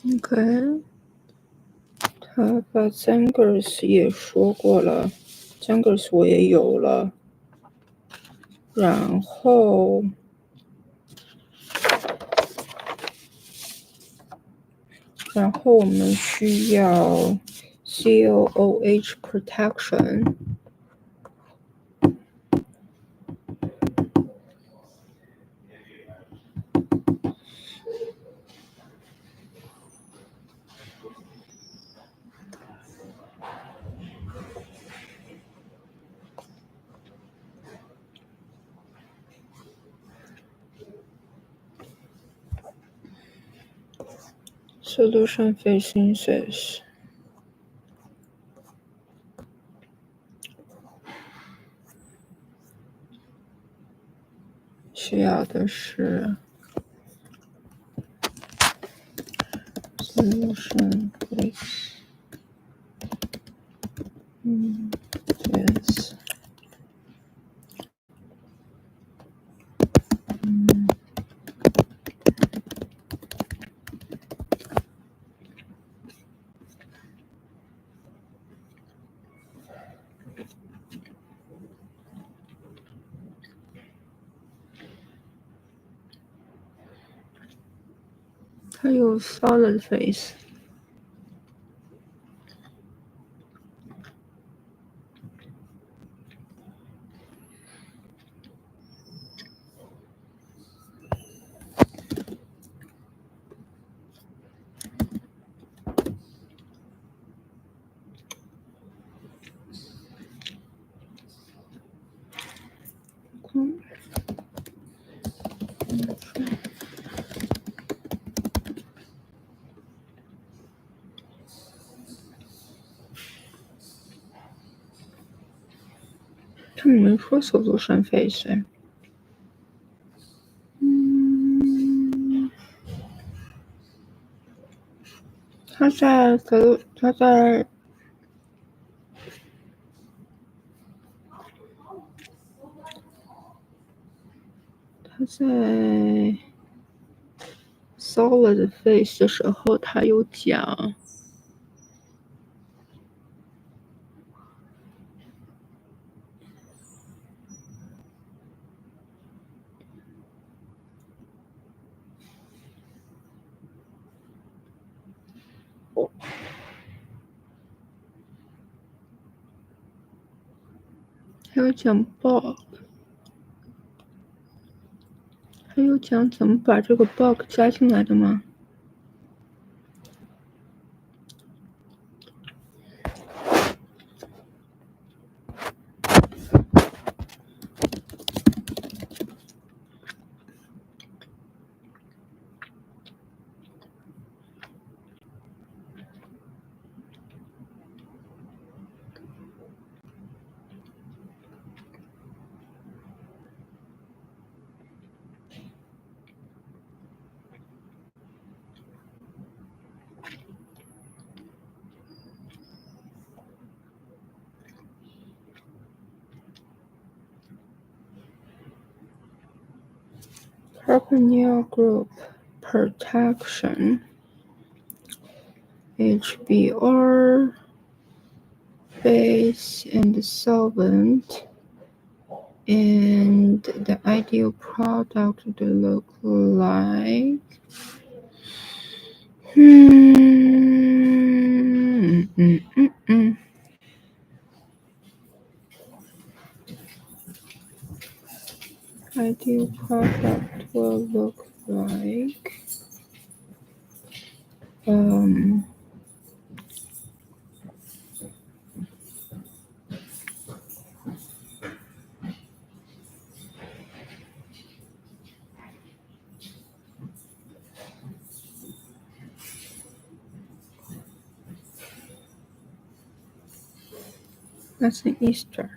OK，他把 Zangers 也说过了，Zangers 我也有了，然后我们需要 COOH protection。Solution phase synthesis 需要的是 solution phase synthesis。它有 solid phase。他没说 solution phase。他在 solid phase 的时候，他有讲。还有讲 bug， 还有讲怎么把这个 bug 加进来的吗？Carbonyl group protection HBr base and solvent, and the ideal product would look like ideal product will look like that's an Easter.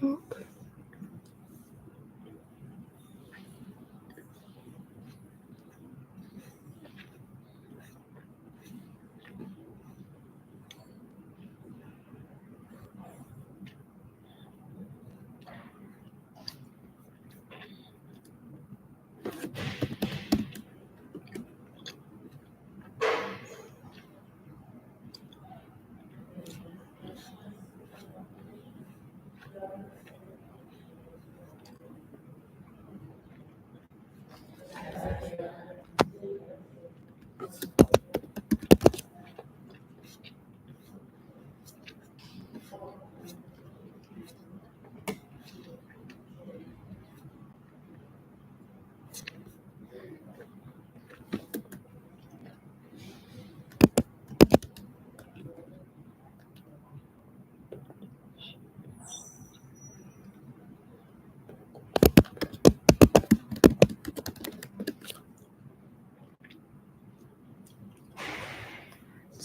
Okay.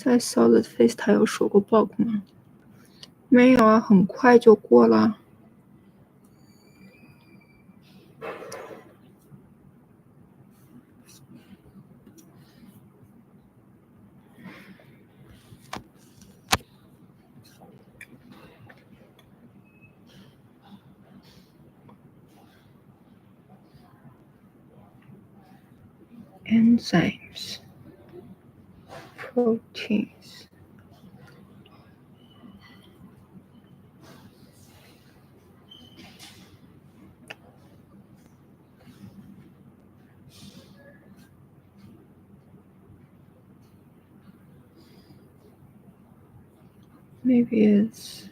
在 solid phase 它有说过 bulk 吗？没有啊，很快就过了。Enzymes, proteins. Maybe it's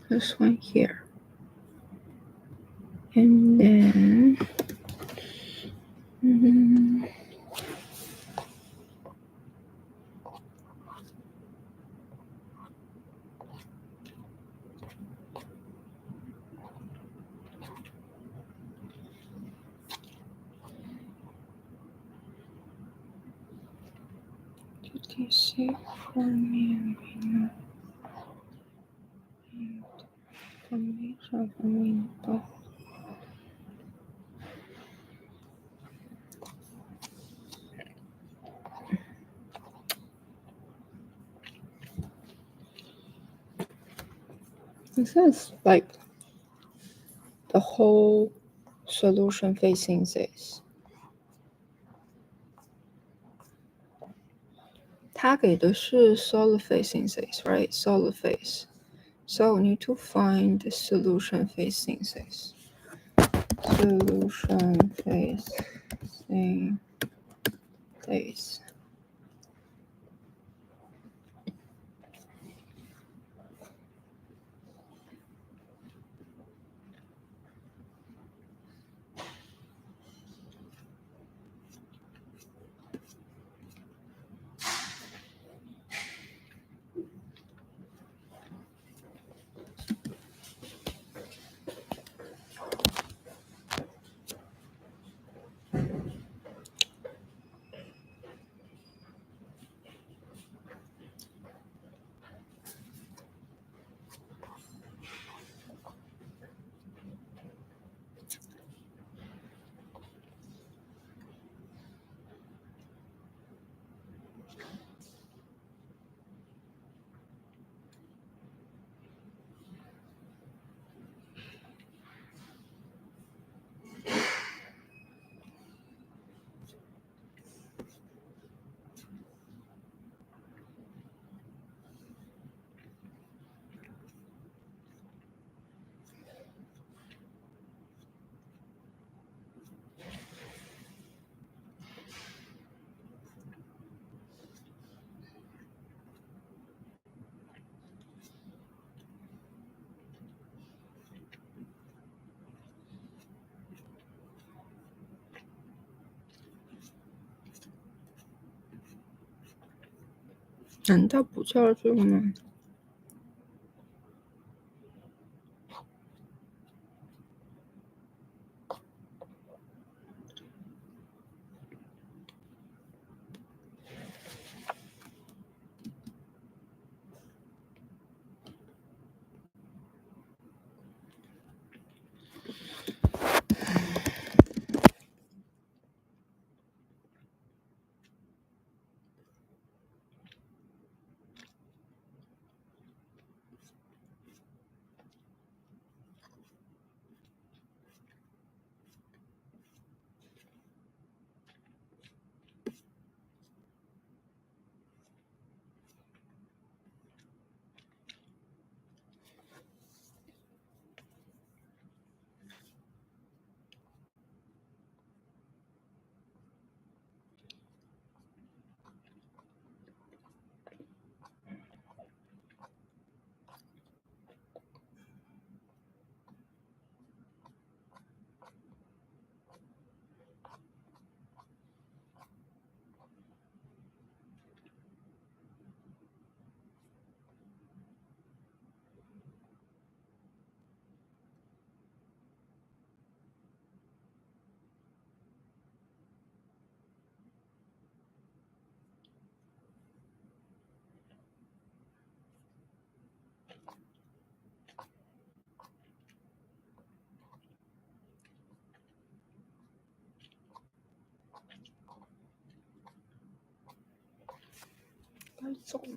this one here. And then GTC forming combination forming both. This is like the whole solution phase synthesis. 它给的是 solid phase synthesis, right? Solid phase. So we need to find the solution phase synthesis. Solution phase synthesis. 难道不叫做吗？该走了。